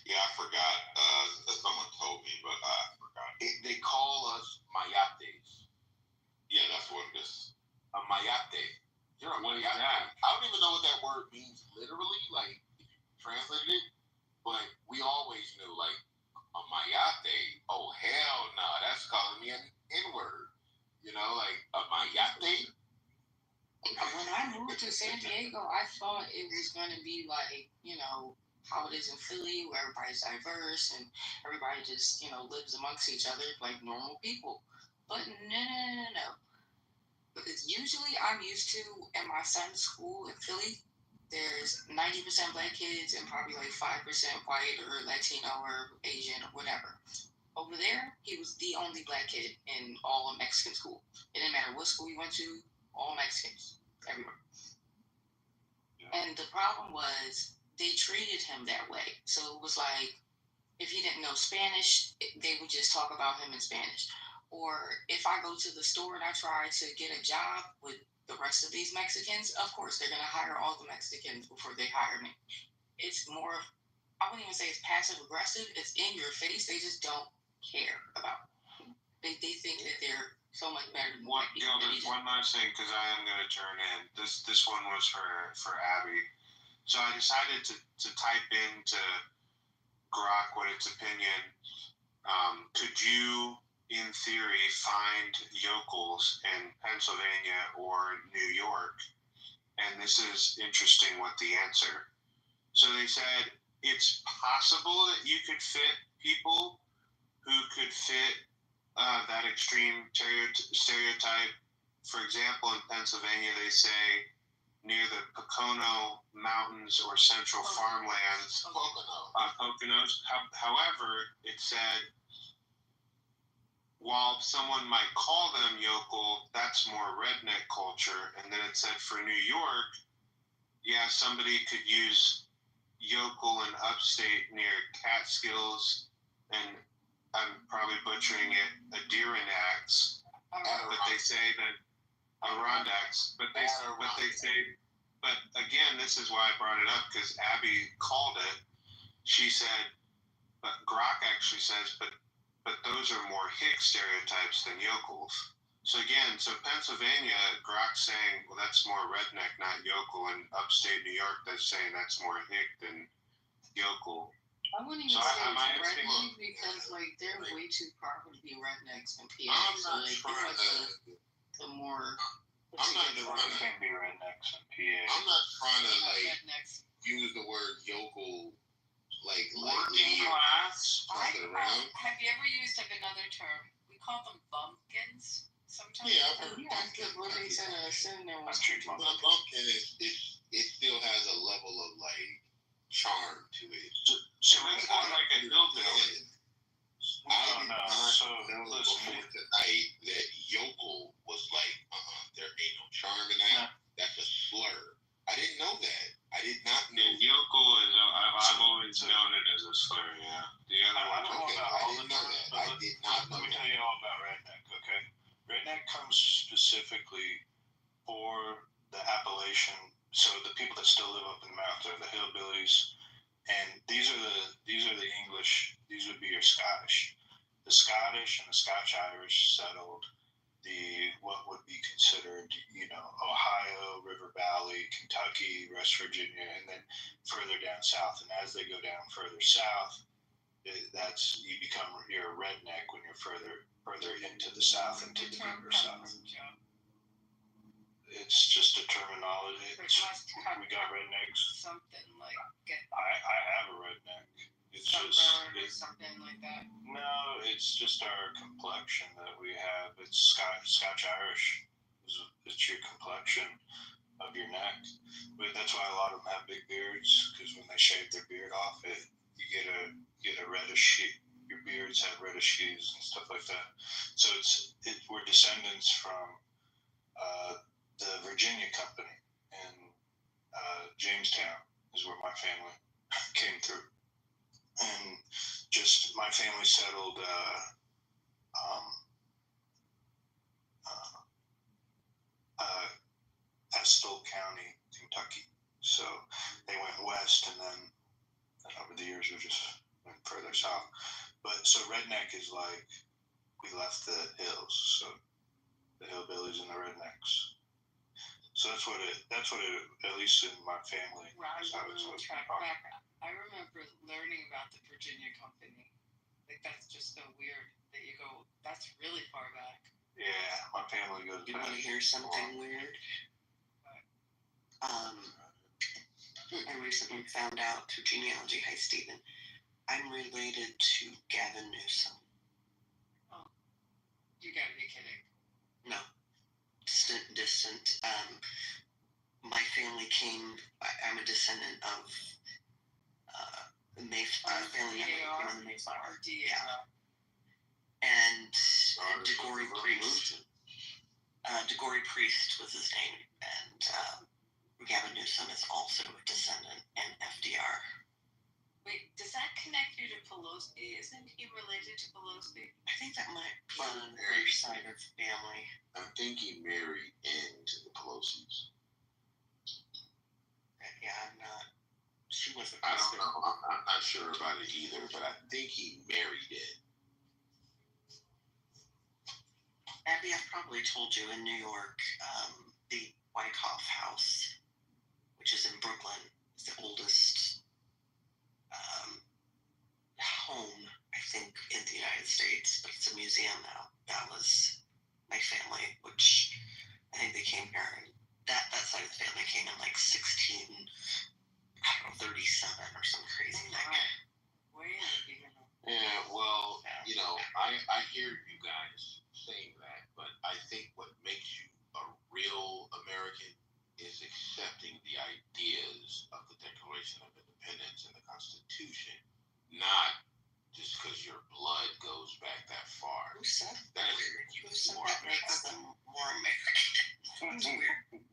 Yeah, I forgot. Someone told me, but I forgot. They call us mayates. Yeah, that's what it is. A mayate. You're a mayate. I don't even know what that word means literally, like if you translated it, but we always knew, like, a mayate. Oh, hell no, that's calling me an N-word. Like a mayate. When I moved to San Diego, I thought it was going to be like, how it is in Philly, where everybody's diverse and everybody just, lives amongst each other like normal people. But no. Because usually I'm used to, in my son's school in Philly, there's 90% black kids and probably like 5% white or Latino or Asian or whatever. Over there, he was the only black kid in all of Mexican school. It didn't matter what school he went to, all Mexicans, everywhere. And the problem was, they treated him that way. So it was like, if he didn't know Spanish, they would just talk about him in Spanish. Or if I go to the store and I try to get a job with the rest of these Mexicans, of course, they're going to hire all the Mexicans before they hire me. It's more, I wouldn't even say it's passive aggressive. It's in your face. They just don't care about it. They think that they're so much better than white people. One last thing, because I am going to turn in. This one was for Abby. So I decided to type into Grok what its opinion. Could you, in theory, find yokels in Pennsylvania or New York? And this is interesting what the answer. So they said it's possible that you could fit people who could fit that extreme stereotype. For example, in Pennsylvania, they say near the Pocono Mountains or Central Farmlands, Poconos. However, it said, while someone might call them yokel, that's more redneck culture. And then it said for New York, yeah, somebody could use yokel in upstate near Catskills, and I'm probably butchering it, Adirondacks, but they say that Adirondacks, but again, this is why I brought it up, because Abby called it. She said, but Grok actually says, but those are more hick stereotypes than yokels. So again, Pennsylvania, Grok's saying, well, that's more redneck, not yokel, and upstate New York, that's saying that's more hick than yokel. I wouldn't even say redneck because they're way too proper to be rednecks in PA. I'm not trying to. The more. I'm not trying to be rednecks in PA. I'm not trying to use the word yokel working class. Have you ever used another term? We call them bumpkins sometimes. Yeah, I've heard bumpkin. What they said bumpkin it still has a level of charm to it. So it's more like a hillbilly. I did not know before tonight that yokel was there ain't no charm in that. That's a slur. I didn't know that. I did not know. Yokel is, I've always known it as a slur, yeah. The other one. I didn't know that. I did not know that. Let me tell you all about redneck, okay? Redneck comes specifically for the Appalachian, so the people that still live up in the mountains are the hillbillies. And these are the English. These would be your Scottish. The Scottish and the Scotch-Irish settled what would be considered, Ohio, River Valley, Kentucky, West Virginia, and then further down south. And as they go down further south, you're a redneck when you're further into the south, into the deeper south. It's just a terminology. We got rednecks. Something like I have a redneck. It's just something like that. No, it's just our complexion that we have. It's Scotch Irish. It's your complexion of your neck. But that's why why a lot of them have big beards, because when they shave their beard off, you get a reddish sheen. Your beards have reddish sheaths and stuff like that. So we're descendants from the Virginia Company, and Jamestown is where my family came through. And just my family settled Estill County, Kentucky. So they went west, and then over the years we just went further south. But so redneck is like we left the hills, so the hillbillies and the rednecks. So that's what it at least in my family. That's how it's track back. I remember learning about the Virginia Company. Like that's just so weird that you go. That's really far back. Yeah, my family goes. You want to hear something weird? I recently found out through genealogy. Hi, Stephen. I'm related to Gavin Newsom. Oh, you gotta be kidding. No, distant. My family came. I'm a descendant of family member from the Mayflower. Yeah. And DeGory Priest. DeGory Priest was his name, and Gavin Newsom is also a descendant and FDR. Wait, does that connect you to Pelosi? Isn't he related to Pelosi? I think that might be on their side of family. I think he married into the Pelosi's. Yeah, I'm not. She wasn't. I don't know. I'm not sure about it either, but I think he married it. Abby, I've probably told you in New York, the Wyckoff House, which is in Brooklyn, is the oldest home, I think, in the United States, but it's a museum now. That was my family, which I think they came here, and that side of the family came in like 37 or some crazy thing. Way in the beginning. Yeah, well, you know, I hear you guys saying that, but I think what makes you a real American is accepting the ideas of the Declaration of Independence and the Constitution, not just because your blood goes back that far. Who said that? That makes them more American. It's weird.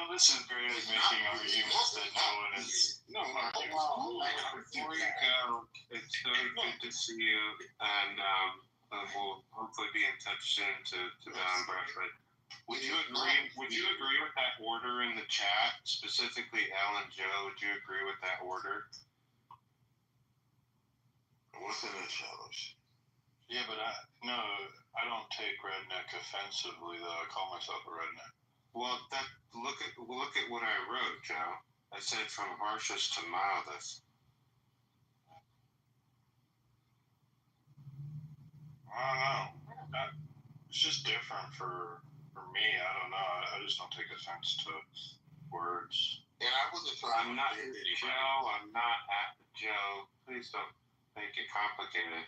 This is great at making arguments that no one is. No, before you go, it's good to see you, and we'll hopefully be in touch soon to Don Brush. But would you agree with that order in the chat, specifically Al and Joe? Would you agree with that order? What's in the challenge? Yeah, but I don't take redneck offensively, though. I call myself a redneck. Well, look at what I wrote, Joe. I said from harshest to mildest. I don't know. It's just different for me. I don't know. I just don't take offense to words. And I wasn't trying. I'm not Joe. I'm not at Joe. Please don't make it complicated.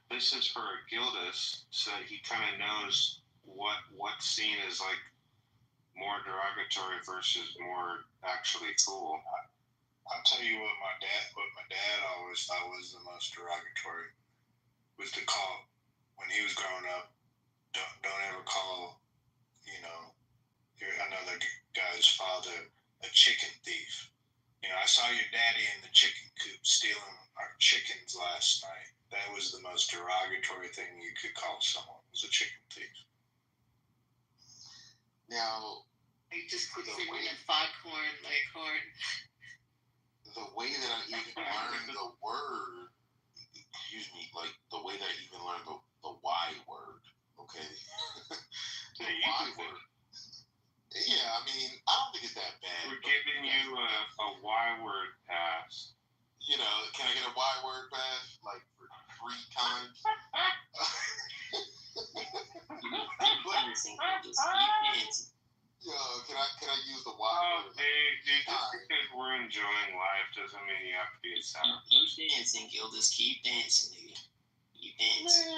This is for Gildas, so he kind of knows what's seen as like more derogatory versus more actually cool. I'll tell you what my dad always thought was the most derogatory was to call when he was growing up. Don't ever call another guy's father a chicken thief. I saw your daddy in the chicken coop stealing our chickens last night. That was the most derogatory thing you could call someone, was a chicken thief. Now, I just put the way foghorn, leghorn. The way that I even learned the word, like the way that I even learned the Y word, okay? The Y word. Yeah, I mean, I don't think it's that bad. We're giving you a Y word pass. Can I get a Y word pass? Like for 3 times? Can I use the Y word? Dude, just because we're enjoying life doesn't mean you have to be a sour person. Keep dancing, Gildas. Keep dancing, nigga. Keep dancing.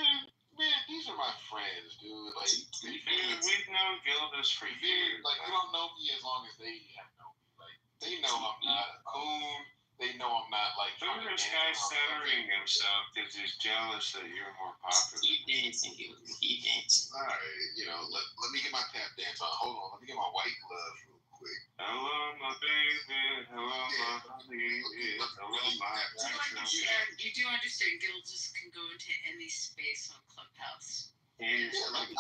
Man, these are my friends, dude. Like, we've known Gildas for years. Like, we don't know me as long as they have known me. Like, They know I'm not a coon. They know I'm not like. Look at this guy centering himself because he's jealous that you're more popular. Keep dancing, Gildas. Keep dancing. All right, let me get my tap dance on. Hold on, let me get my white gloves real quick. Hello, my baby. Hello, my baby. Hello, my You do understand Gildas can go into any space on Clubhouse. Yeah, like Wait.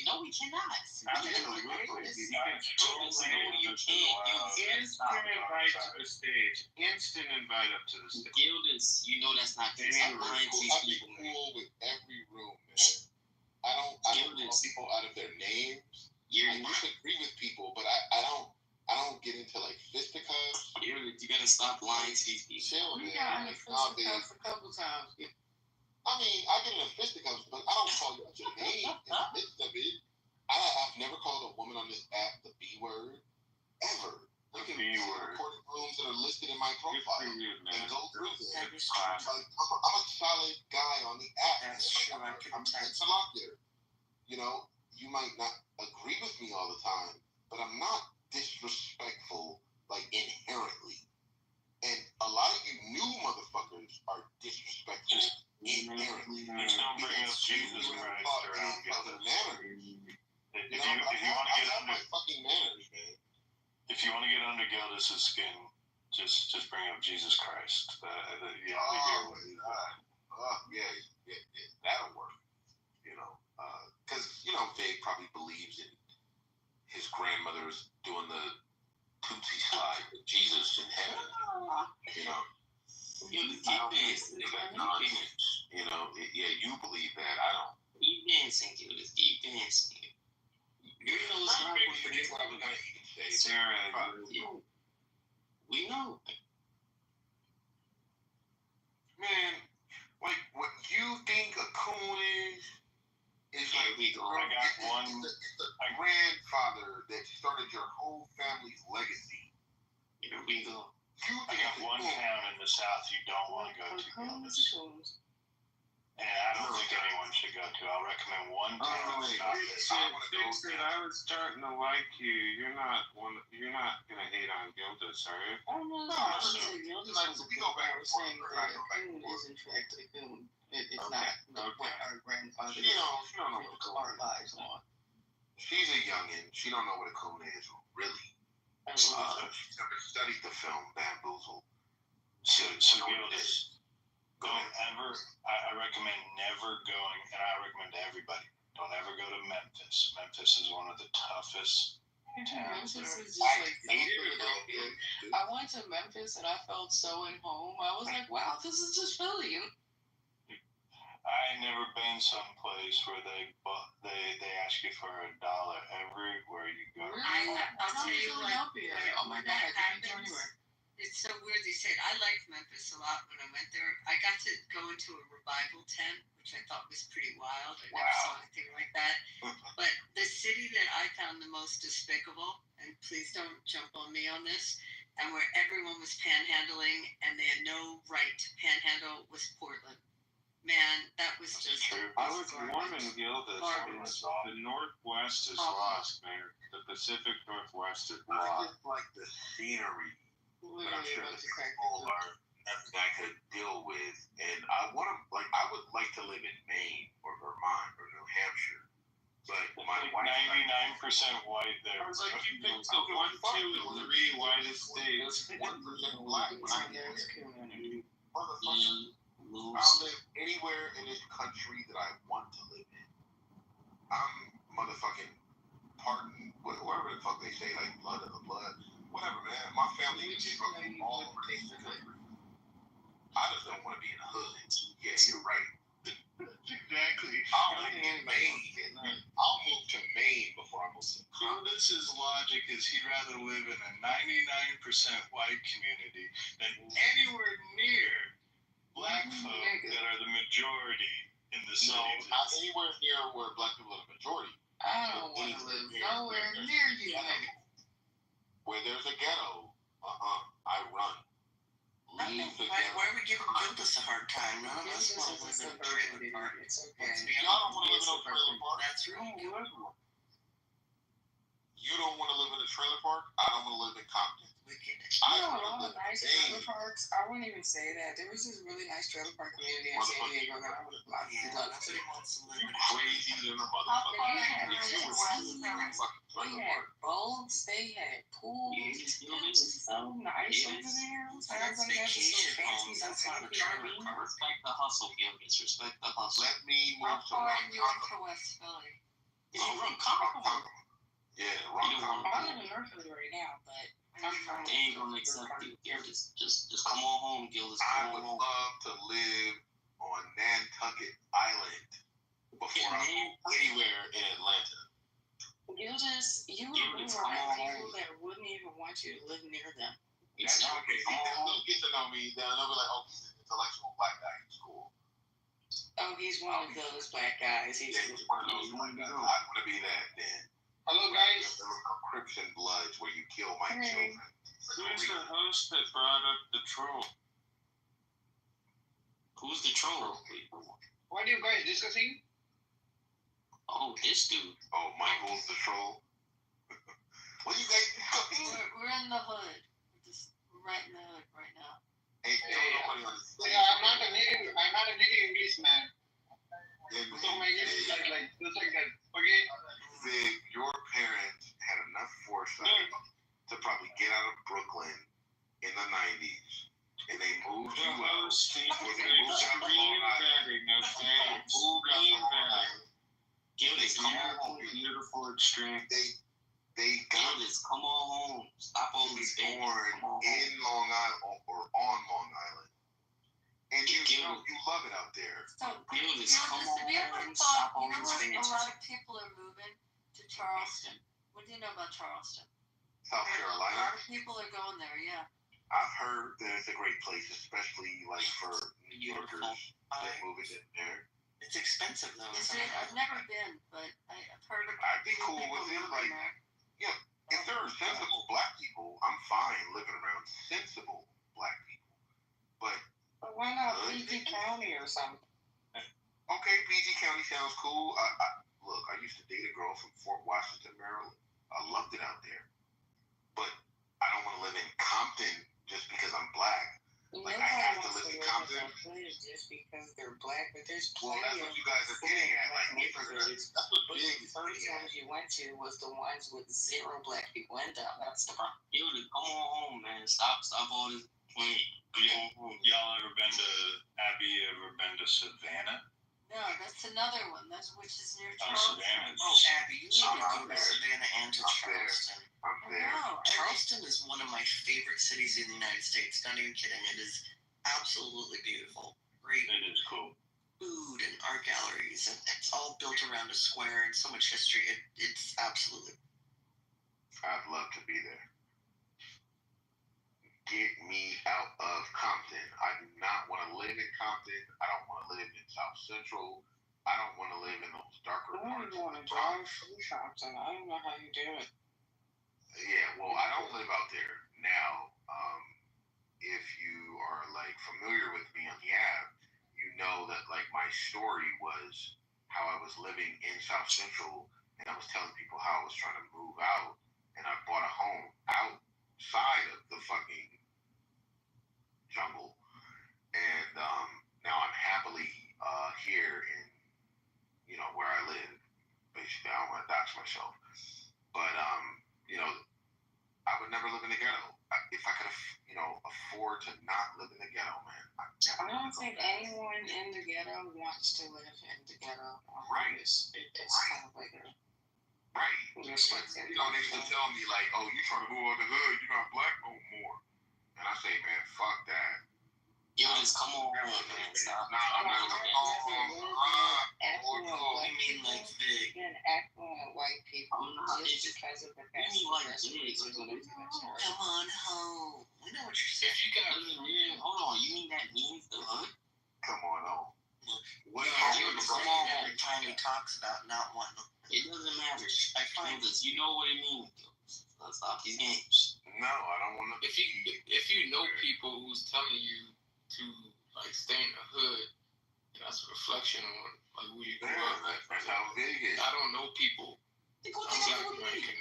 No, we cannot. Instant invite to the stage. Instant invite up to the stage. Gildas, you know that's not true. I'm cool with every room, man. I don't call people out of their names. I disagree with people, but I don't get into like fisticuffs. You gotta stop lying to these people. Chill, man. We got in a fisticuffs a couple times. I mean, I get into fisticuffs, but I don't call you out your name in the midst of it. I've never called a woman on this app the B word, ever. Look at the recorded rooms that are listed in my profile and go through them. Like, I'm a solid guy on the app. That's true. I'm interlocutor. You might not agree with me all the time, but I'm not disrespectful, like, inherently. And a lot of you new motherfuckers are disrespectful inherently. Just don't bring up Jesus Christ around manners. If you want to get under fucking manners, man. If you want to get under Gildas's skin, just bring up Jesus Christ. Yeah, that'll work. Because Vig probably believes in his grandmother's doing the Tootsie slide with Jesus in heaven. You believe that. I don't. Keep dancing, Gildas. Keep dancing. You know it's not going to be probably gonna even say Sarah. We know. Man, like what you think a coon is like I got one. It's the grandfather that started your whole family's legacy. Here we go. I got one town in the South you don't want to go to, Gildas. And I don't think anyone should go to. I'll recommend one town. I was starting to like you. You're not gonna hate on Gildas, are you? I don't know. Gildas we go back and forth. Coon is in fact a coon. It's not what our grandfather She don't know what a coon our lives on. She's a youngin'. She don't know what a coon is, really. She's never studied the film Bamboozle. So Gildas, I recommend never going, and I recommend to everybody, don't ever go to Memphis. Memphis is one of the toughest towns there. Memphis is just like Philadelphia. I went to Memphis and I felt so at home. I was like, wow, this is just Philly. I never been someplace where they ask you for $1 everywhere you go. I'll tell you what. Oh my God, I can't go anywhere. It's so weird you say it. I liked Memphis a lot when I went there. I got to go into a revival tent, which I thought was pretty wild. I never saw anything like that. But the city that I found the most despicable, and please don't jump on me on this, and where everyone was panhandling and they had no right to panhandle, was Portland. Man, that was just. I was warm in Gildas. The Northwest is lost, man. The Pacific Northwest is I lost. just like the scenery. But I'm sure the people are nothing I could deal with, and I would like to live in Maine or Vermont or New Hampshire, but my wife 99% white there. I was like, you picked the 1, 2, and 3 whitest states. 1% black. Motherfucker, I'll live anywhere in this country that I want to live in. I'm motherfucking pardon, whatever the fuck they say, like blood of the blood. Whatever, man. My family is fucking all over this country. I just don't want to be in the hood. Yeah, you're right. Exactly. I'll move to Maine before I move to Gildas's logic is he'd rather live in a 99% white community than anywhere near black folk that are the majority in the city. No, not anywhere near where black people are the majority. I don't want to live nowhere near you, nigga. Where there's a ghetto, I run. Leave the ghetto. Why are we giving Gildas a hard time? None of us want to live in a trailer park. It's okay. Y'all don't want to live in a trailer park? That's right. You don't want to live in a trailer park, I don't want to live in Compton. I know a lot of nice trailer parks. I wouldn't even say that. There was this really nice trailer park community in San Diego that I would love to love to. Crazy little motherfucker. They had boats, they had pools. It was so nice over there. Vacation home, that's not a trailer park. Respect the hustle, Gilbis. Respect the hustle. Let me move How to far are Ron you Conklin. into West Philly? Yeah, Ron Conklin. I live in North Philly right now, but I'm trying They ain't gonna accept you. Gilbis. Just come on home, Gilbis. I Come would on home. love to live on Nantucket Island before I move anywhere in Atlanta. you would move around people that wouldn't even want you to live near them. That's okay. They'll get to know me. They'll be like, oh, he's an intellectual black guy in school. Oh, he's one of those black guys. Yeah, he's one of those black guys. I want to be that then. Hello, guys. Crips and Bloods where you kill my children. Who's the host that brought up the troll? Who's the troll? What are you guys discussing? Oh, this dude. Oh, Michael's the troll. What are you guys discussing? We're in the hood. We're just right in the hood right now. Hey, nobody on the stage. I'm not a native English man. So my English is like just like that. Okay. Vic, your parents had enough foresight to probably get out of Brooklyn in the 90s, and they moved you out. Or they moved out to Long Island. Gilbis, come on home. Beautiful extreme. They got Gilbis, come on home. Stop all to be these born in Long Island or on Long Island. And you love it out there. So, Gilbis, come on have you ever home. thought, Stop all you know these what, a things. lot of people are moving to Charleston. What do you know about Charleston? South A Carolina. lot of people are going there, yeah. I've heard that it's a great place, especially like for New Yorkers that moving in there. It's expensive though. Is it? I've never been, but I've heard of I'd be cool people with it. moving Like, there. if there are sensible black people, I'm fine living around sensible black people. But why not PG County or something? okay, PG County sounds cool. Look, I used to date a girl from Fort Washington, Maryland. I loved it out there. But I don't want to live in Compton just because I'm black. Like, I have to live in Compton. Just because they're black, but there's Well, plenty that's what of you guys are getting at. Like, neighborhoods. that's what big is First getting at. ones you went to was the ones with zero black people in them. That's the problem. Gilbis, come on home, man. Stop all this playing. Y'all ever been to Abby? Ever been to Savannah? No, that's another one. Which is near Oh, Charleston. Savannah's. Oh, Abby, you need to go to Savannah and to Charleston. I'm there. No, Charleston is one of my favorite cities in the United States. Not even kidding. It is absolutely beautiful. Great It is cool. food and art galleries, and it's all built around a square and so much history. It's absolutely. I'd love to be there. Get me out of Compton. I do not want to live in Compton. I don't want to live in South Central. I don't want to live in those darker I don't parts. even want to drive through Compton. I don't know how you do it. Yeah, well, I don't live out there now. If you are like familiar with me on the app, you know that like my story was how I was living in South Central, and I was telling people how I was trying to move out, and I bought a home outside of the fucking jungle, and now I'm happily here in where I live. Basically, I don't want to dox myself, but I would never live in the ghetto. If I could, afford to not live in the ghetto, man. I don't think anyone in the ghetto wants to live in the ghetto. Right. It's kind of like a Right. But, they used to tell me like, oh, you trying to move out the hood, you're not black no more. And I say, man, fuck that. Gilbis, come on home, man. Stop. Nah, I'm not gonna go home. You mean like Vic? and affluent white people just because of the fact You mean like that Vic? Come Come on home. We know what you're saying. If you got Hold on. You mean that means the hood? Come on home. What Gilbis, come on home. Every time he talks about not wanting. It doesn't matter. I find this. You know what it means. Let's stop these games. No, I don't want to. If you know people who's telling you to like stay in the hood, that's a reflection on like who you grew up with. That's how big it is. I don't know people. I'm Black American,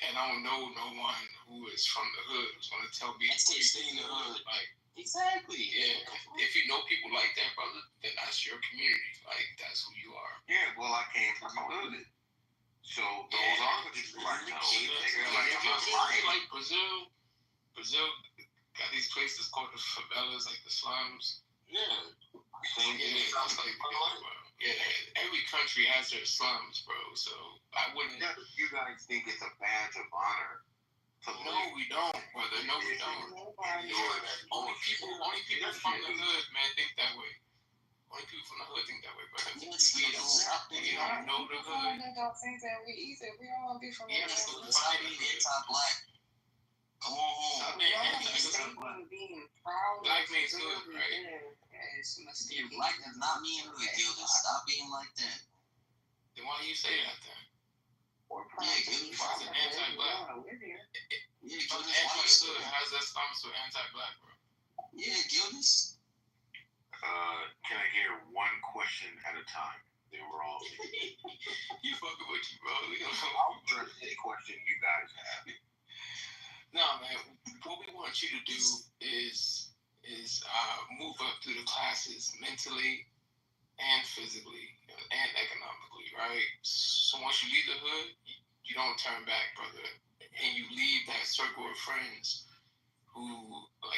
and and I don't know no one who is from the hood who's gonna tell me. Stay in the hood. Like, exactly. Yeah. If you know people like that, brother, then that's your community. Like, that's who you are. Yeah, well, I came from the hood. So those are the people I know. Like Brazil got these places called the favelas, like the slums. Yeah. Same thing. Yeah, every country has their slums, bro. So I wouldn't. Yeah, you guys think it's a badge of honor? No, we don't, brother. No, we don't. Only people from the hood, man, think that way. Only people from the hood think that way, brother. We don't know the hood. Don't think that we either. We don't want to be from the hood. Stop being anti-black. Come on home. Being proud. Black means hood, right? Yeah, black does not mean hood, Gilda. Stop being like that. Then why do you say that then? Yeah, Gilda. Why is it anti-black? Yeah, Gilda. Gilda. Anti-hood. How's that sound so anti-black, bro? Yeah, Gilda. Can I hear one question at a time? They were all. You fucking with you, bro. I'll address any question you guys have. No, man. What we want you to do is move up through the classes mentally and physically and economically, right? So once you leave the hood, you don't turn back, brother, and you leave that circle of friends who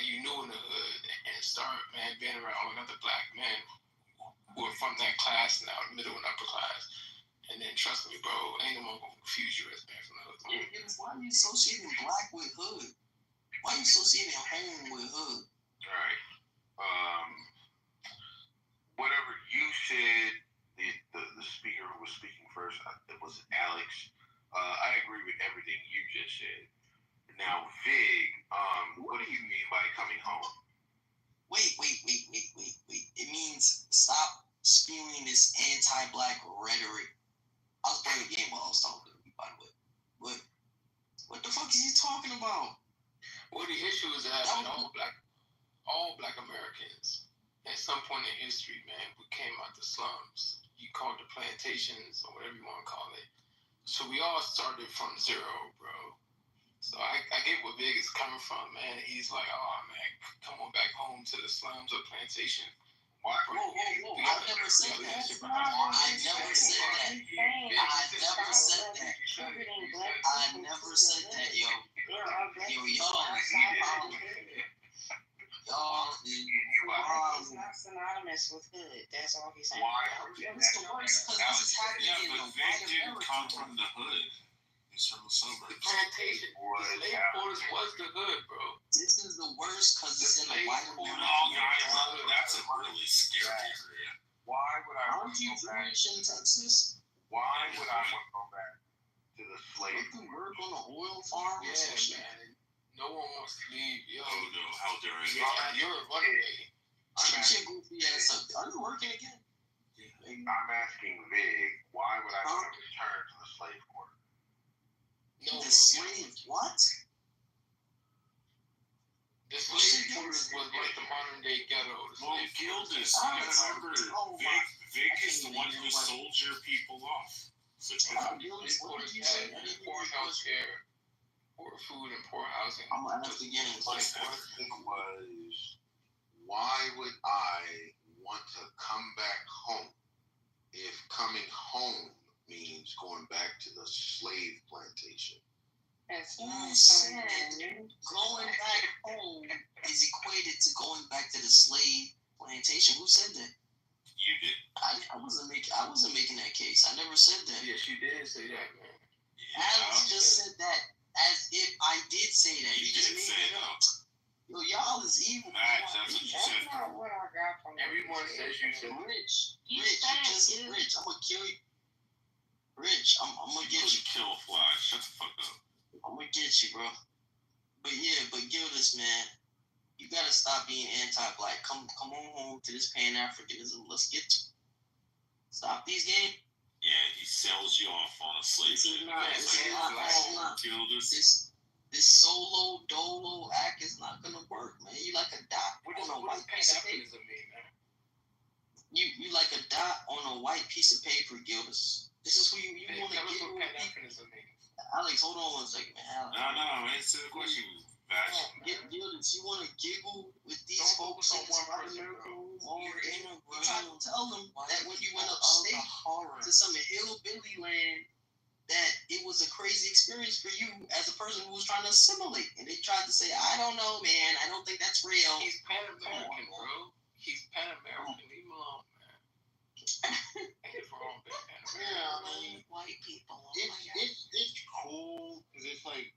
you knew in the hood and start, man, being around other black men who are from that class now, middle and upper class. And then trust me, bro, ain't no one gonna confuse you as being from the hood. Yeah, why are you associating black with hood? Why are you associating home with hood? All right. Whatever you said, the speaker who was speaking first, it was Alex. I agree with everything you just said. Now, Vig, what do you mean by coming home? Wait. It means stop spewing this anti-black rhetoric. I was playing a game while I was talking to you, by the way. What the fuck is he talking about? Well, the issue is that all black Americans, at some point in history, man, we came out the slums. You call it the plantations or whatever you want to call it. So we all started from zero, bro. So I get where Big is coming from, man. He's like, oh, man, come on back home to the slums or plantation. Whoa. I never said that. I never said that, yo. Y'all, it's not synonymous with hood. That's all he's saying. Why? It's the worst because this is happening in the white didn't come America. from the hood. He's from the suburbs. The plantation, the slave quarters was the hood, bro. This is the worst because it's in the white America. No, that's a really scary area. Why would I? Aren't you Jewish in Texas? Why would I want to go back to the slave? You can work on an oil farm or some shit. Man. No one wants to leave. Yo, Oh no, how dare I? you're a runaway. Shit goofy ass up. Are you working again? I'm asking Vig, why would I want to return to the slave quarter? No, The slave what? The slave quarters was like the modern day ghetto. Well, Gildas, remember, Vic is the one who sold your people off. Slave quarters had poor health care, poor food, and poor housing. I'm gonna ask again. My question was, why would I want to come back home if coming home means going back to the slave plantation? Who said going back home is equated to going back to the slave plantation? Who said that? You did. I wasn't making that case. I never said that. Yes, you did say that, man. Alex just said that as if I did say that. You just did made say it up. Yo, y'all is evil. Max, that's what you That's said. not what I got from Everyone says you said Rich, you just said Rich. I'm gonna kill you. Rich, I'm gonna get you. Kill a fly. Shut the fuck up. I'm gonna get you, bro. But Gildas, man, you gotta stop being anti-black. Come on home to this Pan-Africanism. Let's get to it. Stop these games. Yeah, he sells you off on a slave ship. This solo dolo act is not gonna work, man. You like a dot on a white piece of paper. You like a dot on a white piece of paper, Gildas. This is who you want to get. Alex, hold on one second, man. Alex. No, answer the question. Gildens, you want to giggle with these folks in this American room? You're trying to tell them that when you went upstate to some hillbilly land, that it was a crazy experience for you as a person who was trying to assimilate. And they tried to say, I don't know, man. I don't think that's real. He's Pan-American, bro. He's Pan-American. Leave him alone, man. Ain't wrong, Pan-American. White people. It's cool because it's like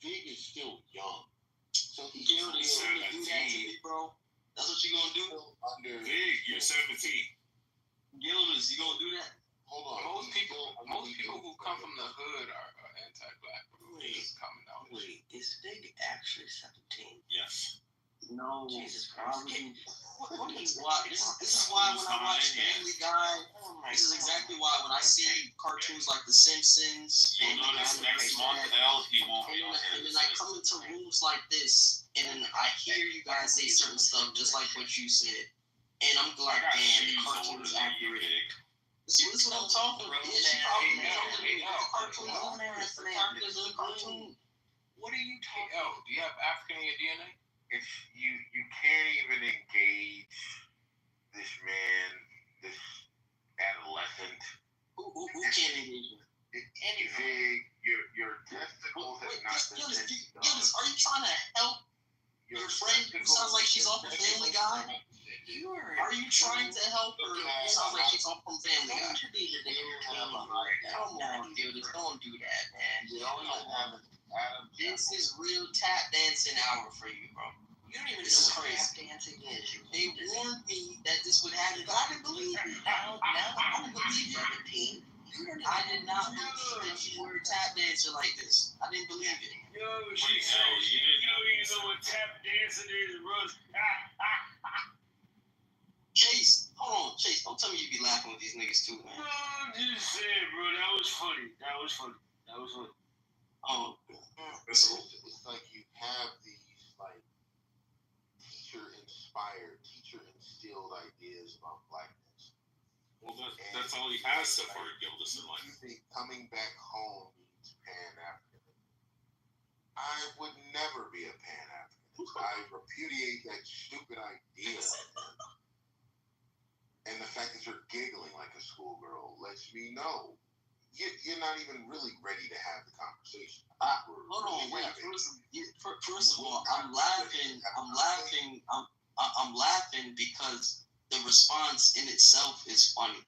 Vig is still young, so he's gonna do that to me, bro. That's what you gonna do? Under Vig, you're 17. Gilders, you gonna do that? Hold on. Most people who come from the hood are anti-black. Just coming out. Wait, is Big actually 17? Yes. No. Jesus Christ. This is why when I watch Family Guy, this is exactly why when I see cartoons like The Simpsons, You'll notice next month, he won't be on here. and then I come into rooms like this, and then I hear you guys say certain stuff just like what you said, and I'm like, damn, the cartoon is accurate. See, this is what I'm talking about. Yeah, she probably cartoon. What are you talking about? Do you have African in your DNA? It's you can't even engage this man, this adolescent. Who can't engage him? Your testicles have not been Gildas, are you trying to help your friend who sounds like she's off of Family Guy? Are you trying to help her who sounds like she's off from Family Guy? Come on, Gildas, don't do that, man. This is real tap dancing hour for you, bro. You don't even This is know what crazy. tap dancing is. They warned me that this would happen, but I didn't believe it. I didn't believe it. I did not believe that you were a tap dancer like this. I didn't believe it. Yo, she said she didn't even know what tap dancing is, Russ. Chase, hold on, Chase, don't tell me you be laughing with these niggas too, man. No, I'm just saying, bro, that was funny. Oh, It's like you have these like teacher instilled ideas about blackness. Well, that's all he has so far, Gildas, in life. You think coming back home means Pan-African? I would never be a Pan-African. I repudiate that stupid idea. And the fact that you're giggling like a schoolgirl lets me know you're not even really ready to have the conversation. Hold on, wait. First of all, I'm laughing because the response in itself is funny.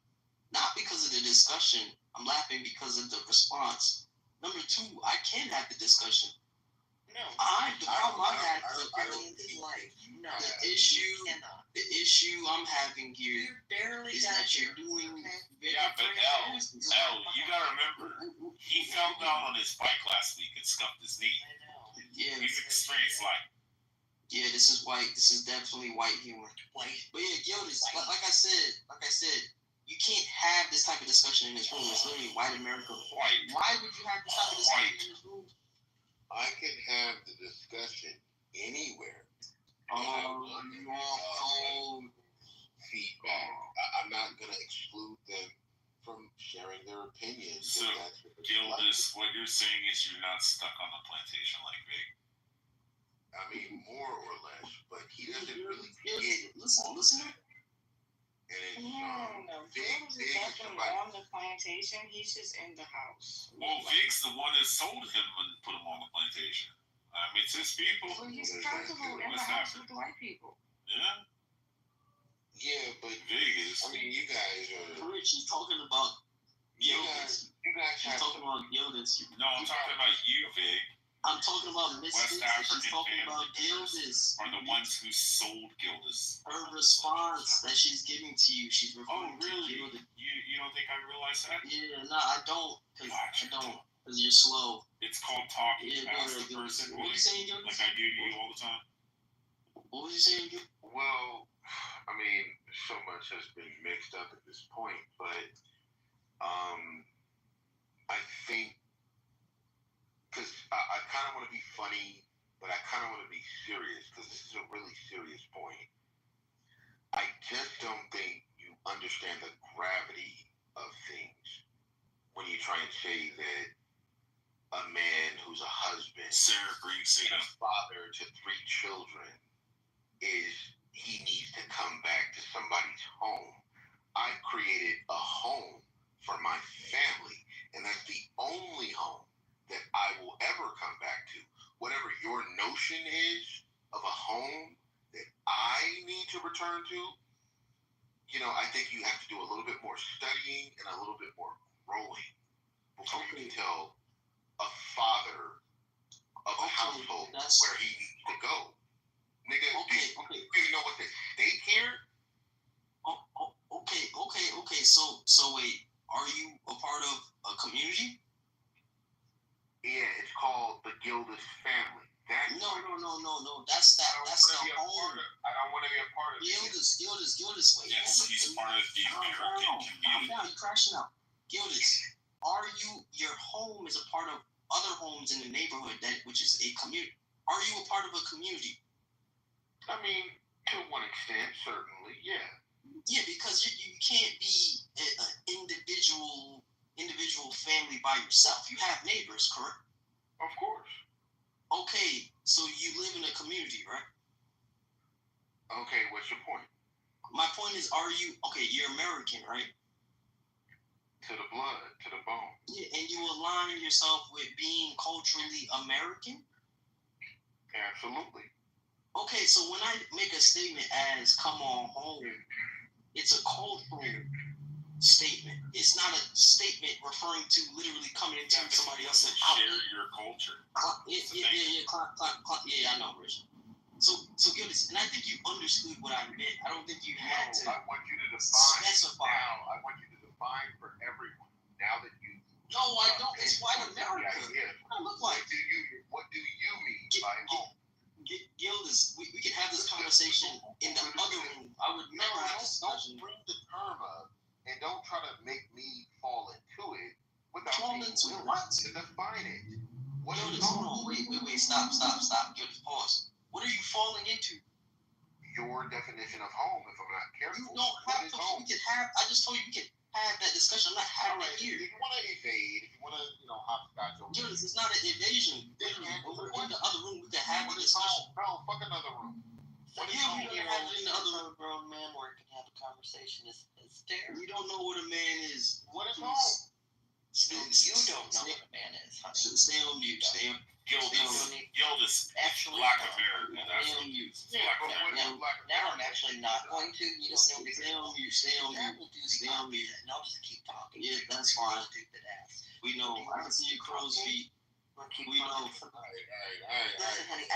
Not because of the discussion. I'm laughing because of the response. Number two, I can have the discussion. No. The problem I had life. No. The issue I'm having here is that you're doing. Yeah, but L, you gotta remember, he fell down on his bike last week and scuffed his knee. I know. Yeah. He's experienced life. Yeah, this is white. This is definitely white humor. But yeah, Gildas, like I said, you can't have this type of discussion in this room. It's literally white America. White. Why would you have this type of discussion in this room? I can have the discussion anywhere. You want cold feedback. I'm not going to exclude them from sharing their opinions. So, Gildas, what you're saying is you're not stuck on the plantation like Vic. I mean, more or less, but he doesn't really get it. Listen. And No, Vic is definitely on the plantation. He's just in the house. Well, Vic's the one that sold him and put him on the plantation. I mean, it's his people. Well, he's comfortable in the house with the white people. Yeah. Yeah, but Vegas. I mean, you guys are. Rich, he's talking about Gildas. You guys he's talking about Gildas. No, I'm talking about you, Vic. I'm talking about Misfits. She's talking about Gildas. Are the ones who sold Gildas. Her response that she's giving to you, she's referring to Gildas. You don't think I realize that? Yeah, no, I don't. Because you're slow. It's called talking past the person. What were you saying, Gildas? Like I do to you all the time. What was you saying, Gildas? Well, I mean, so much has been mixed up at this point, but I think because I kind of want to be funny, but I kind of want to be serious because this is a really serious point. I just don't think you understand the gravity of things when you try and say that Sarah Green and a father to 3 children is he needs to come back to somebody's home. I've created a home for my family, and that's the only home that I will ever come back to. Whatever your notion is of a home that I need to return to, I think you have to do a little bit more studying and a little bit more growing before you can tell a father of a household where he needs to go. Nigga, do you even know what the state here? Okay. So wait, are you a part of a community? Yeah, it's called the Gildas family. No. That's the home. I don't want to be a part of Gildas. Wait. Yes, he's part of the American community. Now you're crashing out. Gildas, your home is a part of other homes in the neighborhood which is a community. Are you a part of a community? I mean, to one extent, certainly, yeah. Yeah, because you can't be an individual family by yourself. You have neighbors, correct? Of course. Okay, so you live in a community, right? Okay, what's your point? My point is, you're American, right? To the blood, to the bone. Yeah, and you align yourself with being culturally American? Absolutely. Okay, so when I make a statement as come on home, it's a cultural statement. It's not a statement referring to literally coming into somebody else's house. Share your culture. Yeah, I know, Rich. So get this, and I think you understood what I meant. I don't think you had to. I want you to define. Specify. Now, I want you to define for everyone. Now that you. No, I don't. It's white America. Yeah. What I look like? What do you mean by home? Gildas, we can have this conversation in the other room. I would never have this discussion. Don't bring the term up and don't try to make me fall into it without fall into what? To define it. What Gildas, hold on, wait, stop. Gildas, pause. What are you falling into? Your definition of home, if I'm not careful. You don't have to. I just told you we can have that discussion. I'm not having it here. If you want to evade, if you want to, hopscotch over. Gildas, it's not an evasion. Over in the other room, we can have a discussion. No, fuck another room. We can have it in the other room. Grown man where we can have a conversation is there. You don't know what a man is. What is home? You don't know what a man is, honey. Stay on mute. Gildas, actually Black American. That's what now I'm actually not going to. You don't know. Stay on mute. That will do the opposite, and I'll just keep talking. Yeah, that's fine. Stupid ass. We know. I can see your crow's feet. We know. Listen, honey,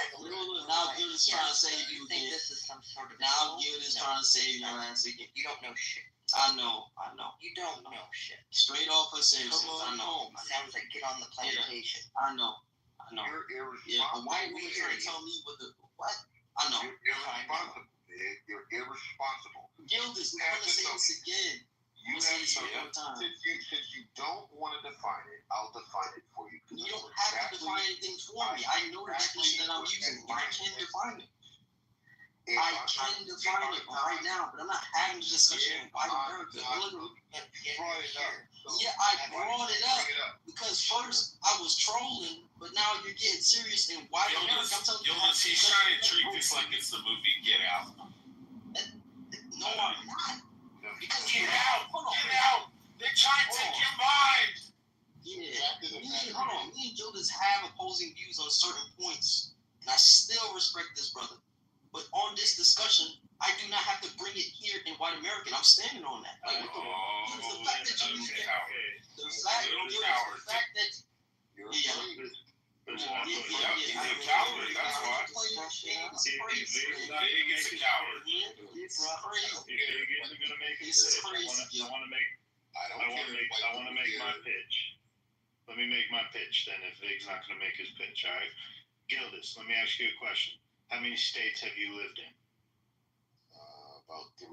now Gildas trying to save you again. This is some sort of. Now Gildas trying to save your ass again. You don't know shit. I know. You don't know shit. Straight off of Simpsons. I know. Sounds like get on the plantation. I know. You're irresponsible. Yeah, a white woman trying to tell me what? I know. You're irresponsible. You're irresponsible. Gildas, we're going to say this again. Since you don't want to define it, I'll define it for you. You don't have to define anything for me. I know the definition that I'm using. I can define it. I can define it right now, but I'm not having a discussion in white America. Yeah, I brought it up because first I was trolling, but now you're getting serious in white America. I'm telling you, he's trying to treat this like it's the movie Get Out. No, I'm not. Because Get Out. They're trying to take your mind. Yeah. Hold on. Me and Gildas have opposing views on certain points, and I still respect this brother. But on this discussion, I do not have to bring it here in white American. I'm standing on that. Like, the fact that you the fact that You're He's a coward, that's why. It's crazy. Big is a coward. It's crazy. I want to make my pitch. Let me make my pitch then if Vig's not going to make his pitch, all right? Gildas, let me ask you a question. How many states have you lived in? About 3.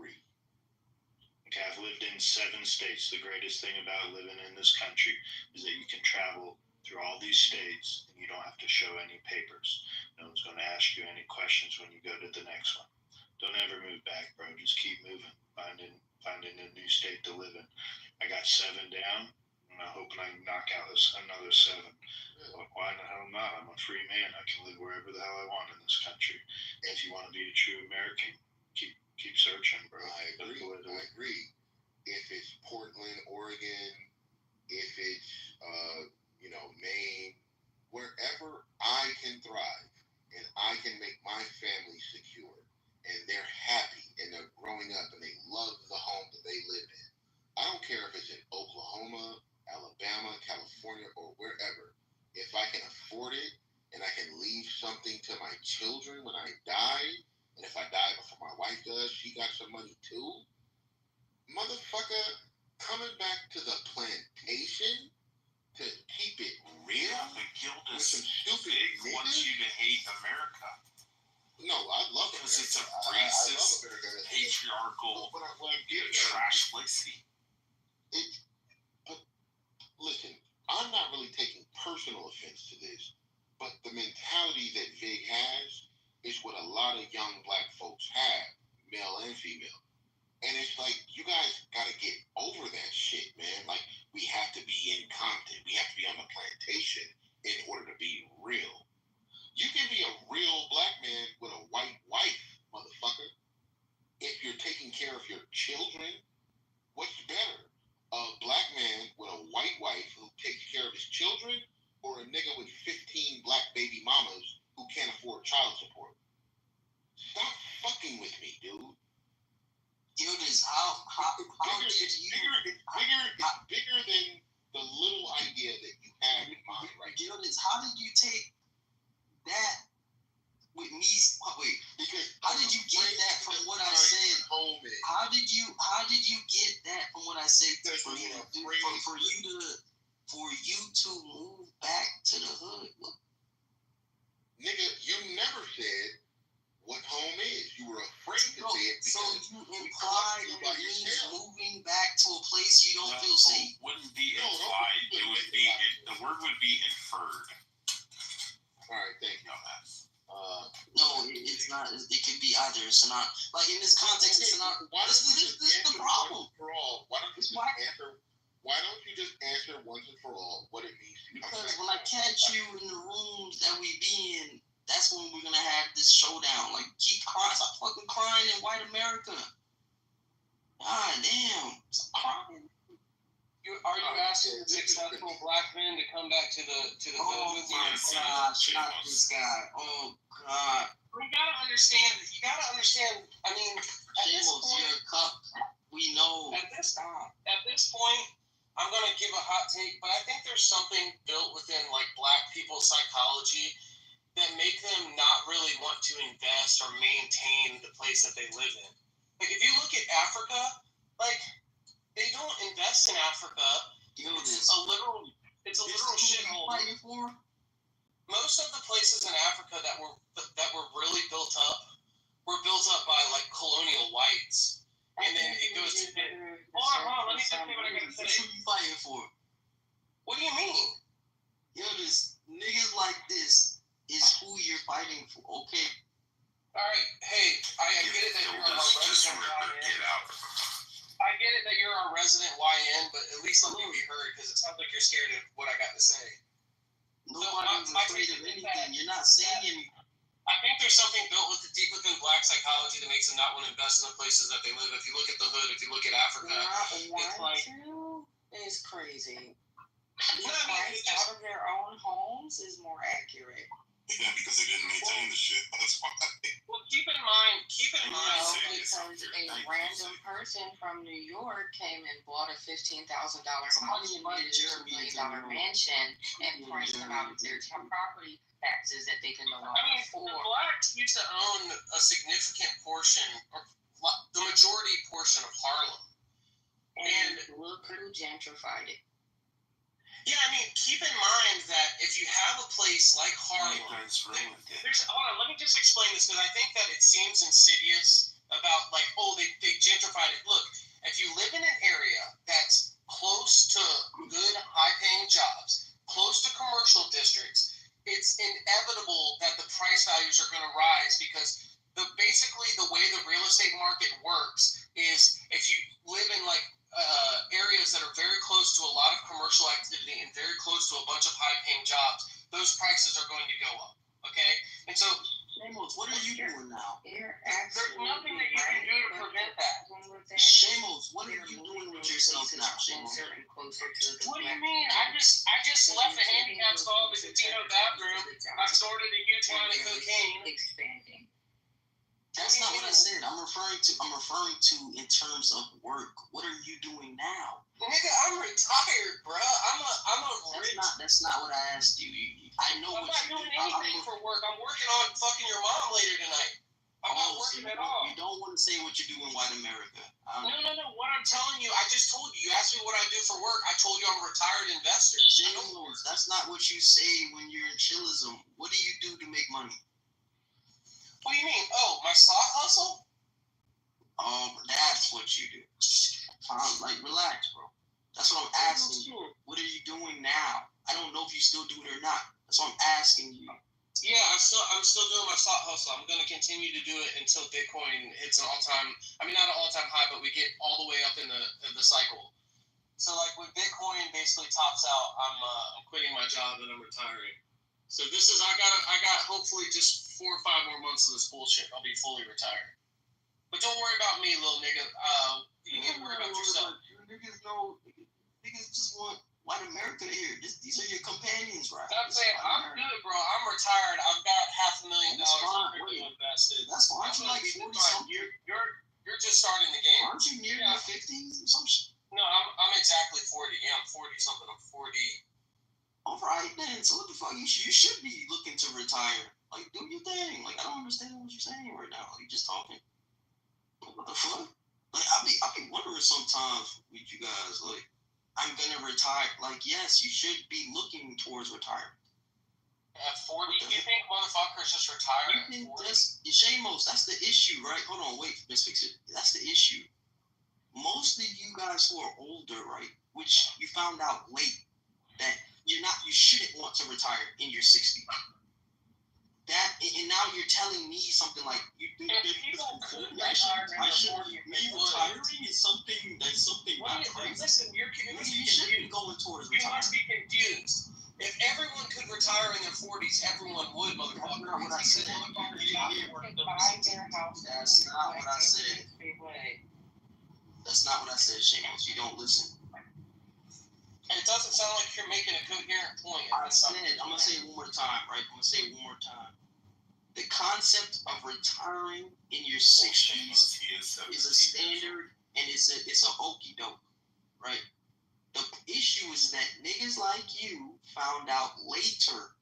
Okay, I've lived in 7 states. The greatest thing about living in this country is that you can travel through all these states and you don't have to show any papers. No one's going to ask you any questions when you go to the next one. Don't ever move back, bro. Just keep moving. Finding a new state to live in. I got 7 down. I'm hoping I can knock out another 7. Why the hell not? I'm I'm a free man. I can live wherever the hell I want in this country. And if you want to be a true American, keep searching, bro. I agree. If it's Portland, Oregon, if it's Maine, wherever I can thrive and I can make my family secure and they're happy and they're growing up and they love the home that they live in. I don't care if it's in Oklahoma, Alabama, California, or wherever. If I can afford it and I can leave something to my children when I die, and if I die before my wife does, she got some money too. Motherfucker, coming back to the plantation to keep it real. Yeah, but Gilda's with some stupid big wants you to hate America. No, I love it because it's a racist, patriarchal, trash city. But listen, I'm not really taking personal offense to this, but the mentality that Vig has is what a lot of young black folks have, male and female. And it's like, you guys gotta get over that shit, man. Like, we have to be in Compton. We have to be on the plantation in order to be real. You can be a real black man with a white wife, motherfucker. If you're taking care of your children, what's better? A black man with a white wife who takes care of his children, or a nigga with 15 black baby mamas who can't afford child support? Stop fucking with me, dude. Gildas, how did you... It's bigger than the little idea that you have in mind right now. Gildas, how did you take that with me? Wait, because how did you get that from what I said? How did you get that from what I said? For you to move back to the hood? Nigga, you never said what home is. You were afraid to say it. So you implied that it means moving back to a place you don't feel safe. Wouldn't be implied. It would be. The word would be inferred. All right, thank you. No, it's not. It can be either. It's not. Like in this context, it's not. This is the problem. Why don't you just answer once and for all what it means? Because when I catch you in the rooms that we be in, that's when we're gonna have this showdown. Like, keep crying. Stop fucking crying in white America. God damn. Stop crying. Are you asking successful black men to come back to the hood with you? Oh my gosh, not this guy. Oh God. You gotta understand. I mean, at this point, we know. At this point, I'm gonna give a hot take, but I think there's something built within like black people's psychology that make them not really want to invest or maintain the place that they live in. Like, if you look at Africa, like, they don't invest in Africa. It's a literal shithole. Most of the places in Africa that were really built up were built up by like colonial whites, and then it goes to. Hold on. Let me just say what I gotta say. Who you fighting for? What do you mean? This niggas like this is who you're fighting for. Okay. All right. Hey, I get it that you're a resident YN. I get it that you're a resident YN, but at least let me be heard, because it sounds like you're scared of what I got to say. Nobody's afraid of anything. You're not saying anything. I think there's something built deep within black psychology that makes them not want to invest in the places that they live. If you look at the hood, if you look at Africa, it's crazy. You know what I mean? Out of their own homes is more accurate. Yeah, because they didn't maintain the shit. That's why. Well, keep in mind, because a random person from New York came and bought a $15,000 house and made a $2 million mansion and priced them out of their property taxes that they can no longer afford. The blacks used to own a significant portion, or the majority portion of Harlem. And look who gentrified it. Yeah, I mean, keep in mind that if you have a place like Harlem, hold on, let me just explain this, because I think that it seems insidious about, like, they gentrified it. Look, if you live in an area that's close to good, high-paying jobs, close to commercial districts, it's inevitable that the price values are going to rise, because basically the way the real estate market works is if you live in, like, areas that are very close to a lot of commercial activity and very close to a bunch of high-paying jobs, those prices are going to go up. Okay? And so, Shamos, what are you doing now? there's nothing that you can do to prevent that. Shamos, what are you doing with yourself now, Shamos? What do you mean? I just left the handicap stall in the casino bathroom. I snorted a huge amount of cocaine. Expanding. That's not what I said. I'm referring to in terms of work. What are you doing now? Nigga, I'm retired, bro. I'm a rich. That's not what I asked you. I know I'm what not you doing do. anything for work. I'm working on fucking your mom later tonight. I'm not working at all. You don't want to say what you do in white America. No. What I'm telling you, I just told you. You asked me what I do for work. I told you I'm a retired investor. Shamos, that's not what you say when you're in chillism. What do you do to make money? What do you mean? Oh, my stock hustle? That's what you do. Like, relax, bro. That's what I'm asking you. What are you doing now? I don't know if you still do it or not. That's what I'm asking you. Yeah, I'm still doing my stock hustle. I'm going to continue to do it until Bitcoin hits an all-time, I mean, not an all-time high, but we get all the way up in the cycle. So, like, when Bitcoin basically tops out, I'm quitting my job and I'm retiring. So this is, I got hopefully just 4 or 5 more months of this bullshit. I'll be fully retired. But don't worry about me, little nigga. You need to worry about yourself. Niggas just want white America to hear. These are your companions, right? I'm saying, I'm good, bro. I'm retired. I've got $500,000 invested. That's fine. Aren't you like 40 something? You're just starting the game. Aren't you near your 50s or some shit? No, I'm exactly 40. Yeah, I'm 40 something. I'm 40. All right, then. So what the fuck? You should be looking to retire. Like, do your thing. Like, I don't understand what you're saying right now. Like, just talking. What the fuck? Like, I be wondering sometimes with you guys. Like, I'm gonna retire. Like, yes, you should be looking towards retirement. At 40, you think motherfuckers just retire at 40? Shamos, that's the issue, right? Hold on, wait. Let's fix it. That's the issue. Most of you guys who are older, right, which you found out late, that you shouldn't want to retire in your 60s. And now you're telling me something like you think that people could retiring is something that's something not crazy. Listen, you should be going towards retirement. You must be confused. If everyone could retire in their 40s, everyone would, motherfucker. That's not what I said. That's not what I said. That's not what I said, Shamos. You don't listen. And it doesn't sound like you're making a coherent point. I'm going to say it one more time, right? The concept of retiring in your 60s is a standard, and it's a okie doke, right? The issue is that niggas like you found out later.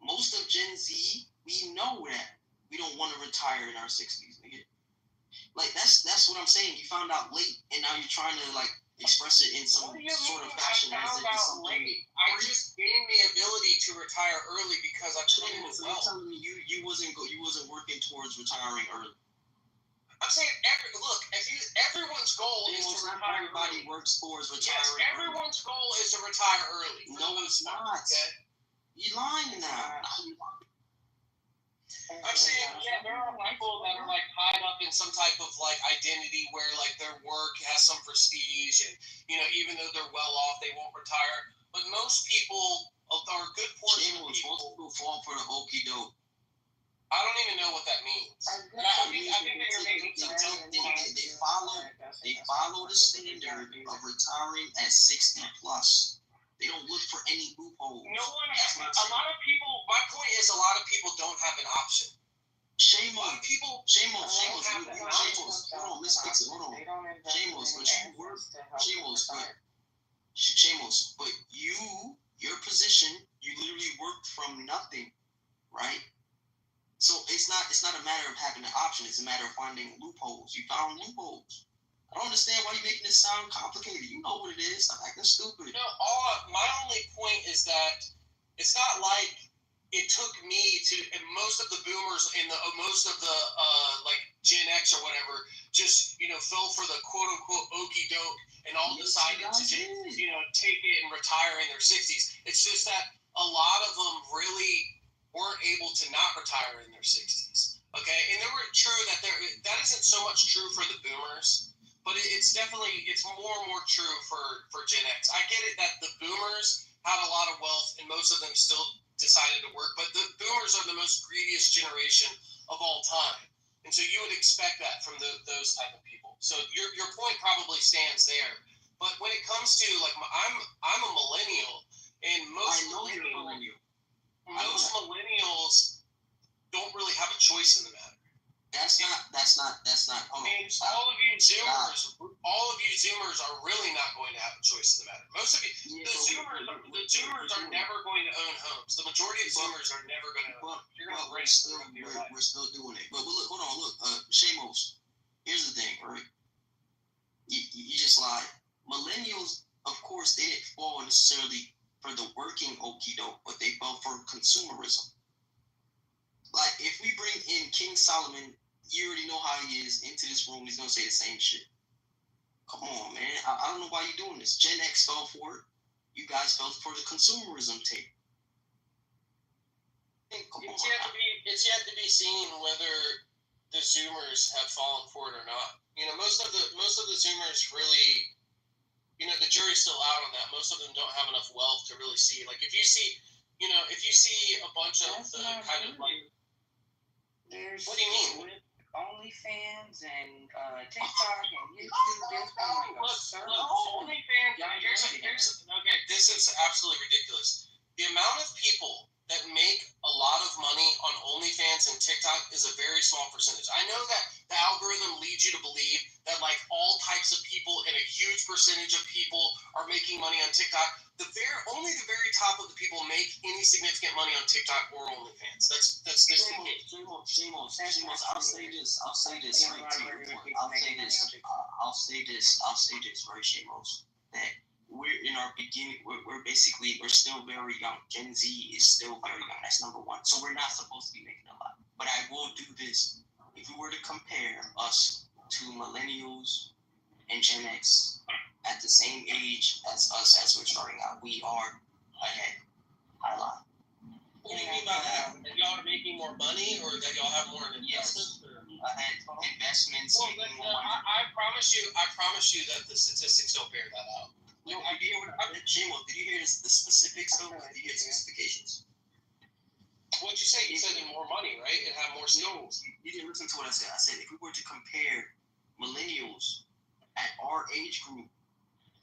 Most of Gen Z, we know that we don't want to retire in our 60s, nigga. Like, that's what I'm saying. You found out late, and now you're trying to, like, express it in some sort of fashion. I just gained the ability to retire early because I put in the well. You're telling me you wasn't working towards retiring early. I'm saying everyone's goal is to retire. Everybody works towards retiring. Yes, everyone's goal is to retire early. No, it's not. Okay? You're lying now. I'm saying, yeah, there are people that are like tied up in some type of like identity where like their work has some prestige, and even though they're well off, they won't retire. But most people, or a good portion of people, fall for the okie doke. I don't even know what that means. They follow the standard of retiring at 60 plus. They don't look for any loopholes. A lot of people. My point is, a lot of people don't have an option. Shame on people. Hold on, let's fix it. Hold on. Shamos, but you work. Shamos, but your position, you literally work from nothing, right? So it's not a matter of having an option. It's a matter of finding loopholes. You found loopholes. I don't understand why you're making this sound complicated. You know what it is. Stop acting stupid. My only point is that it's not like it took me to, and most of the boomers and most of the like Gen X or whatever just fell for the quote unquote okie doke and all decided to take it and retire in their 60s. It's just that a lot of them really weren't able to not retire in their 60s. Okay, and true that that isn't so much true for the boomers. But it's more and more true for Gen X. I get it that the boomers had a lot of wealth and most of them still decided to work. But the boomers are the most greediest generation of all time. And so you would expect that from those type of people. So your point probably stands there. But when it comes to like I'm a millennial, and most millennials don't really have a choice in the matter. That's not. I mean, all of you Zoomers are really not going to have a choice in the matter. Most of you, the Zoomers are never going to own homes. The majority of Zoomers are never going to own homes. You're going to we're still doing it. But look, hold on, look, Shamos. Here's the thing, right? You just lied. Millennials, of course, they didn't fall necessarily for the working okie doke, but they fell for consumerism. Like, if we bring in King Solomon, you already know how he is, into this room, he's going to say the same shit. Come on, man. I don't know why you're doing this. Gen X fell for it. You guys fell for the consumerism tape. It's yet to be seen whether the Zoomers have fallen for it or not. You know, most of the Zoomers really, you know, the jury's still out on that. Most of them don't have enough wealth to really see. Like, if you see a bunch of kind of like, there's what do you mean? OnlyFans and TikTok and YouTube. OnlyFans. Okay, this is absolutely ridiculous. The amount of people that make a lot of money on OnlyFans and TikTok is a very small percentage. I know that the algorithm leads you to believe that like all types of people and a huge percentage of people are making money on TikTok. Only the very top of the people make any significant money on TikTok or OnlyFans. That's just the case. Shamos. I'll say this right to your point. I'll say this right, Shamos. That we're in our beginning. We're still very young. Gen Z is still very young. That's number one. So we're not supposed to be making a lot. But I will do this. If we were to compare us to millennials and Gen X at the same age as us as we're starting out, we are ahead. I lie. What do you mean by that? That y'all are making more money, or that y'all have more investments? Yes. Ahead. Investments. Well, I promise you that the statistics don't bear that out. Like, did you hear the specifics of the specifications? What'd you say? You said in more money, right? It had more skills. No, you didn't listen to what I said. I said if we were to compare millennials at our age group,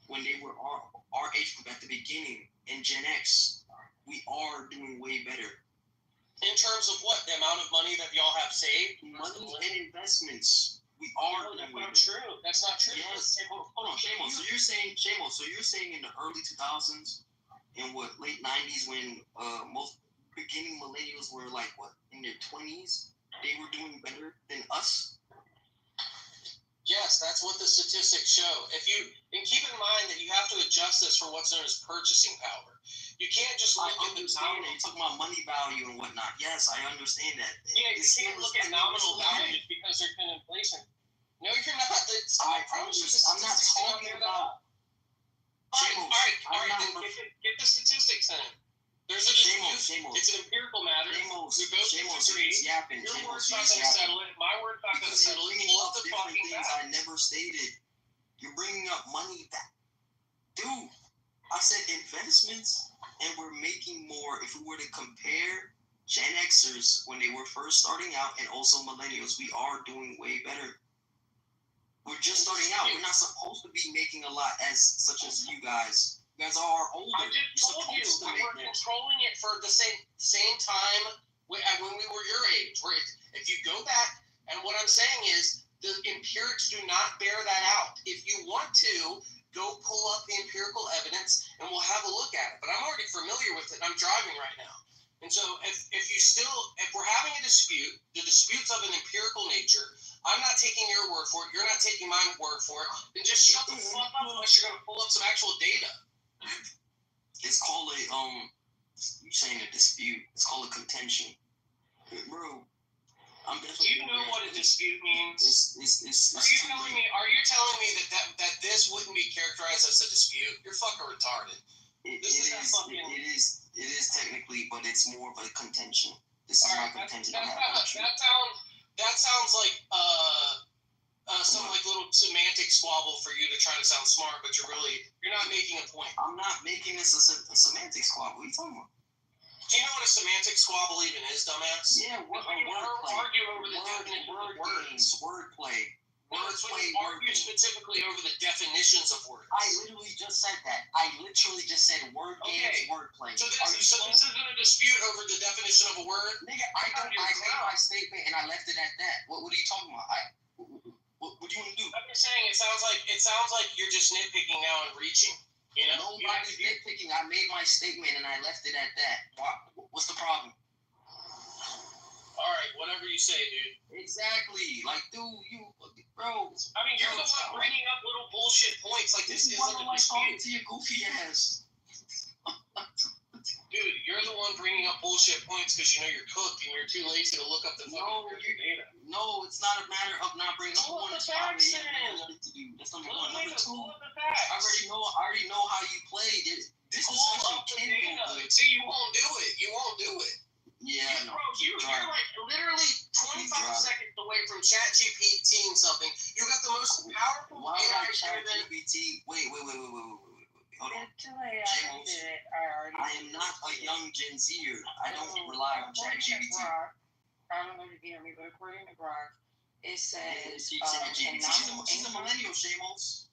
when they were our age group at the beginning, and Gen X, we are doing way better. In terms of what? The amount of money that y'all have saved? Money and investments. We are doing way better. True. That's not true. Yes. Hold on, Shamos. So you're saying in the early 2000s, in what, late 90s, when most beginning millennials were like, what, in their 20s, they were doing better than us? Yes, that's what the statistics show. And keep in mind that you have to adjust this for what's known as purchasing power. You can't just look at the nominal. You're talking about money value and whatnot. Yes, I understand that. Yeah, you can't look at nominal values because there's been inflation. No, you're not. I promise you, the statistics don't bear that out. All right. Then get the statistics then. There's a dispute. It's an empirical matter. We both agree. Your word's not going to settle it. My word's not going to settle it. Pull up the fucking things I never stated. You're bringing up money back. Dude, I said investments, and we're making more. If we were to compare Gen Xers when they were first starting out and also millennials, we are doing way better. We're just starting out. We're not supposed to be making a lot such as you guys. You guys are older. I just told you we were controlling it for the same time when we were your age. Where if you go back, and what I'm saying is the empirics do not bear that out. If you want to, go pull up the empirical evidence and we'll have a look at it. But I'm already familiar with it. I'm driving right now. And so if we're having a dispute, the dispute's of an empirical nature, I'm not taking your word for it, you're not taking my word for it, then just shut the fuck up unless you're going to pull up some actual data. It's called you're saying a dispute. It's called a contention. Bro, I'm definitely... Do you know what a dispute means? Are you telling me that this wouldn't be characterized as a dispute? You're fucking retarded. It is technically, but it's more of a contention. This is my contention. That sounds like some like little semantic squabble for you to try to sound smart, but you're not making a point. I'm not making this a semantic squabble. What are you talking about? Do you know what a semantic squabble even is, dumbass? Yeah, Argue over the definition of words. Wordplay. No, it's when you argue specifically over the definitions of words. I literally just said that. I literally just said word games, wordplay. So this isn't a dispute over the definition of a word? Nigga, I made my statement and I left it at that. What are you talking about? What do you want to do? I'm just saying, it sounds like you're just nitpicking now and reaching. You know? Nobody's nitpicking. I made my statement and I left it at that. What's the problem? All right, whatever you say, dude. Exactly. Like, dude, bro. I mean, you're the one bringing up little bullshit points. Like, this isn't a dispute. To your goofy ass. Dude, you're the one bringing up bullshit points because you know you're cooked and you're too lazy to look up the fucking data. No, it's not a matter of not bringing up the facts in. That's number one. Number two, I already know how you play. This discussion can be good. See, you won't do it. Yeah, no. Bro, you're like literally 25 seconds away from ChatGPT something. You got the most powerful AI ChatGPT. Wait. Hold on. I am not a young Gen Zer. I don't rely on ChatGPT. I don't know if you can hear me, but according to Grok, it says she's a millennial, Shamos.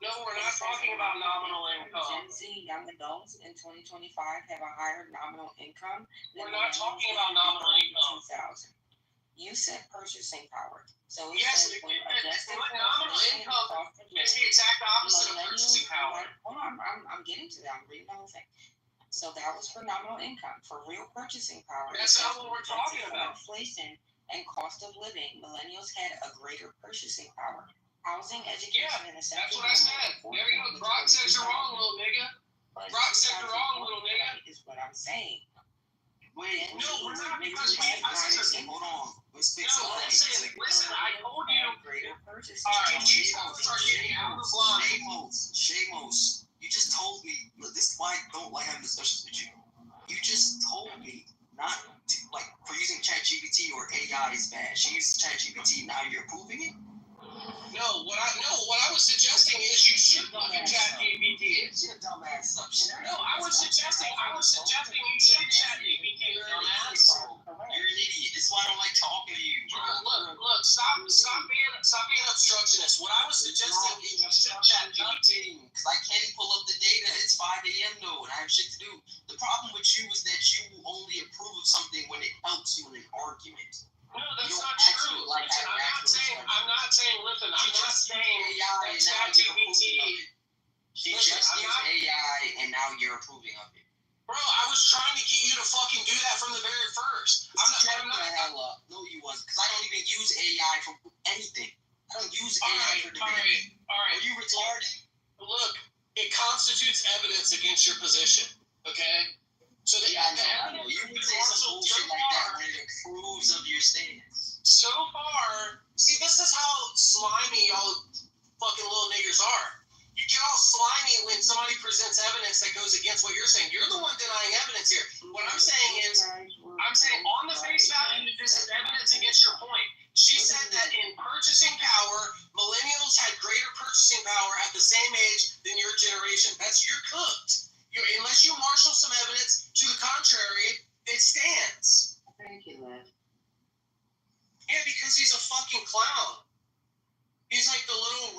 No, we're not talking about nominal income. Gen Z young adults in 2025 have a higher nominal income. We're not talking about nominal income. 2000. You said purchasing power. So yes, nominal income is the exact opposite of purchasing power. Hold on, I'm getting to that. I'm reading the whole thing. So that was for nominal income. For real purchasing power, that's not what we're talking about. Inflation and cost of living, millennials had a greater purchasing power. Housing, education, and essential. That's what I said. There you go. Brock says you're wrong, little nigga. Brock said you're wrong, little nigga. Is what I'm saying. Wait, no, we're not because hold on. Let's fix it. Listen, I told you. Alright, these folks are getting out of line. Shamos, you just told me. Look, this is why I don't like having discussions with you. You just told me not to, like, for using ChatGPT or AI is bad. She uses ChatGPT, now you're approving it? No, what I was suggesting is you should look at ChatGPT. She's a dumbass stuff. No, I was suggesting you should ChatGPT, dumbass. You're an idiot. This is why I don't like talking to you. Look, stop being obstructionist. What I was suggesting is you should ChatGPT. Because I can't pull up the data. It's 5 a.m. though, and I have shit to do. The problem with you is that you only approve of something when it helps you in an argument. No, that's not true. I'm not saying. Listen, I'm not saying that ChatGPT. She just used AI, and now you're approving of it. Bro, I was trying to get you to fucking do that from the very first. I'm not the hell up. No, you wasn't. Because I don't even use AI for anything. I don't use AI for debate. All right. Are you retarded? Look, it constitutes evidence against your position. Okay. So that you can say some bullshit like that when it approves of your stance. So far, see, this is how slimy y'all fucking little niggers are. You get all slimy when somebody presents evidence that goes against what you're saying. You're the one denying evidence here. What I'm saying is, on the face value, this is evidence against your point. She said that in purchasing power, millennials had greater purchasing power at the same age than your generation. You're cooked. Unless you marshal some evidence to the contrary, it stands. Thank you, Liv. Yeah, because he's a fucking clown. He's like the little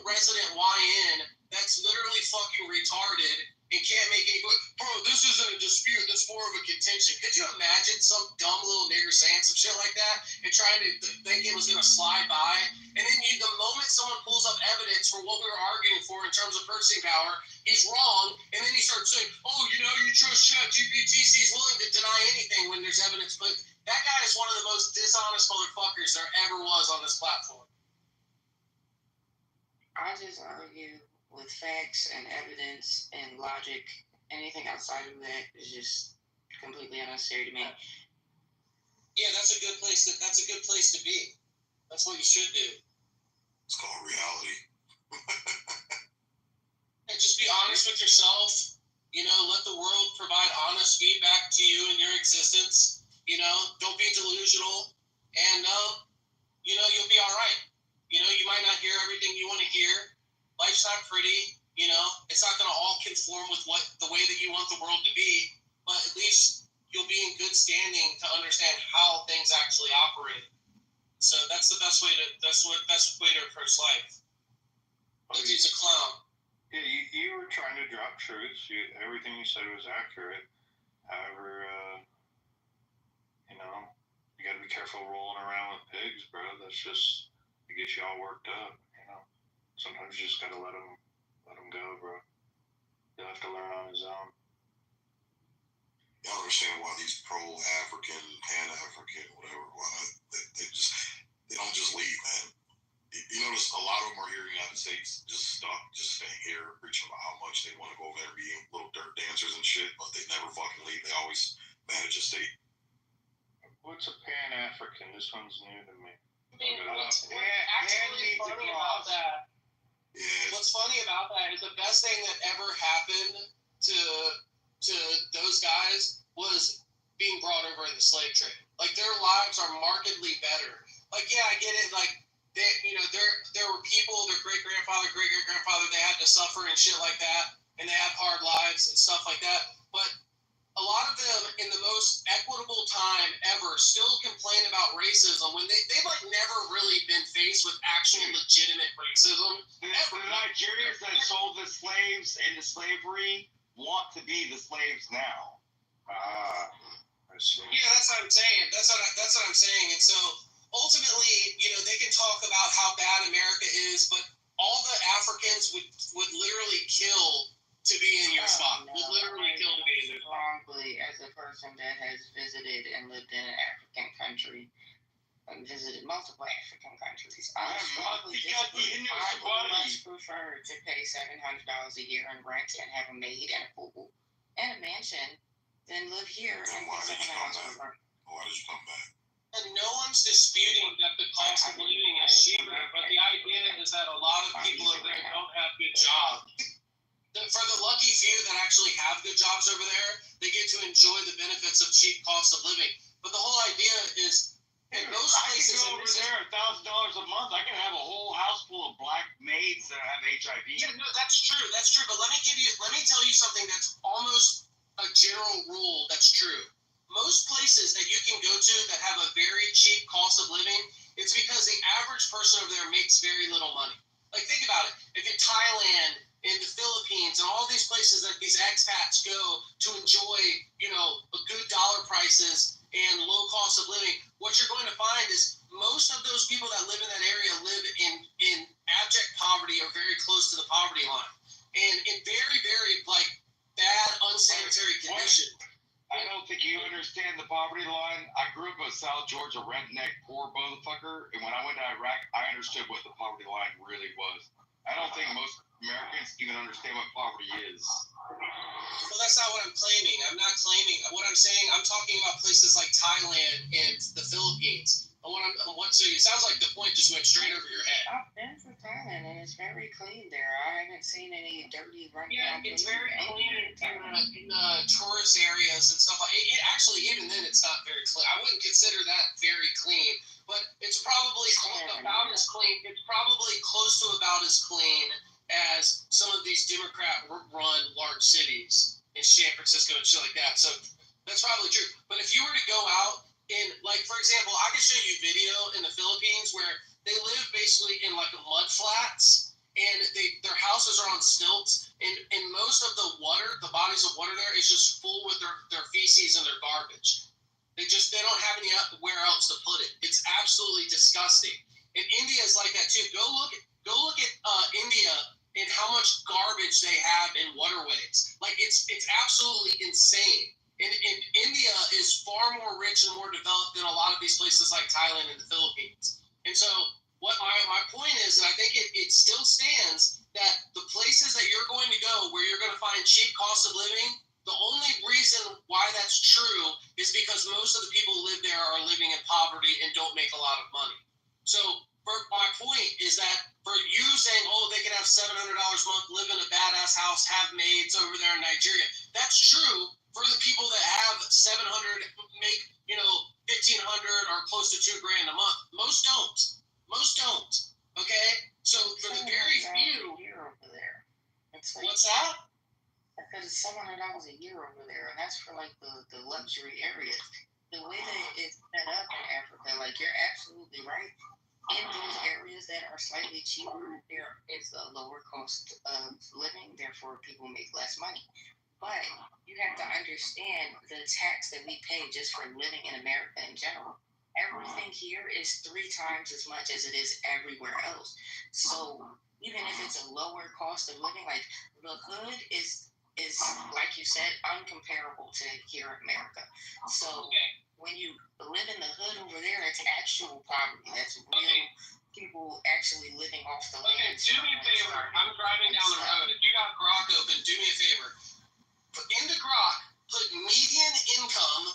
resident YN that's literally fucking retarded and can't make any. Bro, this isn't a dispute. This is more of a contention. Could you imagine some dumb little nigger saying some shit like that and trying to think it was gonna slide by? And then the moment someone pulls up evidence for what we were arguing for in terms of purchasing power, he's wrong. And then he starts saying, "Oh, you trust ChatGPT. He's willing to deny anything when there's evidence." But that guy is one of the most dishonest motherfuckers there ever was on this platform. I just argue with facts and evidence and logic. Anything outside of that is just completely unnecessary to me. Yeah, that's a good place to be. That's what you should do. It's called reality. And just be honest with yourself. Let the world provide honest feedback to you in your existence. Don't be delusional, and you'll be all right. You might not hear everything you want to hear. Life's not pretty. It's not going to all conform with the way that you want the world to be. but at least you'll be in good standing to understand how things actually operate. So that's the best way to approach life. That dude's a clown. Yeah, you were trying to drop truths. Everything you said was accurate. However, you got to be careful rolling around with pigs, bro. That's just to get you all worked up. Sometimes you just got to let them go, bro. You'll have to learn on his own. I don't understand why these pro-African, Pan-African, whatever, why they don't just leave, man. You notice a lot of them are here in the United States, just staying here, preaching about how much they want to go over there and be little dirt dancers and shit, but they never fucking leave. They always manage a state. What's a Pan-African? This one's new to me. What's actually funny about that? Yeah. What's funny about that is the best thing that ever happened to those guys was being brought over in the slave trade. Like, their lives are markedly better. Like, yeah, I get it. Like, there were people, their great-grandfather, great-great-grandfather, they had to suffer and shit like that, and they had hard lives and stuff like that. But a lot of them, in the most equitable time ever, still complain about racism when they've like never really been faced with actual legitimate racism. The Nigerians that sold the slaves into slavery want to be the slaves now. I see. Yeah, that's what I'm saying. That's what I'm saying. And so ultimately, they can talk about how bad America is, but all the Africans would literally kill to be in your spot. Would literally kill to be in your spot. Strongly, as a person that has visited and lived in an African country, and visited multiple African countries, I would much prefer to pay $700 a year in rent and have a maid and a pool and a mansion than live here and why did you come $700 back? Why did you come back? And no one's disputing that the cost of living is cheaper, but the idea is that a lot of people over there don't have good jobs. For the lucky few that actually have good jobs over there, they get to enjoy the benefits of cheap cost of living. But the whole idea is, in most places, I can go over there $1,000 a month. I can have a whole house full of black maids that have HIV. Yeah, no, that's true. But let me tell you something that's almost a general rule that's true. Most places that you can go to that have a very cheap cost of living, it's because the average person over there makes very little money. Like, think about it. If in Thailand, in the Philippines, and all these places that these expats go to enjoy, a good dollar prices and low cost of living, what you're going to find is most of those people that live in that area live in abject poverty or very close to the poverty line, and in very, very bad unsanitary conditions. I don't think you understand the poverty line. I grew up in South Georgia, redneck, poor motherfucker, and when I went to Iraq, I understood what the poverty line really was. I don't think most Americans even understand what poverty is. Well, that's not what I'm claiming. I'm not claiming. What I'm saying, I'm talking about places like Thailand and the Philippines. So it sounds like the point just went straight over your head. I've been to Thailand and it's very clean there. I haven't seen any dirty rundown. Yeah, it's very clean in the tourist areas and stuff. It actually, even then, it's not very clean. I wouldn't consider that very clean, but it's probably about as clean. It's probably close to about as clean as some of these Democrat-run large cities in San Francisco and shit like that. So that's probably true. But if you were to go out for example, I can show you video in the Philippines where they live basically in mud flats, and their houses are on stilts, and most of the bodies of water there is just full with their feces and their garbage. They don't have anywhere else to put it. It's absolutely disgusting. And India is like that too. Go look at India and how much garbage they have in waterways. It's absolutely insane. And India is far more rich and more developed than a lot of these places like Thailand and the Philippines. And so what my point is, and I think it still stands, that the places that you're going to go where you're going to find cheap cost of living, the only reason why that's true is because most of the people who live there are living in poverty and don't make a lot of money. So my point is that for you saying, they can have $700 a month, live in a badass house, have maids over there in Nigeria, that's true for the people that have $700, make $1,500 or close to $2,000 a month. Most don't. Okay, so for the very few. Over there. What's that? Because it's $700 a year over there, and that's for like the luxury areas. The way that it's set up in Africa, like you're absolutely right. In those areas that are slightly cheaper, there is a lower cost of living, therefore people make less money. But you have to understand the tax that we pay just for living in America in general. Everything here is 3 times as much as it is everywhere else. So even if it's a lower cost of living, like the hood is like you said, uncomparable to here in America. So when you live in the hood over there, it's actual poverty. That's real people actually living off the land. Do me a favor. I'm driving down the road. If you got Grok open, do me a favor. In the Grok, put median income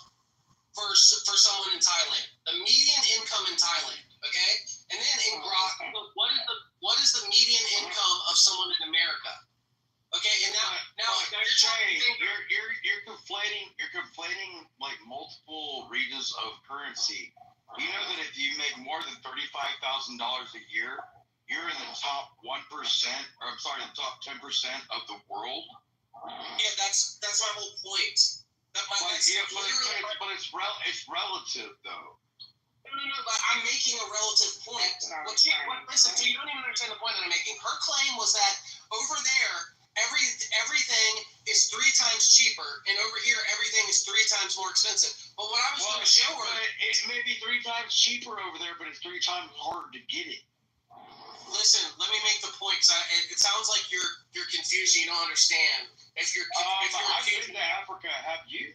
for someone in Thailand. The median income in Thailand, okay? And then in Grok, what is the median income of someone in America? Okay, and now you're conflating like multiple regions of currency. You know that if you make more than $35,000 a year, you're in the top 1%, or I'm sorry, the top 10% of the world. Yeah, that's my whole point. But it's relative though. No, but I'm making a relative point. Listen, so you don't even understand the point that I'm making. Her claim was that over there, everything is 3 times cheaper, and over here, everything is 3 times more expensive. But what I was going to show her... It may be 3 times cheaper over there, but it's 3 times harder to get it. Listen, let me make the point, because it sounds like you're confused and you don't understand. I've been to Africa, have you?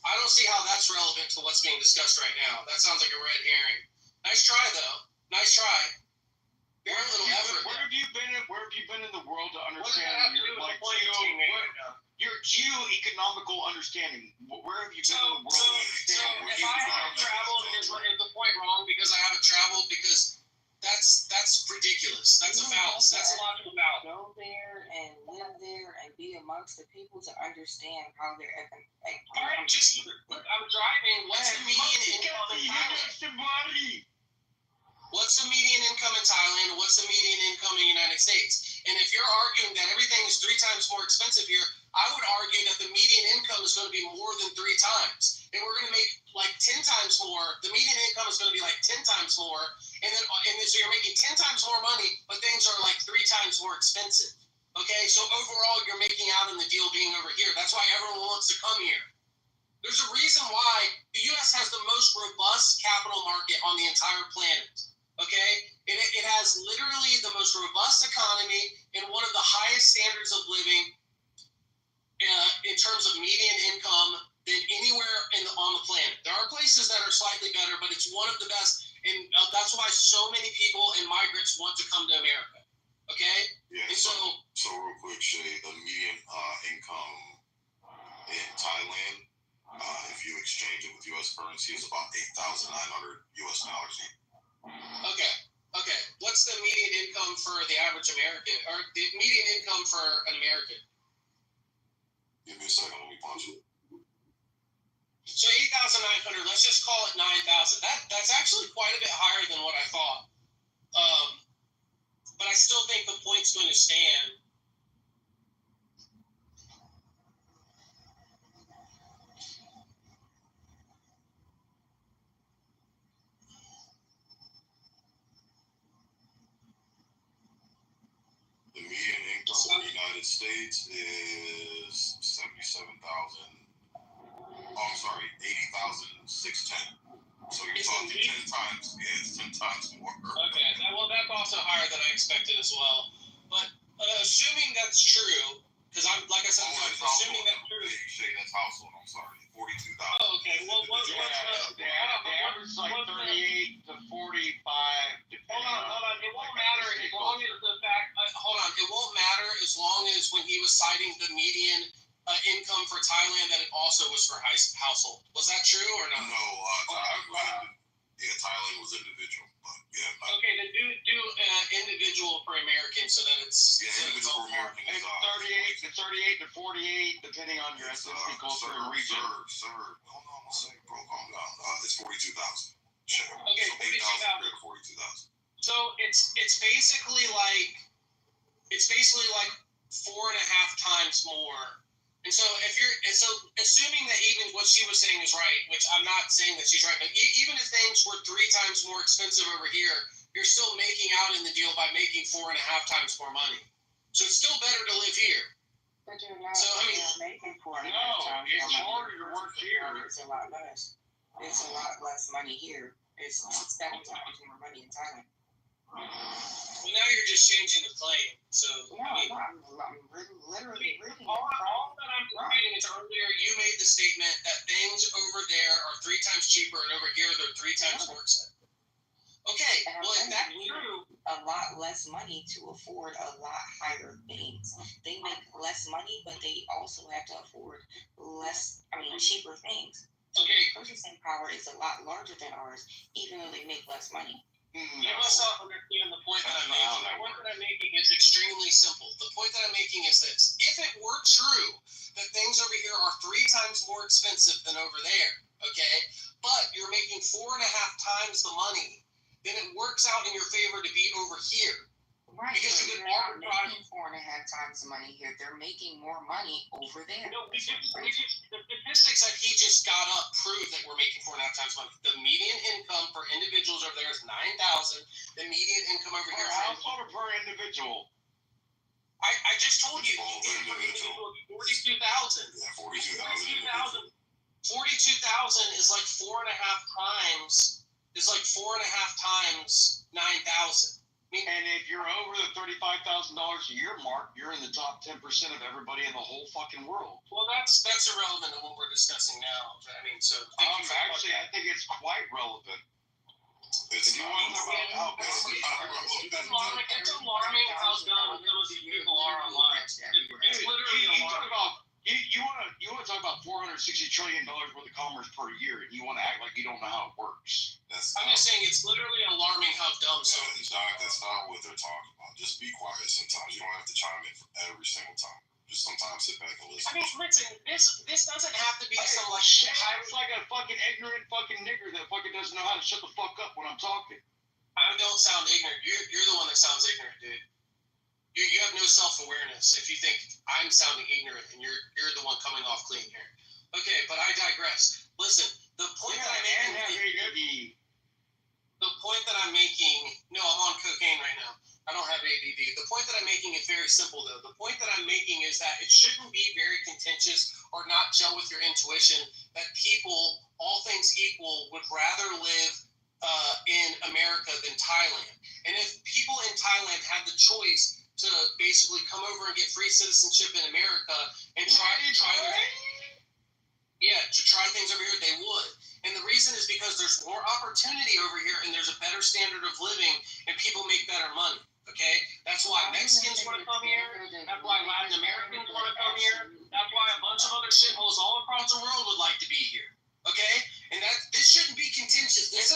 I don't see how that's relevant to what's being discussed right now. That sounds like a red herring. Nice try, though. Nice try. Very little effort. Where have you been in the world to understand your geo-economical understanding? Where have you been in the world to understand? If I haven't traveled, is the point wrong because I haven't traveled? Because that's ridiculous. That's a fallacy. That's a logical fallacy. Go there and live there and be amongst the people to understand how they're I'm driving. What's the median income in Thailand? What's the median income in Thailand? What's the median income in the United States? And if you're arguing that everything is 3 times more expensive here, I would argue that the median income is going to be more than 3 times. And we're going to make like 10 times more. The median income is going to be like 10 times more. And then so you're making 10 times more money, but things are like 3 times more expensive. Okay, so overall, you're making out in the deal being over here. That's why everyone wants to come here. There's a reason why the U.S. has the most robust capital market on the entire planet. Okay? It has literally the most robust economy and one of the highest standards of living in terms of median income than anywhere on the planet. There are places that are slightly better, but it's one of the best, and that's why so many people and migrants want to come to America. Okay? Yeah, and so real quick, Shay, the median income in Thailand, if you exchange it with U.S. currency, is about $8,900 US. Okay. What's the median income for the average American, or the median income for an American? Give me a second, let me punch it. So 8,900. Let's just call it 9,000. That's actually quite a bit higher than what I thought. But I still think the point's going to stand. The median income in the United States is 80,610. So you're talking 10 times. Yeah, it's 10 times more. Okay, well, that's also higher than I expected as well. But assuming that's true, because like I said, assuming that's true. That's household, I'm sorry. 42,000. Oh, okay. Well, what's the average is like 38 to 45. Hold on. It won't matter as long as the fact. It won't matter as long as when he was citing the median income for Thailand, that it also was for household. Was that true or not? No, Thailand was individual. But yeah. Okay, then do individual for American so that it's. Yeah, individual for American is 38 to 48, depending on your ethnicity, culture, and region. Sir, hold on one second, bro. Calm down. It's 42,000. Sure. Okay, so 42,000. So it's basically like 4.5 times more. And so assuming that even what she was saying is right, which I'm not saying that she's right, but even if things were 3 times more expensive over here, you're still making out in the deal by making 4.5 times more money. So it's still better to live here. But you're not making 4.5 times more money. It's harder to work here. It's a lot less. It's a lot less money here. It's 7 times more money in Thailand. Well, now you're just changing the claim. So no, I'm literally reading. All that I'm reading is earlier you made the statement that things over there are 3 times cheaper and over here they're 3 times more expensive. Okay, well if that's true, a lot less money to afford a lot higher things. They make less money, but they also have to afford cheaper things. So their purchasing power is a lot larger than ours, even though they make less money. You must not understand the point that I'm making. The point that I'm making is extremely simple. The point that I'm making is this. If it were true that things over here are 3 times more expensive than over there, okay, but you're making 4.5 times the money, then it works out in your favor to be over here. Right, because you're not making 4.5 times the money here. They're making more money over there. No, the statistics that he just got up prove that we're making 4.5 times money. The median income for individuals over there is $9,000. The median income over here per household or per individual? I just told you. $42,000. Yeah, $42,000. 42,000 is like 4.5 times. Is like 4.5 times 9,000. And if you're over the $35,000 a year mark, you're in the top 10% of everybody in the whole fucking world. Well, that's irrelevant to what we're discussing now. I mean, so actually, I think it's quite relevant. It's alarming how dumb some of these people are online. It's literally alarming. You want to talk about $460 trillion worth of commerce per year, and you want to act like you don't know how it works. I'm just saying it's literally alarming how dumb some of these people are. That's not what they're talking about. Just be quiet sometimes. You don't have to chime in every single time. Just sometimes sit back and listen. I mean, listen, this doesn't have to be some like shit. It's like a fucking ignorant fucking nigger that fucking doesn't know how to shut the fuck up when I'm talking. I don't sound ignorant. You're the one that sounds ignorant, dude. You have no self-awareness if you think I'm sounding ignorant and you're the one coming off clean here. Okay, but I digress. Listen, the point that I'm making. The point that I'm making. No, I'm on cocaine right now. I don't have ADD. The point that I'm making is very simple, though. The point that I'm making is that it shouldn't be very contentious or not gel with your intuition that people, all things equal, would rather live in America than Thailand. And if people in Thailand had the choice to basically come over and get free citizenship in America and try things over here, they would. And the reason is because there's more opportunity over here and there's a better standard of living and people make better money. Okay? That's why Mexicans want to come here. That's why Latin Americans want to come here. That's why a bunch of other shitholes all across the world would like to be here. Okay? And this shouldn't be contentious. Why is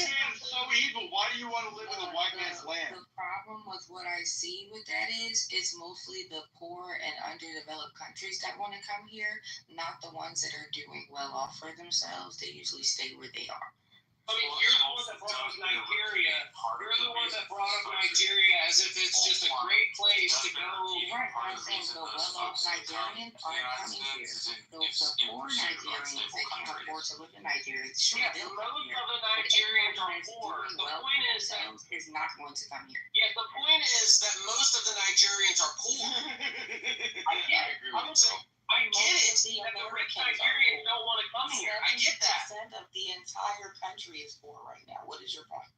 it so evil? Why do you want to live in a white man's land? The problem with what I see with that is it's mostly the poor and underdeveloped countries that want to come here, not the ones that are doing well off for themselves. They usually stay where they are. I mean, you're the one that brought up Nigeria. You're the one that brought up Nigeria as if it's just a great place to go. Right, I'm saying the well-off Nigerians aren't coming here. The poor Nigerians that can't afford to live in Nigeria, sure, most of the Nigerians are poor. The point is that is not going to come here. Yeah, the point is that most of the Nigerians are poor. I get it. I get it. That the rich Nigerians don't want to come here. I get that. 70% of the entire country is poor right now. What is your point?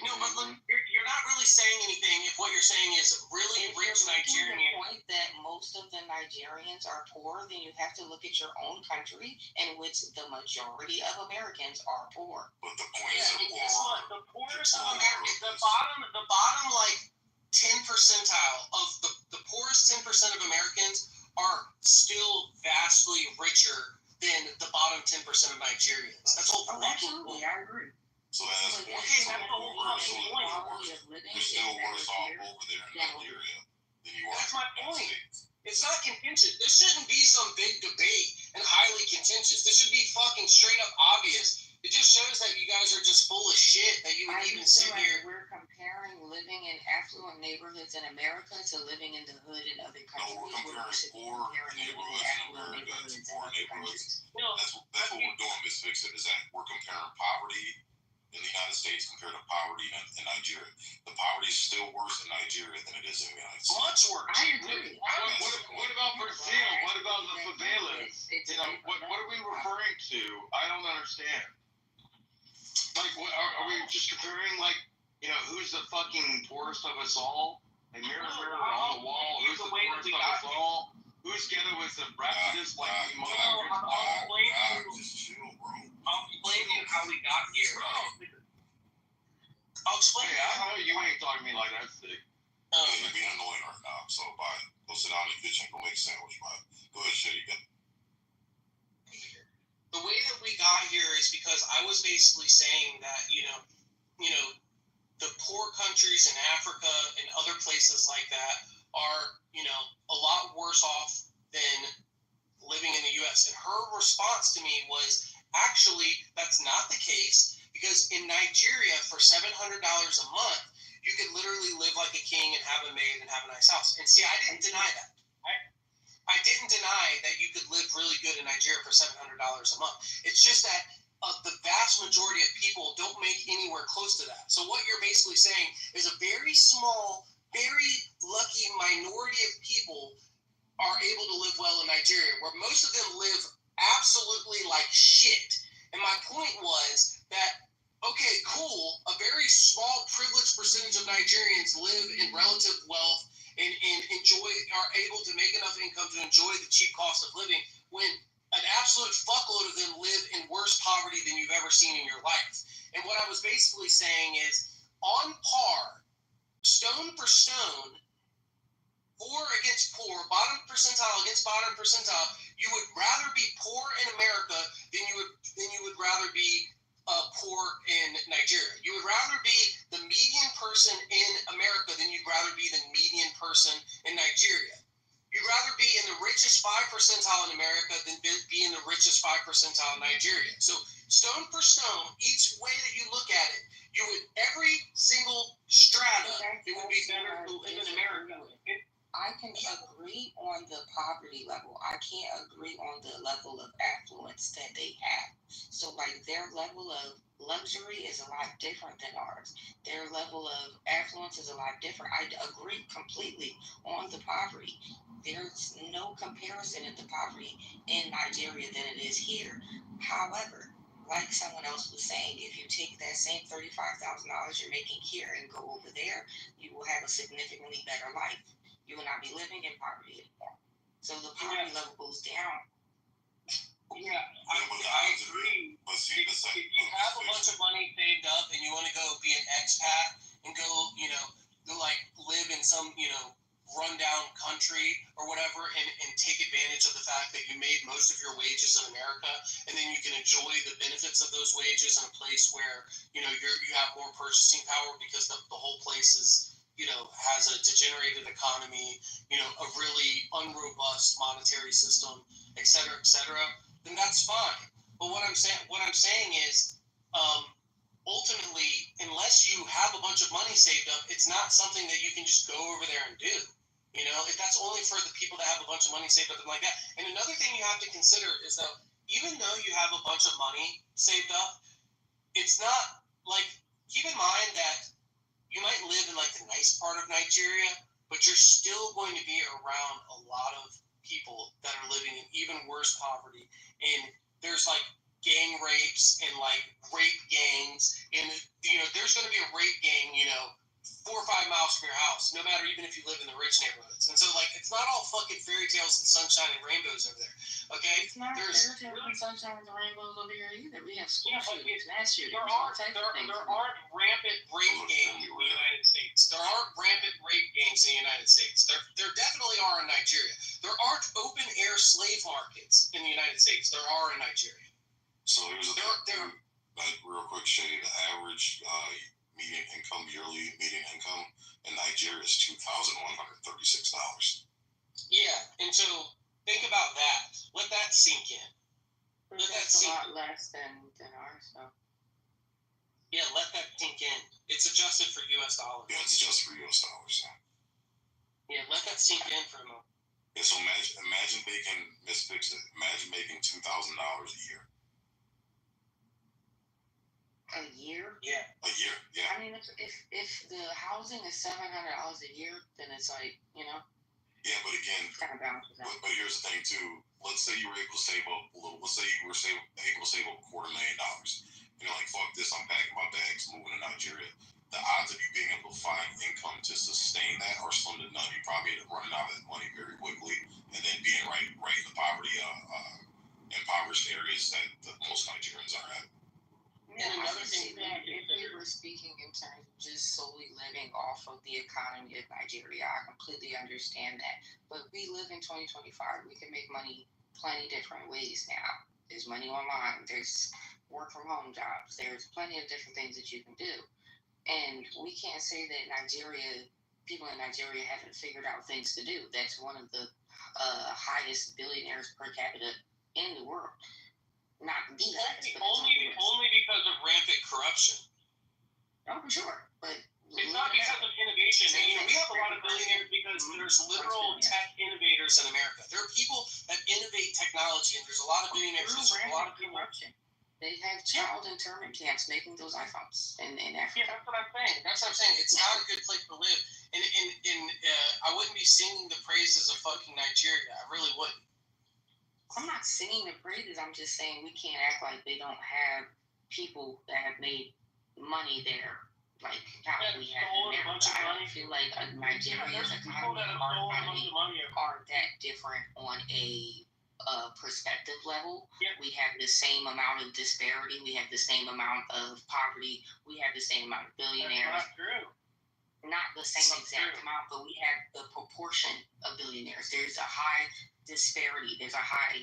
No, but look, you're not really saying anything if what you're saying is really rich Nigerians. The point that most of the Nigerians are poor, then you have to look at your own country in which the majority of Americans are poor. But the point is, guess what? The poorest of Americans, the bottom like 10 percentile of the poorest 10% of Americans are still vastly richer than the bottom 10% of Nigerians. That's all. Absolutely, I agree. So that's the whole point. You're still worse off over there in Nigeria than you are. That's my point. It's not contentious. This shouldn't be some big debate and highly contentious. This should be fucking straight up obvious. It just shows that you guys are just full of shit that you would even sit here. We're comparing living in affluent neighborhoods in America to living in the hood in other countries. No, we're comparing poor neighborhoods in America to poor neighborhoods. That's what we're doing, Ms. Fixit, is that we're comparing poverty in the United States compared to poverty in Nigeria. The poverty is still worse in Nigeria than it is in the United States. Much worse. I agree. What about Brazil? What about the favelas? What are we referring to? I don't understand. Like, what, are we just comparing, like, who's the fucking poorest of us all? And mirror on the wall, who's the poorest of us all? Whose ghetto is the rapidest, like, just chill, bro. I'll explain to you how we got here. I'll explain. Hey, I know you ain't talking to me like that, Stick. You're being annoying right now, so bye. Go sit down in the kitchen, go make a sandwich, bye. Go ahead, shit, you got. The way that we got here is because I was basically saying that, the poor countries in Africa and other places like that are, a lot worse off than living in the U.S. And her response to me was, actually, that's not the case, because in Nigeria, for $700 a month, you could literally live like a king and have a maid and have a nice house. And see, I didn't deny that. I didn't deny that you could live really good in Nigeria for $700 a month. It's just that the vast majority of people don't make anywhere close to that. So what you're basically saying is a very small, very lucky minority of people are able to live well in Nigeria, where most of them live absolutely like shit. And my point was that, okay, cool, a very small privileged percentage of Nigerians live in relative wealth and are able to make enough income to enjoy the cheap cost of living, when an absolute fuckload of them live in worse poverty than you've ever seen in your life. And what I was basically saying is, on par, stone for stone, poor against poor, bottom percentile against bottom percentile, you would rather be poor in America than you would rather be poor in Nigeria. You would rather be the median person in America than you'd rather be the median person in Nigeria. You'd rather be in the richest 5 percentile in America than be in the richest 5 percentile in Nigeria. So stone for stone, each way that you look at it, you would, every single strata, it would be better to live in America. I can agree on the poverty level. I can't agree on the level of affluence that they have. So, like, their level of luxury is a lot different than ours. Their level of affluence is a lot different. I agree completely on the poverty. There's no comparison in the poverty in Nigeria than it is here. However, like someone else was saying, if you take that same $35,000 you're making here and go over there, you will have a significantly better life. You will not be living in poverty anymore. So the poverty level goes down. Yeah, I agree. But see, if you have a bunch of money saved up and you want to go be an expat and go, live in some, rundown country or whatever, and take advantage of the fact that you made most of your wages in America, and then you can enjoy the benefits of those wages in a place where, you have more purchasing power because the whole place is, has a degenerated economy, a really unrobust monetary system, et cetera, then that's fine. But what I'm saying is, ultimately, unless you have a bunch of money saved up, it's not something that you can just go over there and do. If that's only for the people that have a bunch of money saved up and like that. And another thing you have to consider is that even though you have a bunch of money saved up, it's not like, keep in mind that you might live in like the nice part of Nigeria, but you're still going to be around a lot of people that are living in even worse poverty. And there's like gang rapes and like rape gangs, and there's going to be a rape gang 4 or 5 miles from your house, no matter even if you live in the rich neighborhoods. And so, like, it's not all fucking fairy tales and sunshine and rainbows over there, okay? It's not fairy tales and sunshine and rainbows over here either. We have school shootings, mass shootings, all types of things. There aren't rampant rape gangs in the United States. There aren't rampant rape gangs in the United States. There definitely are in Nigeria. There aren't open-air slave markets in the United States. There are in Nigeria. So here's a thing, like, real quick, Shay, the average yearly median income in Nigeria is $2,136. Yeah, and so think about that. Let that sink in. Let that That's a sink. lot less than ours, so. Yeah, let that sink in. It's adjusted for U.S. dollars. Yeah, it's just for US dollars. Yeah, let that sink in for a moment. Yeah, so imagine making, let's fix it. Imagine making $2,000 a year. A year? Yeah. A year, yeah. I mean, if the housing is $700 a year, then it's like, you know. Yeah, but again, kind of balances out. But here's the thing too. Let's say you were able to save up a little. Let's say you were able to save up $250,000. And you're like, fuck this, I'm packing my bags, moving to Nigeria. The odds of you being able to find income to sustain that are slim to none. You probably end up running out of that money very quickly, and then being right in the poverty, impoverished areas that most Nigerians are at. Yeah, and another thing that if we were speaking in terms of just solely living off of the economy of Nigeria, I completely understand that. But we live in 2025. We can make money plenty different ways now. There's money online. There's work from home jobs. There's plenty of different things that you can do. And we can't say that people in Nigeria haven't figured out things to do. That's one of the highest billionaires per capita in the world. Not the highest, but only because of rampant corruption. Oh, for sure. But it's not because of innovation. You know, we have a lot of billionaires because there's literal tech innovators in America. There are people that innovate technology, and there's a lot of billionaires. There's a lot of people. They have child internment camps making those iPhones in Africa. Yeah, that's what I'm saying. It's not a good place to live. And I wouldn't be singing the praises of fucking Nigeria. I really wouldn't. I'm not singing the praises. I'm just saying we can't act like they don't have people that have made money there, like how we have in America. I don't feel like Nigeria's economy aren't that different on a perspective level. Yep. We have the same amount of disparity. We have the same amount of poverty. We have the same amount of billionaires. That's not true. Not the same exact amount, but we have the proportion of billionaires. There's a high disparity. There's a high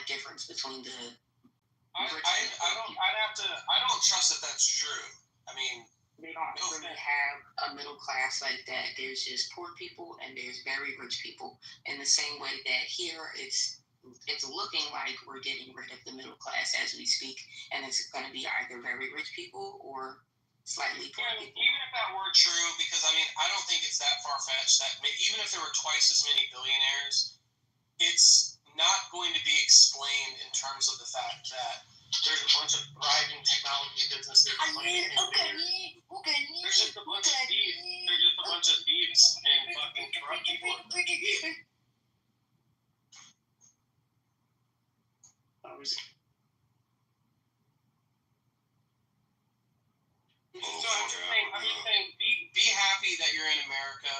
difference between the I don't trust that that's true. I mean, they don't really have a middle class like that. There's just poor people and there's very rich people. In the same way that here it's looking like we're getting rid of the middle class as we speak, and it's going to be either very rich people or slightly poor people. Even if that were true, because I mean, I don't think it's that far-fetched that even if there were twice as many billionaires, it's not going to be explained in terms of the fact that there's a bunch of thriving technology businesses. There's just a bunch of thieves. There's just a bunch of thieves and fucking corrupt people. So I'm just saying, be happy that you're in America.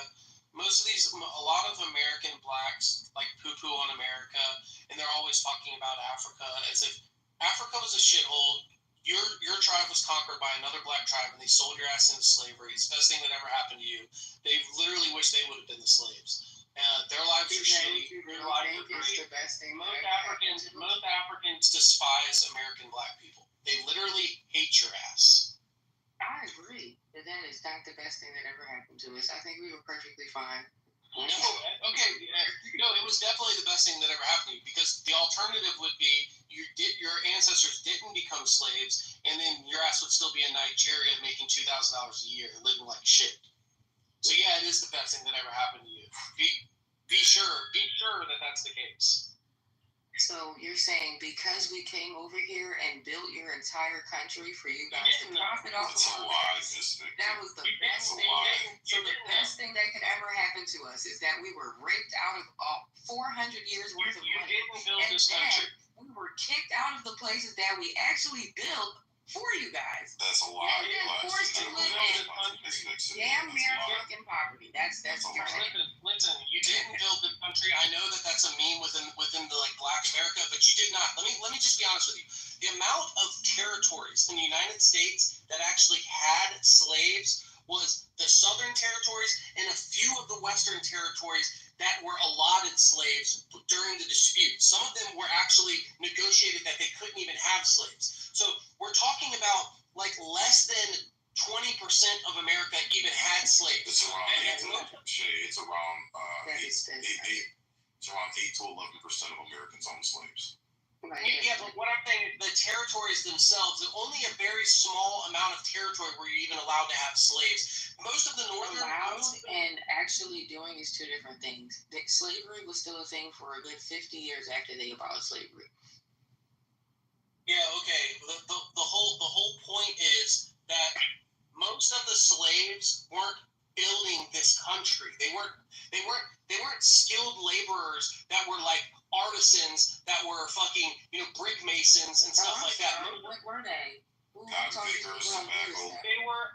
A lot of American blacks like poo-poo on America, and they're always talking about Africa as if Africa was a shithole. Your tribe was conquered by another black tribe, and they sold your ass into slavery. It's the best thing that ever happened to you. They literally wish they would have been the slaves. Their lives are shitty. Their lives are great. Most Africans despise American black people. They literally hate your ass. I agree that is not the best thing that ever happened to us. I think we were perfectly fine. No, okay, no, it was definitely the best thing that ever happened to you, because the alternative would be your ancestors didn't become slaves, and then your ass would still be in Nigeria making $2,000 a year and living like shit. So yeah, it is the best thing that ever happened to you. Be sure that that's the case. So you're saying because we came over here and built your entire country for you guys to profit off of that was the best thing. So the best thing that could ever happen to us is that we were raped out of 400 years worth of money. You didn't build this country. We were kicked out of the places that we actually built for you guys. That's a lie. And then forced to live in damn near fucking poverty. That's Listen, you didn't build the country. I know that that's a meme within the like Black America, but you did not. Let me just be honest with you. The amount of territories in the United States that actually had slaves was the Southern territories and a few of the Western territories that were allotted slaves during the dispute. Some of them were actually negotiated that they couldn't even have slaves. So we're talking about like less than 20% of America even had slaves. It's around. It's around. So around 8 to 11% of Americans own slaves. Yeah, but what I'm saying is the territories themselves, only a very small amount of territory were you even allowed to have slaves. Most of the northern... Allowed and actually doing is two different things. Slavery was still a thing for a good 50 years after they abolished slavery. Yeah, okay. The whole point is that most of the slaves weren't building this country. They weren't skilled laborers that were like artisans that were fucking, brick masons and stuff like that. What were they? Cotton pickers, tobacco. They were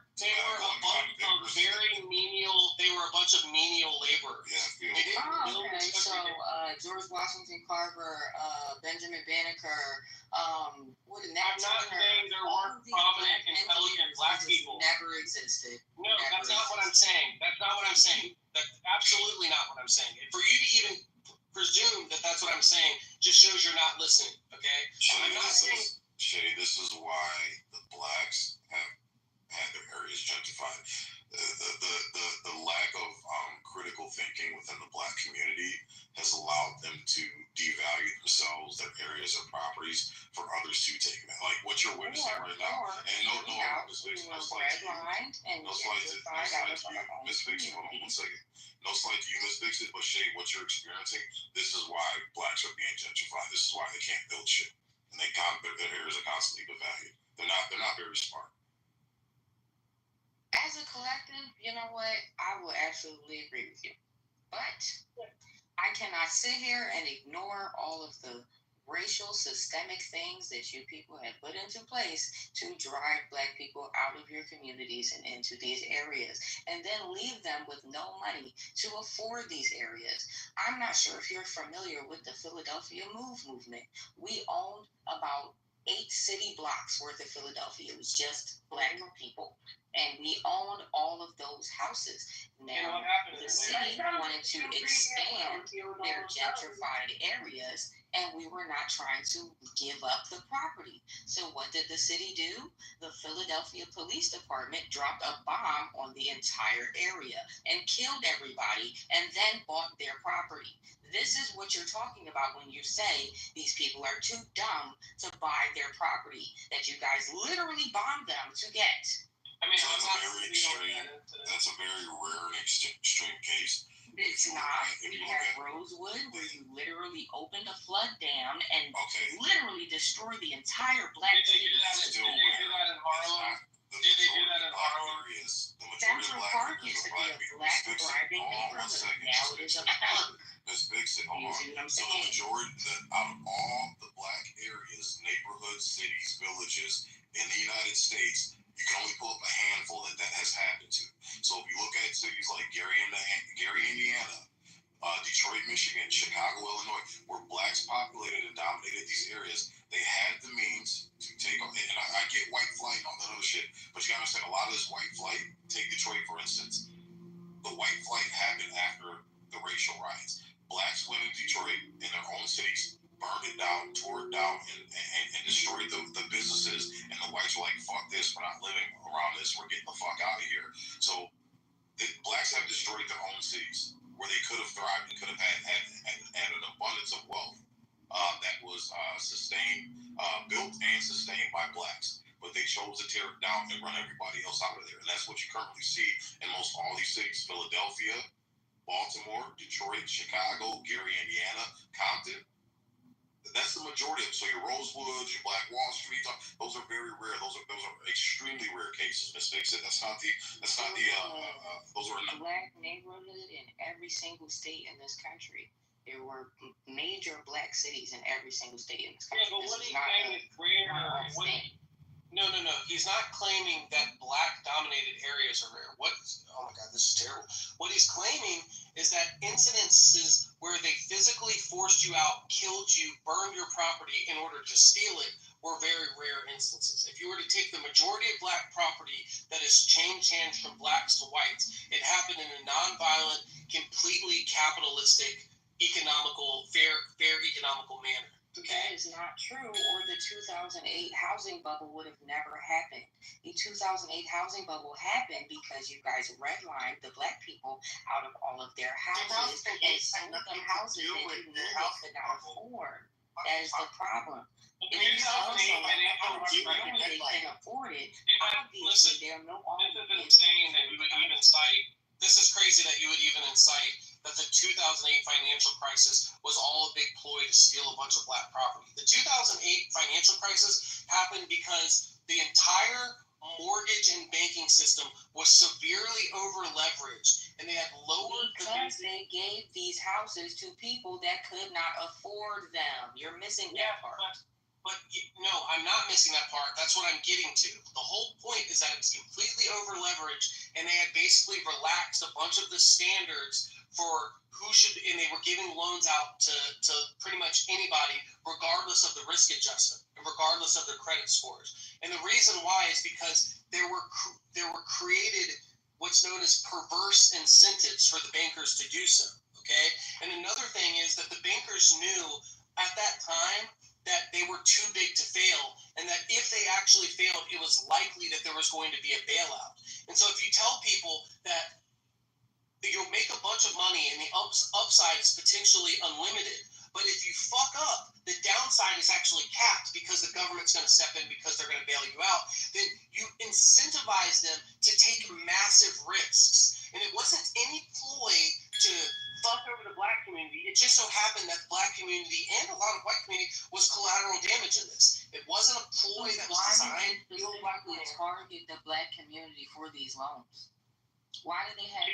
a bunch of very menial. They were a bunch of menial laborers. Yeah, they didn't build okay. this So country. George Washington Carver, Benjamin Banneker, I'm not saying there weren't prominent, intelligent black people. Never existed. No, that's not what I'm saying. That's not what I'm saying. That's absolutely not what I'm saying. And for you to even presume that that's what I'm saying just shows you're not listening, okay? Shay, this is why the blacks have had their areas gentrified. The lack of critical thinking within the black community has allowed them to devalue themselves, their areas, their properties, for others to take them. Like what you're witnessing right now. And no slight to you, Miss Fiction. Hold on 1 second. No slight to you, Miss Fiction, but Shay, what you're experiencing, this is why blacks are being gentrified. This is why they can't build shit. And their areas are constantly devalued. They're not very smart. As a collective, you know what? I will absolutely agree with you. But I cannot sit here and ignore all of the racial systemic things that you people have put into place to drive black people out of your communities and into these areas, and then leave them with no money to afford these areas. I'm not sure if you're familiar with the Philadelphia movement. We owned about 8 city blocks worth of Philadelphia. It was just black people. And we owned all of those houses. Now, the city wanted to expand their gentrified areas, and we were not trying to give up the property. So what did the city do? The Philadelphia Police Department dropped a bomb on the entire area and killed everybody, and then bought their property. This is what you're talking about when you say these people are too dumb to buy their property that you guys literally bombed them to get. I mean, that's a very rare and extreme case. It's not. We have Rosewood, where you literally opened a flood dam and literally destroyed the entire black city. Did they do that in Harlem? Central Park used to be a black thriving neighborhood. Now it is a flood. Let's fix it. Hold on. So the majority, out of all the black areas, neighborhoods, cities, villages in the United States, you can only pull up a handful that has happened to. So if you look at cities like Gary, Indiana, Detroit, Michigan, Chicago, Illinois, where blacks populated and dominated these areas, they had the means to take on. And I get white flight and all that other shit, but you gotta understand a lot of this white flight. Take Detroit for instance. The white flight happened after the racial riots. Blacks went in Detroit in their own cities, burned it down, tore it down, and destroyed the businesses. And the whites were like, fuck this, we're not living around this, we're getting the fuck out of here. So the blacks have destroyed their own cities where they could have thrived and could have had an abundance of wealth that was built and sustained by blacks. But they chose to tear it down and run everybody else out of there. And that's what you currently see in most all these cities: Philadelphia, Baltimore, Detroit, Chicago, Gary, Indiana, Compton. That's the majority of them. So your Rosewoods, your Black Wall Street, those are very rare. Those are extremely rare cases. Let's fix it. Those are black neighborhood in every single state in this country. There were major black cities in every single state in this country. Yeah, but what are you saying is rare? No. He's not claiming that black-dominated areas are rare. Oh my God, this is terrible. What he's claiming is that incidences where they physically forced you out, killed you, burned your property in order to steal it were very rare instances. If you were to take the majority of black property that has changed hands from blacks to whites, it happened in a non-violent, completely capitalistic, economical, fair economical manner. Okay. That is not not true, or the 2008 housing bubble would have never happened. The 2008 housing bubble happened because you guys redlined the black people out of all of their houses and sold them houses that you knew they could not afford. That is the problem. If you tell someone that they can afford it, obviously they're no longer. This is insane that you would even cite. This is crazy that you would even incite that the 2008 financial crisis was all a big ploy to steal a bunch of black property. The 2008 financial crisis happened because the entire mortgage and banking system was severely over leveraged, and they had lowered because they gave these houses to people that could not afford them. You're missing that part. But no, I'm not missing that part. That's what I'm getting to. The whole point is that it was completely over leveraged, and they had basically relaxed a bunch of the standards for who should, and they were giving loans out to pretty much anybody, regardless of the risk adjustment and regardless of their credit scores. And the reason why is because there were created what's known as perverse incentives for the bankers to do so. Okay, and another thing is that the bankers knew at that time that they were too big to fail, and that if they actually failed, it was likely that there was going to be a bailout. And so if you tell people that you'll make a bunch of money and the upside is potentially unlimited, but if you fuck up, the downside is actually capped because the government's going to step in because they're going to bail you out, then you incentivize them to take massive risks. And it wasn't any ploy to fuck over the black community. It just so happened that the black community and a lot of white community was collateral damage in this. It wasn't a ploy that was designed to target the black community for these loans. Why did they have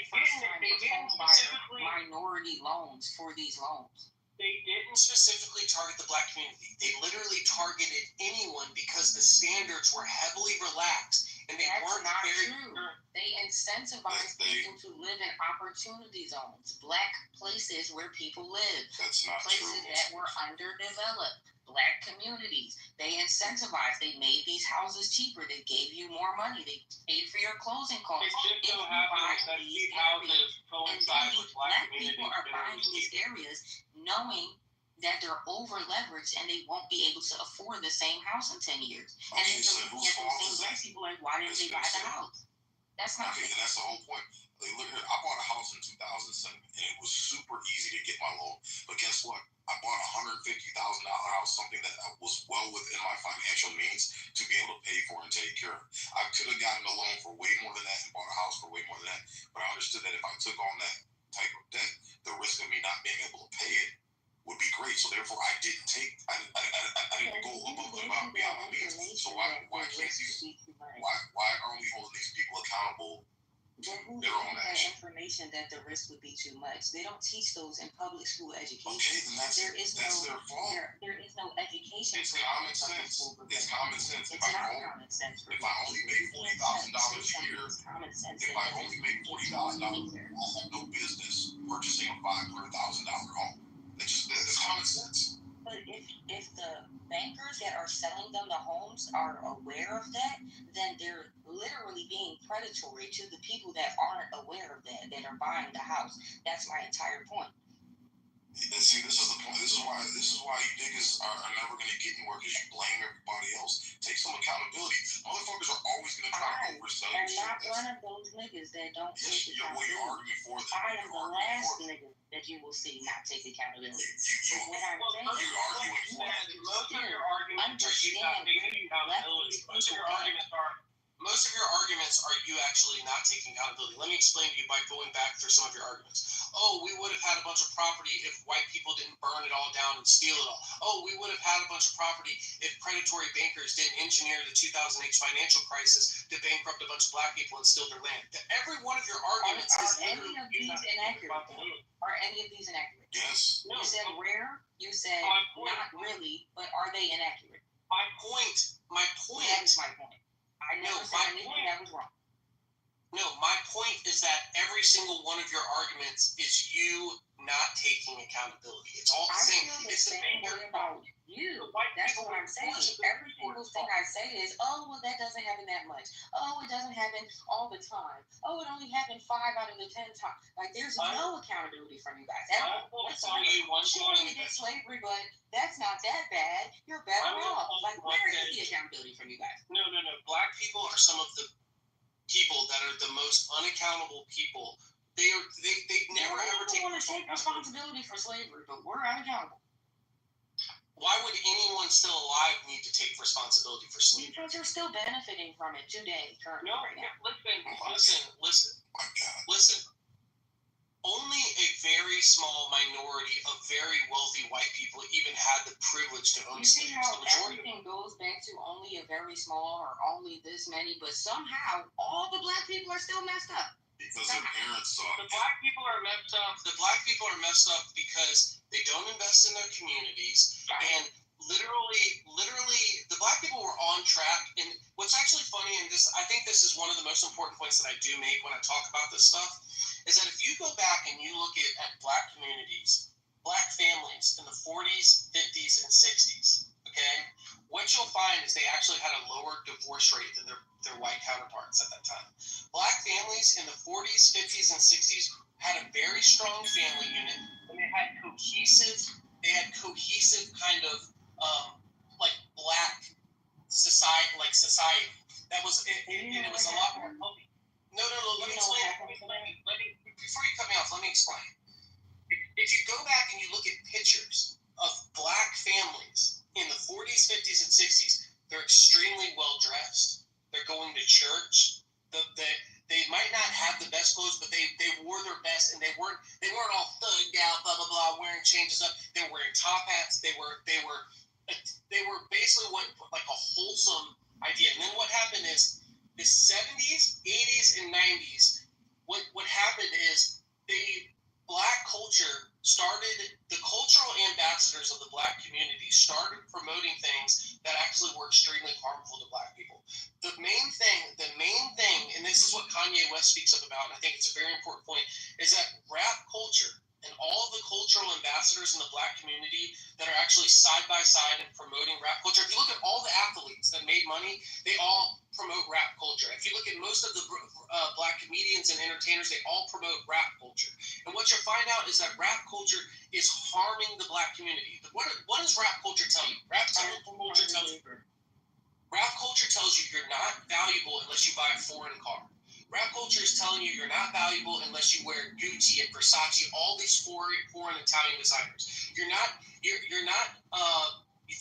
minority loans for these loans? They didn't specifically target the black community. They literally targeted anyone because the standards were heavily relaxed, and they weren't very true. They incentivized people to live in opportunity zones, black places where people live, That's not places true. that were underdeveloped, black communities. They incentivized. They made these houses cheaper. They gave you more money. They paid for your closing costs. It just so happens that these houses coincide with black people are buying these areas knowing that they're over leveraged and they won't be able to afford the same house in 10 years. And then so you get those same black people like, why didn't they buy the house? That's not okay, and that's the whole point. Like, look here, I bought a house in 2007, and it was super easy to get my loan. But guess what? I bought a $150,000 house, something that was well within my financial means to be able to pay for and take care of. I could have gotten a loan for way more than that and bought a house for way more than that. But I understood that if I took on that type of debt, the risk of me not being able to pay it would be great. So therefore, I didn't take. I didn't go above and beyond my means. So why can't you? Why aren't we holding these people accountable? But who gave that information that the risk would be too much? They don't teach those in public school education. Okay, then that's their fault. There is no education. It's common sense. It's common sense. It's not common sense. If I only make $40,000 a year, if I only make $40,000, I have no business purchasing a $500,000 home. It's common sense. But if the bankers that are selling them the homes are aware of that, then they're literally being predatory to the people that aren't aware of that are buying the house. That's my entire point. And see, this is the point. This is why you niggas are never going to get anywhere, because you blame everybody else. Take some accountability. Motherfuckers are always going to try to oversell you. I'm not one of those niggas that don't take accountability. I am the last nigga that you will see not take accountability. What I'm saying is, most of your arguments are you not taking accountability. Most of your arguments are you actually not taking accountability. Let me explain to you by going back through some of your arguments. Oh, we would have had a bunch of property if white people didn't burn it all down and steal it all. Oh, we would have had a bunch of property if predatory bankers didn't engineer the 2008 financial crisis to bankrupt a bunch of black people and steal their land. Every one of your arguments is any of these inaccurate. Are any of these inaccurate? Yes. You said rare. You said not really, but are they inaccurate? My point. That is my point. I never said anything that was wrong. No, my point is that every single one of your arguments is you not taking accountability. It's all the same. I feel the same way about you. That's what I'm saying. Every single typical thing I say is, oh, well, that doesn't happen that much. Oh, it doesn't happen all the time. Oh, it only happened 5 out of the 10 times. Like, there's no accountability from you guys. Sure, we did slavery, but that's not that bad. You're better off. Like, where is the accountability from you guys? No. Black people are some of the people that are the most unaccountable people. They never ever take responsibility for slavery, but we're unaccountable. Why would anyone still alive need to take responsibility for slavery? Because you're still benefiting from it today, currently, right now. Listen. Only a very small minority of very wealthy white people even had the privilege to own slaves. You see how everything goes back to only a very small or only this many, but somehow all the black people are still messed up. Because their parents saw it. The black people are messed up. The black people are messed up because they don't invest in their communities. And literally, the black people were on track. And what's actually funny, and I think this is one of the most important points that I do make when I talk about this stuff, is that if you go back and you look at black communities, black families in the 40s, 50s, and 60s, okay, what you'll find is they actually had a lower divorce rate than their white counterparts at that time. Black families in the 40s, 50s, and 60s had a very strong family unit, and they had cohesive kind of like black society, that was, and it was a lot more healthy. No, let me explain. Before you cut me off, let me explain. If you go back and you look at pictures of black families in the 40s, 50s, and 60s, they're extremely well dressed. They're going to church. They might not have the best clothes, but they wore their best, and they weren't all thugged out, blah blah blah, wearing changes up. They were wearing top hats. They were basically what like a wholesome idea. And then what happened is the 70s, 80s, and 90s. What happened is black culture started, the cultural ambassadors of the black community started promoting things that actually were extremely harmful to black people. The main thing, and this is what Kanye West speaks of about, and I think it's a very important point, is that rap culture and all of the cultural ambassadors in the black community that are actually side by side and promoting rap culture. If you look at all the athletes that made money, they all promote rap culture. If you look at most of the black comedians and entertainers, they all promote rap culture. And what you'll find out is that rap culture is harming the black community. What does rap culture tell you? Rap culture tells you you're not valuable unless you buy a foreign car. Rap culture is telling you you're not valuable unless you wear Gucci and Versace, all these foreign Italian designers. You're not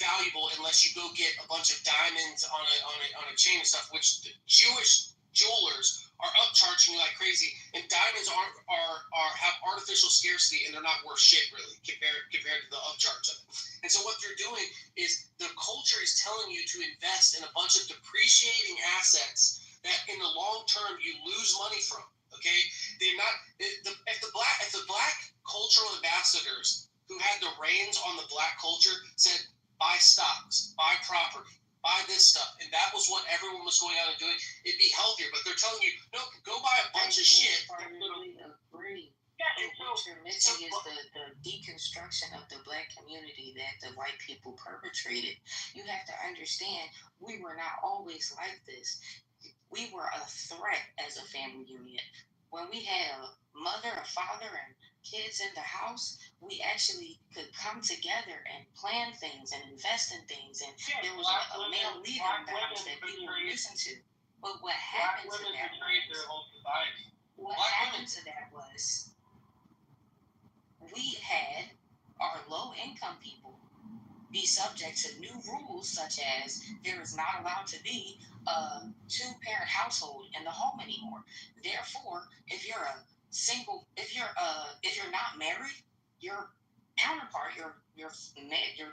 valuable unless you go get a bunch of diamonds on a chain and stuff, which the Jewish jewelers are upcharging you like crazy, and diamonds have artificial scarcity, and they're not worth shit really compared to the upcharge of it. And so what they're doing is the culture is telling you to invest in a bunch of depreciating assets that in the long term you lose money from. Okay, they're not. If the black cultural ambassadors who had the reins on the black culture said buy stocks, buy property, buy this stuff, and that was what everyone was going out and doing, it'd be healthier. But they're telling you, no, go buy a bunch of shit. I really agree. And what you're missing is the deconstruction of the black community that the white people perpetrated. You have to understand, we were not always like this. We were a threat as a family unit. When we had a mother, a father, and kids in the house, we actually could come together and plan things and invest in things. And there was a male leader in the house that people would listen to. But what happened to that was we had our low-income people be subject to new rules, such as there is not allowed to be a two-parent household in the home anymore. Therefore, if you're not married, your counterpart, your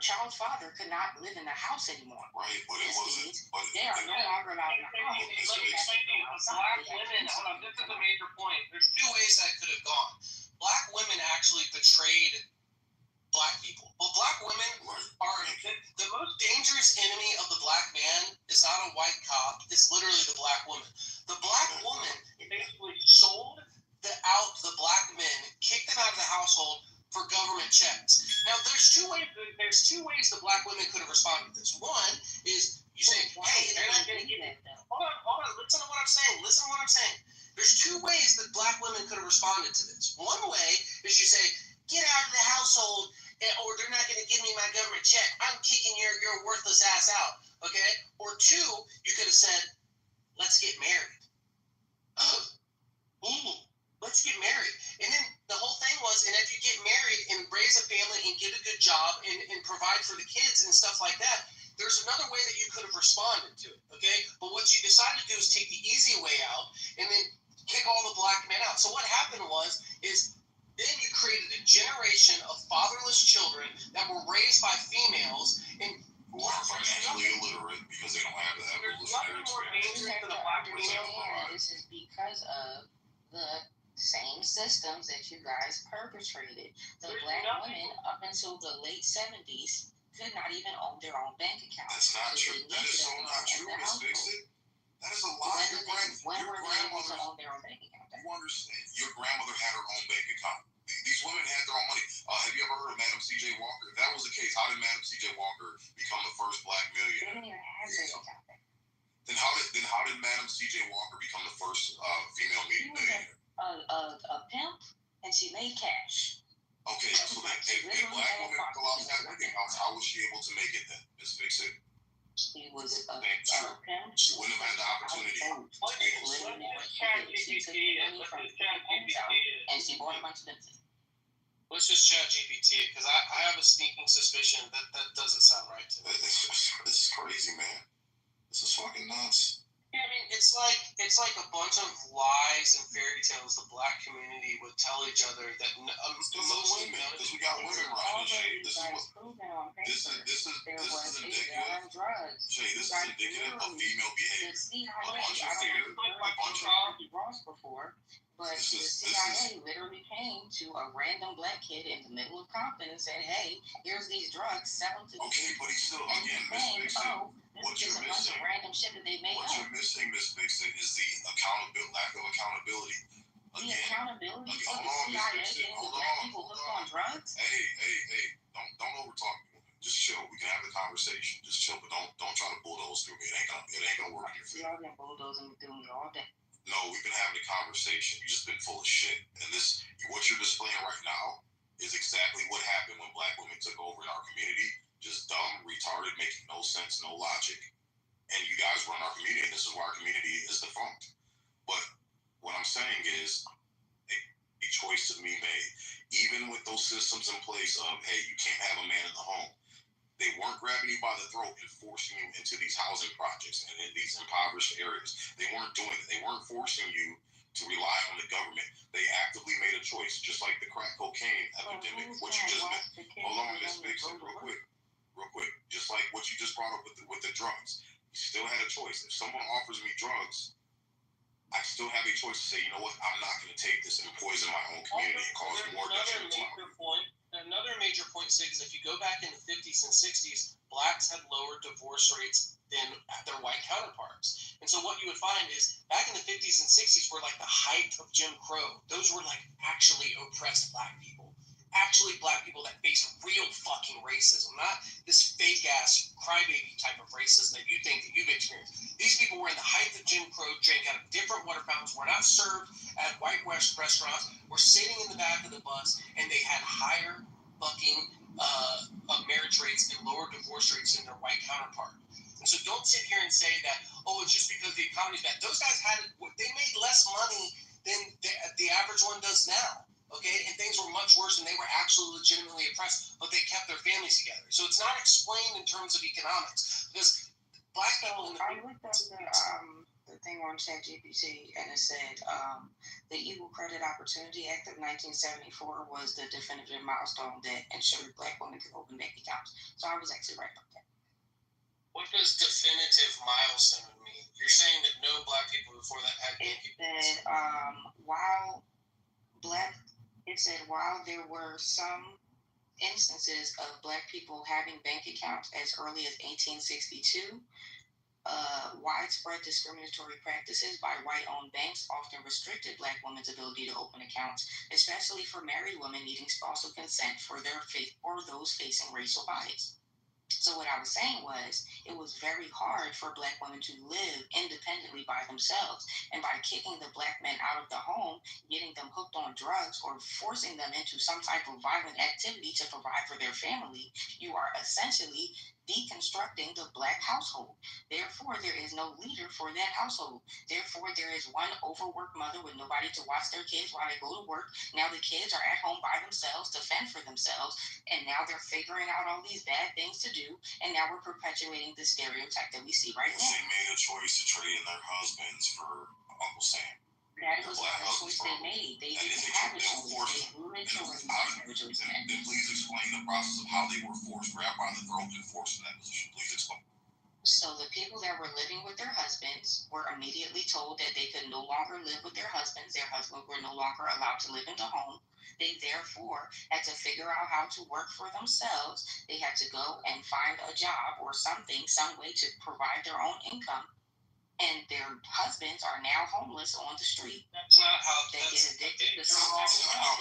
child's father could not live in the house anymore. Right, but it wasn't. They are no longer allowed in the house. Black women, hold on, this is a major point. There's two ways that could have gone. Black women actually betrayed black people. Well, black women are the most dangerous enemy of the black man is not a white cop, it's literally the black woman. The black woman basically sold out the black men, kicked them out of the household for government checks. Now, there's two ways the black women could have responded to this. One is You say, hey, they're not going to give it. Hold on. Listen to what I'm saying. There's two ways that black women could have responded to this. One way is you say, get out of the household, or they're not going to give me my government check. I'm kicking your worthless ass out. Okay? Or two, you could have said, let's get married. Let's get married. And then the whole thing was, and if you get married and raise a family and get a good job and provide for the kids and stuff like that, there's another way that you could have responded to it, okay? But what you decided to do is take the easy way out and then kick all the black men out. So what happened is then you created a generation of fatherless children that were raised by females and who are financially illiterate because they don't have the evolutionary experience. This is because of the same systems that you guys perpetrated. The black women up until the late 70s could not even own their own bank account. That's not true. That is so not true, Miss Vixen. That is a lie. When were they able to own their own bank account? You understand? Your grandmother had her own bank account. These women had their own money. Have you ever heard of Madam C.J. Walker? If that was the case, how did Madam C.J. Walker become the first black millionaire? They didn't even have bank account. Then how did Madam C.J. Walker become the first female millionaire? A pimp, and she made cash. Okay, so then if black women fill out that bank accounts, how was she able to make it then, Miss Vixen? She was a pimp. She wouldn't have had the opportunity. And she bought a bunch of things. Let's just chat GPT, because I have a sneaking suspicion that doesn't sound right to me. This is crazy, man. This is fucking nuts. Yeah, I mean, it's like a bunch of lies and fairy tales the black community would tell each other that most women, because we got women running shit. This is indicative. Shay, this is indicative of female behavior. A bunch of fear, a bunch of before. But the CIA literally came to a random black kid in the middle of Compton and said, hey, here's these drugs, sell them to the kids. But he's still, again, Miss Vixen, what you're missing, random shit that they made what you're missing, Miss Vixen, is the lack of accountability. Again, the accountability for the CIA getting black people hooked on drugs? Hey, don't overtalk me. Just chill. We can have the conversation. Just chill, but don't try to bulldoze through me. It ain't gonna work in your favor. Y'all been bulldozing through me all day. No, we've been having a conversation. You've just been full of shit. And what you're displaying right now is exactly what happened when black women took over in our community. Just dumb, retarded, making no sense, no logic. And you guys run our community, and this is why our community is defunct. But what I'm saying is a choice to be made. Even with those systems in place of, hey, you can't have a man in the home. They weren't grabbing you by the throat and forcing you into these housing projects and in these impoverished areas. They weren't doing it. They weren't forcing you to rely on the government. They actively made a choice, just like the crack cocaine epidemic. What you just hold on, Miss Vixen, real quick. Just like what you just brought up with the drugs. You still had a choice. If someone offers me drugs, I still have a choice to say, you know what, I'm not going to take this and poison my own community and cause more detriment to my community. Another major point, Sig, is if you go back in the 50s and 60s, blacks had lower divorce rates than their white counterparts. And so what you would find is back in the 50s and 60s were like the height of Jim Crow. Those were like actually oppressed black people. Actually black people that faced real fucking racism, not this fake ass crybaby type of racism that you think that you've experienced. These people were in the height of Jim Crow, drank out of different water fountains, were not served at white West restaurants, were sitting in the back of the bus, and they had higher fucking marriage rates and lower divorce rates than their white counterpart. And so don't sit here and say that, oh, it's just because the economy's bad. Those guys they made less money than the average one does now. Okay, and things were much worse, and they were actually legitimately oppressed, but they kept their families together. So it's not explained in terms of economics, because black people in the... I looked up the thing on ChatGPT, and it said the Equal Credit Opportunity Act of 1974 was the definitive milestone that ensured black women could open bank accounts. So I was actually right about that. What does definitive milestone mean? You're saying that no black people before that had bank accounts? It said while there were some instances of black people having bank accounts as early as 1862, widespread discriminatory practices by white-owned banks often restricted black women's ability to open accounts, especially for married women needing spousal consent for those facing racial bias. So what I was saying was, it was very hard for Black women to live independently by themselves. And by kicking the Black men out of the home, getting them hooked on drugs, or forcing them into some type of violent activity to provide for their family, you are essentially deconstructing the Black household. Therefore, there is no leader for that household. Therefore, there is one overworked mother with nobody to watch their kids while they go to work. Now the kids are at home by themselves to fend for themselves, and now they're figuring out all these bad things to do, and now we're perpetuating the stereotype that we see right now. They made a choice to trade in their husbands for Uncle Sam. That was the choice they made. They didn't have a choice. They grew into it. Then please explain the process of how they were forced, grabbed by the throat and forced in that position. Please explain. So the people that were living with their husbands were immediately told that they could no longer live with their husbands. Their husbands were no longer allowed to live in the home. They therefore had to figure out how to work for themselves. They had to go and find a job or something, some way to provide their own income. And their husbands are now homeless on the street. That's not how they get addicted to some type of stuff.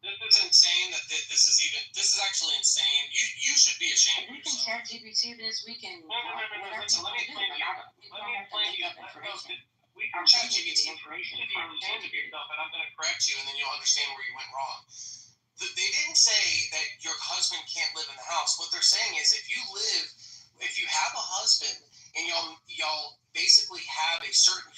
This is insane. This is actually insane. You should be ashamed. We can chat GPT this. We can whatever. Listen, let me explain to you. We can chat GPT. You should be ashamed of yourself, and I'm going to correct you, and then you'll understand where you went wrong. They didn't say that your husband can't live in the house. What they're saying is if you have a husband and y'all basically have a certain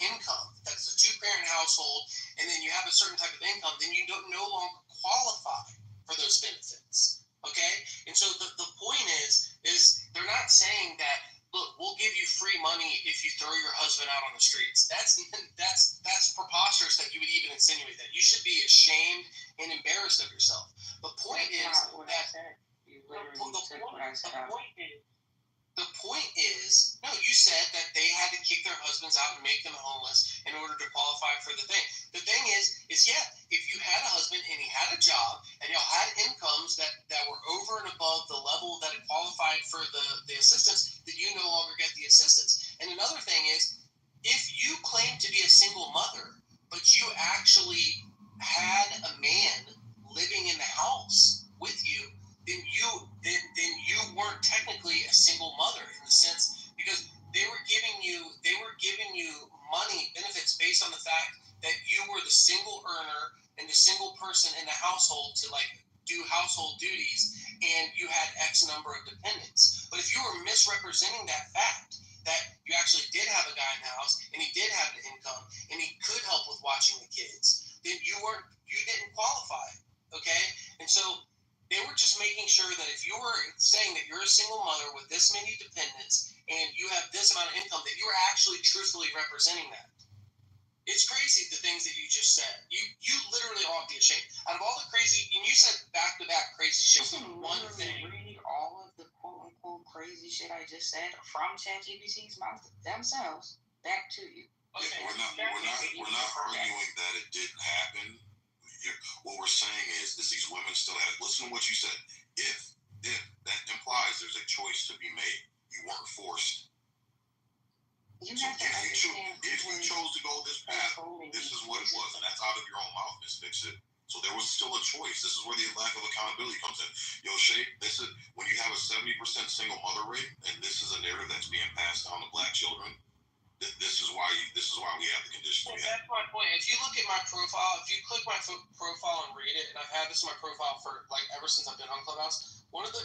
income, that's a two-parent household, and then you have a certain type of income, then you don't no longer qualify for those benefits. Okay? And so the point is they're not saying that, look, we'll give you free money if you throw your husband out on the streets. That's preposterous that you would even insinuate that. You should be ashamed and embarrassed of yourself. The point is that the point is, no, you said that they had to kick their husbands out and make them homeless in order to qualify for the thing. The thing is yeah, if you had a husband and he had a job and y'all had incomes that were over and above the level that it qualified for the assistance, then you no longer get the assistance. And another thing is, if you claim to be a single mother, but you actually had a man living in the house with you, then you weren't technically a single mother in the sense, because they were giving you money benefits based on the fact that you were the single earner and the single person in the household to do household duties, and you had X number of dependents. But if you were misrepresenting that fact, that you actually did have a guy in the house and he did have an income and he could help with watching the kids, then you didn't qualify. Okay? And so they were just making sure that if you were saying that you're a single mother with this many dependents and you have this amount of income, that you were actually truthfully representing that. It's crazy the things that you just said. You literally ought to be ashamed. Out of all the crazy, and you said back-to-back crazy shit. One thing. Read all of the quote-unquote crazy shit I just said from ChatGPT's mouth themselves back to you. Okay. We're not arguing that it didn't happen. What we're saying is these women still had, listen to what you said, if that implies there's a choice to be made. You weren't forced. If you chose to go this path, this is what it was, and that's out of your own mouth, Miss Fix-It. So there was still a choice. This is where the lack of accountability comes in. Yo, Shay, this is when you have a 70% single mother rate, and this is a narrative that's being passed down to Black children. This is why we have the conditions we have. That's my point. If you look at my profile, if you click my profile and read it, and I've had this in my profile for ever since I've been on Clubhouse. One of the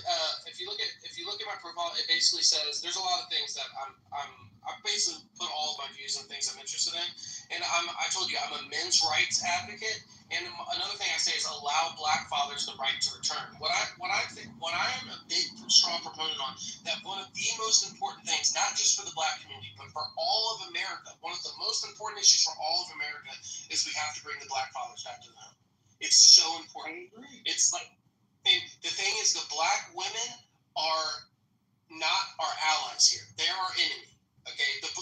if you look at my profile, it basically says there's a lot of things that I basically put all of my views and things I'm interested in, and I told you I'm a men's rights advocate, and another thing I say is allow Black fathers the right to return. What I am a big strong proponent on, that one of the most important things, not just for the Black community, but for all of America, one of the most important issues for all of America is we have to bring the Black fathers back to the home. It's so important. It's and the thing is, the Black women are not our allies here. They are our enemy. Okay, the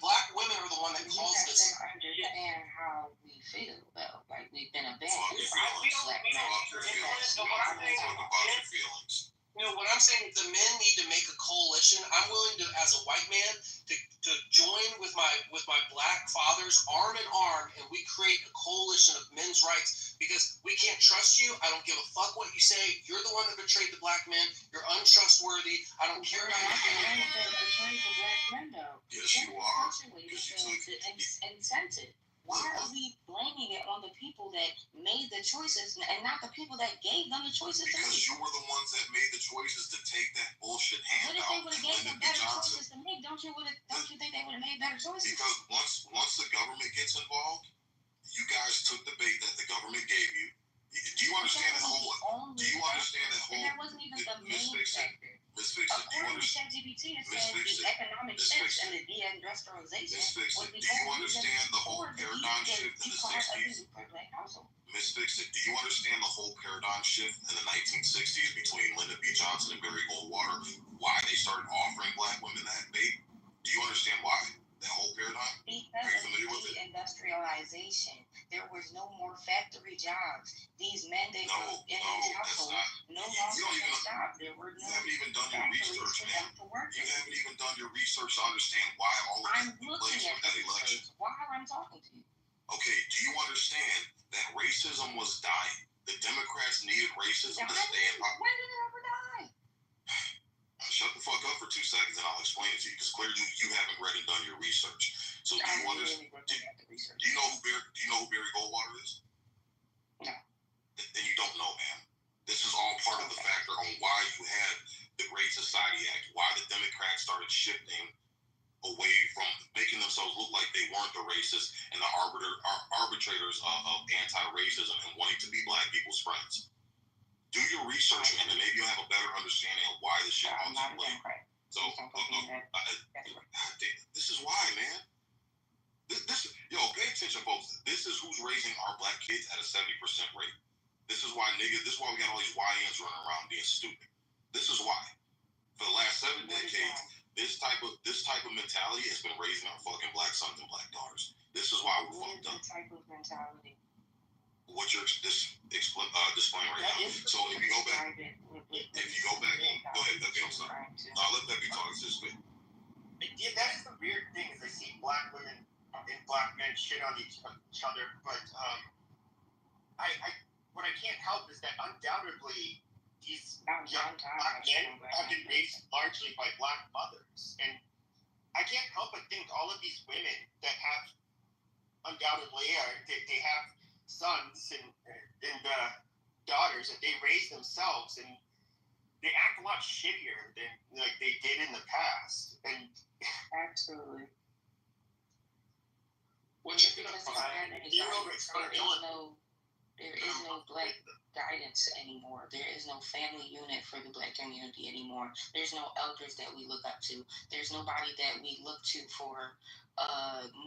Black women are the one that calls this. You have to understand how we feel, though. Like we've been abandoned. Talk about your feelings. You know what I'm saying saying the men need to make a coalition. I'm willing to, as a white man, to join with my black fathers arm in arm, and we create a coalition of men's rights, because we can't trust you. I don't give a fuck what you say. You're the one that betrayed the black men. You're untrustworthy. I don't care about you. Yes, you are. Incentive. Why are we blaming it on the people that made the choices and not the people that gave them the choices? Because you were the ones that made the choices to take that bullshit handout. What if they would have gave them better choices to make? Don't you think they would have made better choices? Because once the government gets involved, you guys took the bait that the government gave you. Do you understand that whole? Do you understand that whole? That wasn't even the main factor. Miss Fixit, do you understand? ChatGPT has said the economic shifts and the deindustrialization. Miss Fixit, do you understand the whole paradigm shift in the 60s? Miss Fixit, do you understand the whole paradigm shift in the 1960s between Lyndon B. Johnson and Barry Goldwater? Why they started offering black women that bait? Do you understand why? That whole paradigm? Because of deindustrialization, there was no more factory jobs. These men they worked in his household no longer had jobs. There were no. You haven't even done your research, man. You haven't even done your research to understand why all of that took place with that election. While I'm talking to you. Okay, do you understand that racism was dying? The Democrats needed racism to stay in power. When did it ever die? Shut the fuck up for 2 seconds and I'll explain it to you, because clearly you haven't read and done your research. So do you understand? Do you know who Barry Goldwater is? No. Then you don't know, man. This is all part of the factor on why you had the Great Society Act, why the Democrats started shifting away from making themselves look like they weren't the racists and the arbitrators of anti-racism and wanting to be black people's friends. Do your research, and then maybe you'll have a better understanding of why this shit comes into play. So, this is why, man. Pay attention, folks. This is who's raising our black kids at a 70% rate. This is why we got all these YNs running around being stupid. This is why. For the last 7 decades, this type of mentality has been raising our fucking black sons and black daughters. This is why we're fucked up. What type of mentality? What you're displaying right now. So if you go back, go ahead, Pepe, I'm sorry. I'll let Pepe talk. It's just good. Yeah, that is the weird thing, is I see black women and black men shit on each other, but what I can't help is that undoubtedly these young black men have been raised largely by black mothers, and I can't help but think all of these women that have undoubtedly they have sons and daughters that they raise themselves, and they act a lot shittier than like they did in the past. And absolutely. There is no black guidance anymore. There is no family unit for the black community anymore. There's no elders that we look up to. There's nobody that we look to for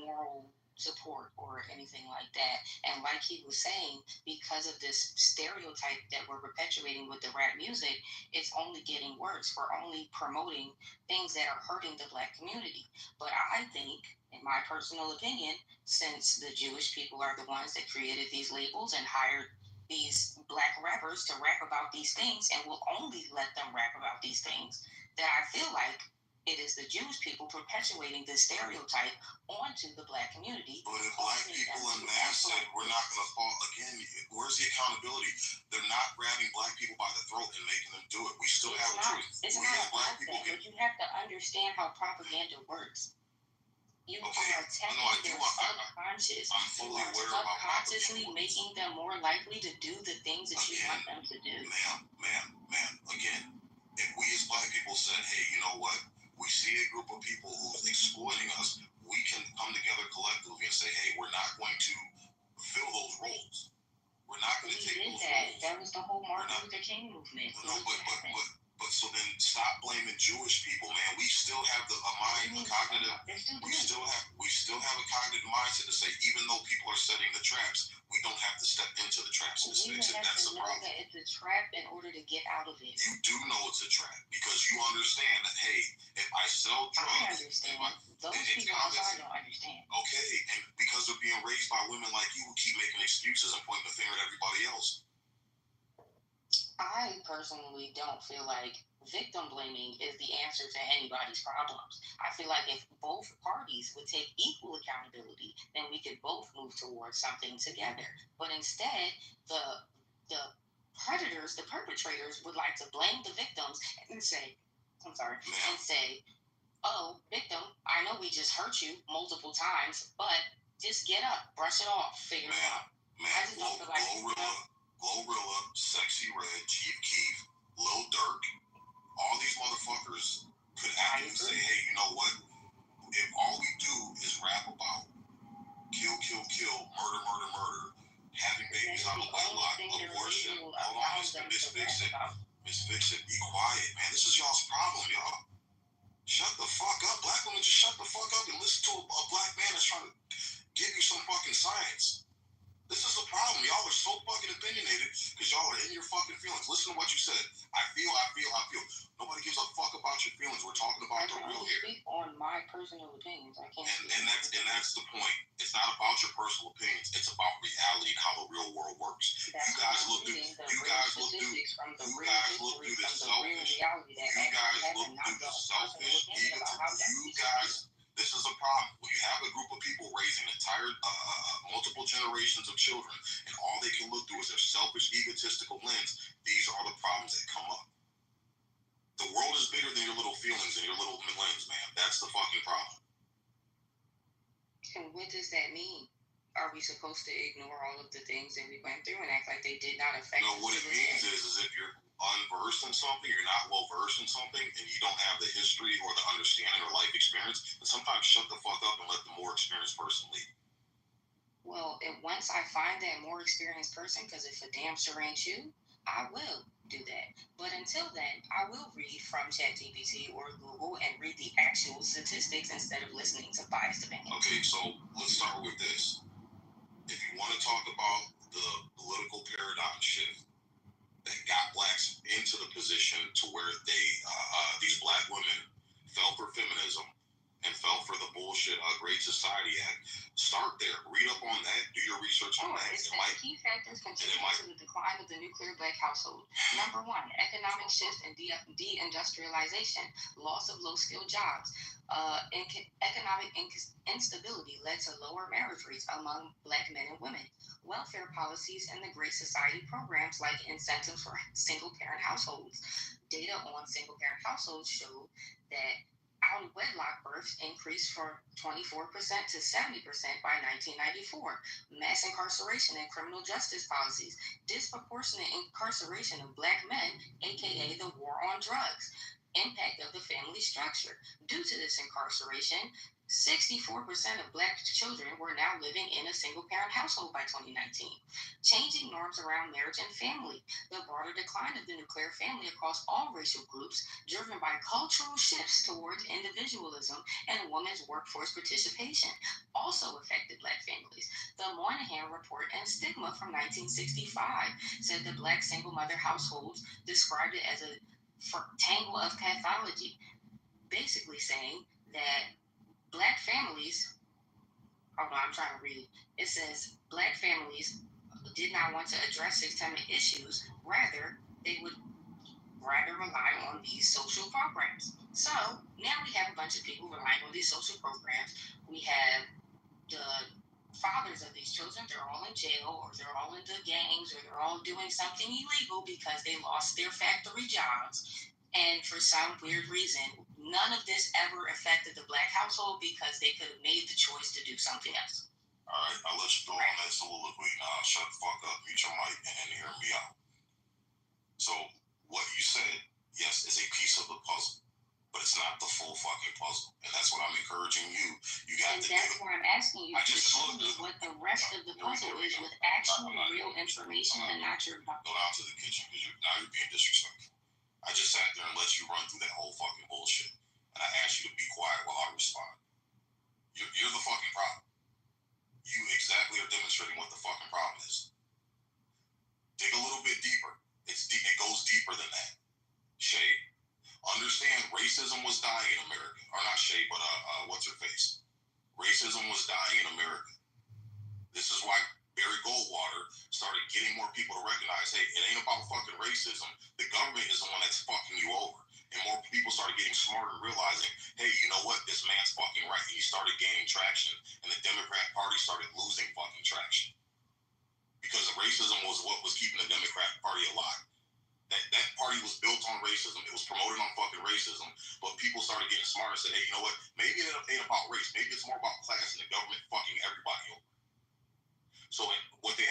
moral support or anything like that. And like he was saying, because of this stereotype that we're perpetuating with the rap music, it's only getting worse. We're only promoting things that are hurting the black community. But I think, in my personal opinion, since the Jewish people are the ones that created these labels and hired these black rappers to rap about these things and will only let them rap about these things, that I feel like it is the Jewish people perpetuating this stereotype onto the black community. But if black people in mass said we're not going to fall again, where's the accountability? They're not grabbing black people by the throat and making them do it. We still have a choice. It's not about that, but you have to understand how propaganda works. You are attacking their subconscious. I'm fully aware about subconsciously making them more likely to do the things that you want them to do. Ma'am, again, if we as black people said, hey, you know what? We see a group of people who's exploiting us, we can come together collectively and say, hey, we're not going to fill those roles. We're not going to take those roles. That was the whole Martin Luther King movement. But so then stop blaming Jewish people, man. We still have a cognitive. We still have a cognitive mindset to say, even though people are setting the traps, we don't have to step into the traps. That's the problem. That it's a trap in order to get out of it. You do know it's a trap because you understand that, hey, if I sell drugs, I understand. Those people outside don't understand. Okay, and because they're being raised by women like you who keep making excuses and pointing the finger at everybody else. I personally don't feel like victim blaming is the answer to anybody's problems. I feel like if both parties would take equal accountability, then we could both move towards something together. But instead, the predators, the perpetrators, would like to blame the victims and say, and say, oh, victim, I know we just hurt you multiple times, but just get up, brush it off, figure it out. I just don't feel like Glorilla, Sexy Red, Chief Keef, Lil Durk, all these motherfuckers could actively say, hey, you know what? If all we do is rap about kill, murder, having babies out of wedlock, abortion, hold on, Miss Fiction, be quiet, man. This is y'all's problem, y'all. Shut the fuck up. Black women, just shut the fuck up and listen to a black man that's trying to give you some fucking science. This is the problem. Y'all are so fucking opinionated because y'all are in your fucking feelings. Listen to what you said. I feel. Nobody gives a fuck about your feelings. We're talking about the real here. Speak on my personal opinions. I can't. And that's the point. It's not about your personal opinions. It's about reality and how the real world works. You guys look through this selfish, this is a problem. When you have a group of people raising entire multiple generations of children, and all they can look through is their selfish, egotistical lens, these are the problems that come up. The world is bigger than your little feelings and your little lens, man. That's the fucking problem. And what does that mean? Are we supposed to ignore all of the things that we went through and act like they did not affect us? No, what it means is if you're unversed in something, you're not well versed in something, and you don't have the history or the understanding or life experience, then sometimes shut the fuck up and let the more experienced person lead. Well, once I find that more experienced person, because if a damn sure ain't you, I will do that. But until then, I will read from ChatGPT or Google and read the actual statistics instead of listening to biased opinions. Okay, so let's start with this. If you want to talk about the political paradigm shift that got blacks into the position to where these black women fell for feminism and fell for the bullshit Great Society Act, start there. Read up on that. Do your research on that. Key factors contributing to the decline of the nuclear black household. Number one, economic shift and deindustrialization, loss of low-skilled jobs. Economic instability led to lower marriage rates among black men and women. Welfare policies and the Great Society programs like incentives for single-parent households. Data on single-parent households showed that out-of-wedlock births increased from 24% to 70% by 1994. Mass incarceration and criminal justice policies. Disproportionate incarceration of black men, aka the war on drugs. Impact of the family structure. Due to this incarceration, 64% of black children were now living in a single-parent household by 2019. Changing norms around marriage and family. The broader decline of the nuclear family across all racial groups, driven by cultural shifts towards individualism and women's workforce participation, also affected black families. The Moynihan Report and Stigma from 1965 said that black single-mother households described it as a tangle of pathology, basically saying that black families, hold on, I'm trying to read it. It says black families did not want to address systemic issues. Rather, they would rely on these social programs. So now we have a bunch of people relying on these social programs. We have the fathers of these children, they're all in jail, or they're all in the gangs, or they're all doing something illegal because they lost their factory jobs. And for some weird reason, none of this ever affected the black household because they could have made the choice to do something else. All right, I'll let you go on that soliloquy. Now shut the fuck up, mute your mic, and hear me out. So what you said, yes, is a piece of the puzzle, but it's not the full fucking puzzle, and that's what I'm encouraging you. You got to. That's where I'm asking you to show me what the rest of the puzzle is with actual real information and not your. Go down to the kitchen because now you're being disrespectful. I just sat there and let you run through that whole fucking bullshit. And I asked you to be quiet while I respond. You're the fucking problem. You exactly are demonstrating what the fucking problem is. Dig a little bit deeper. It goes deeper than that. Shay, understand racism was dying in America. Or not Shay, but what's her face? Racism was dying in America. This is why Barry Goldwater started getting more people to recognize, hey, it ain't about fucking racism. The government is the one that's fucking you over. And more people started getting smarter and realizing, hey, you know what? This man's fucking right. And he started gaining traction, and the Democrat Party started losing fucking traction. Because racism was what was keeping the Democrat Party alive. That party was built on racism. It was promoted on fucking racism. But people started getting smarter and said, hey, you know what? Maybe it ain't about race. Maybe it's more about class and the government fucking everybody over. So what they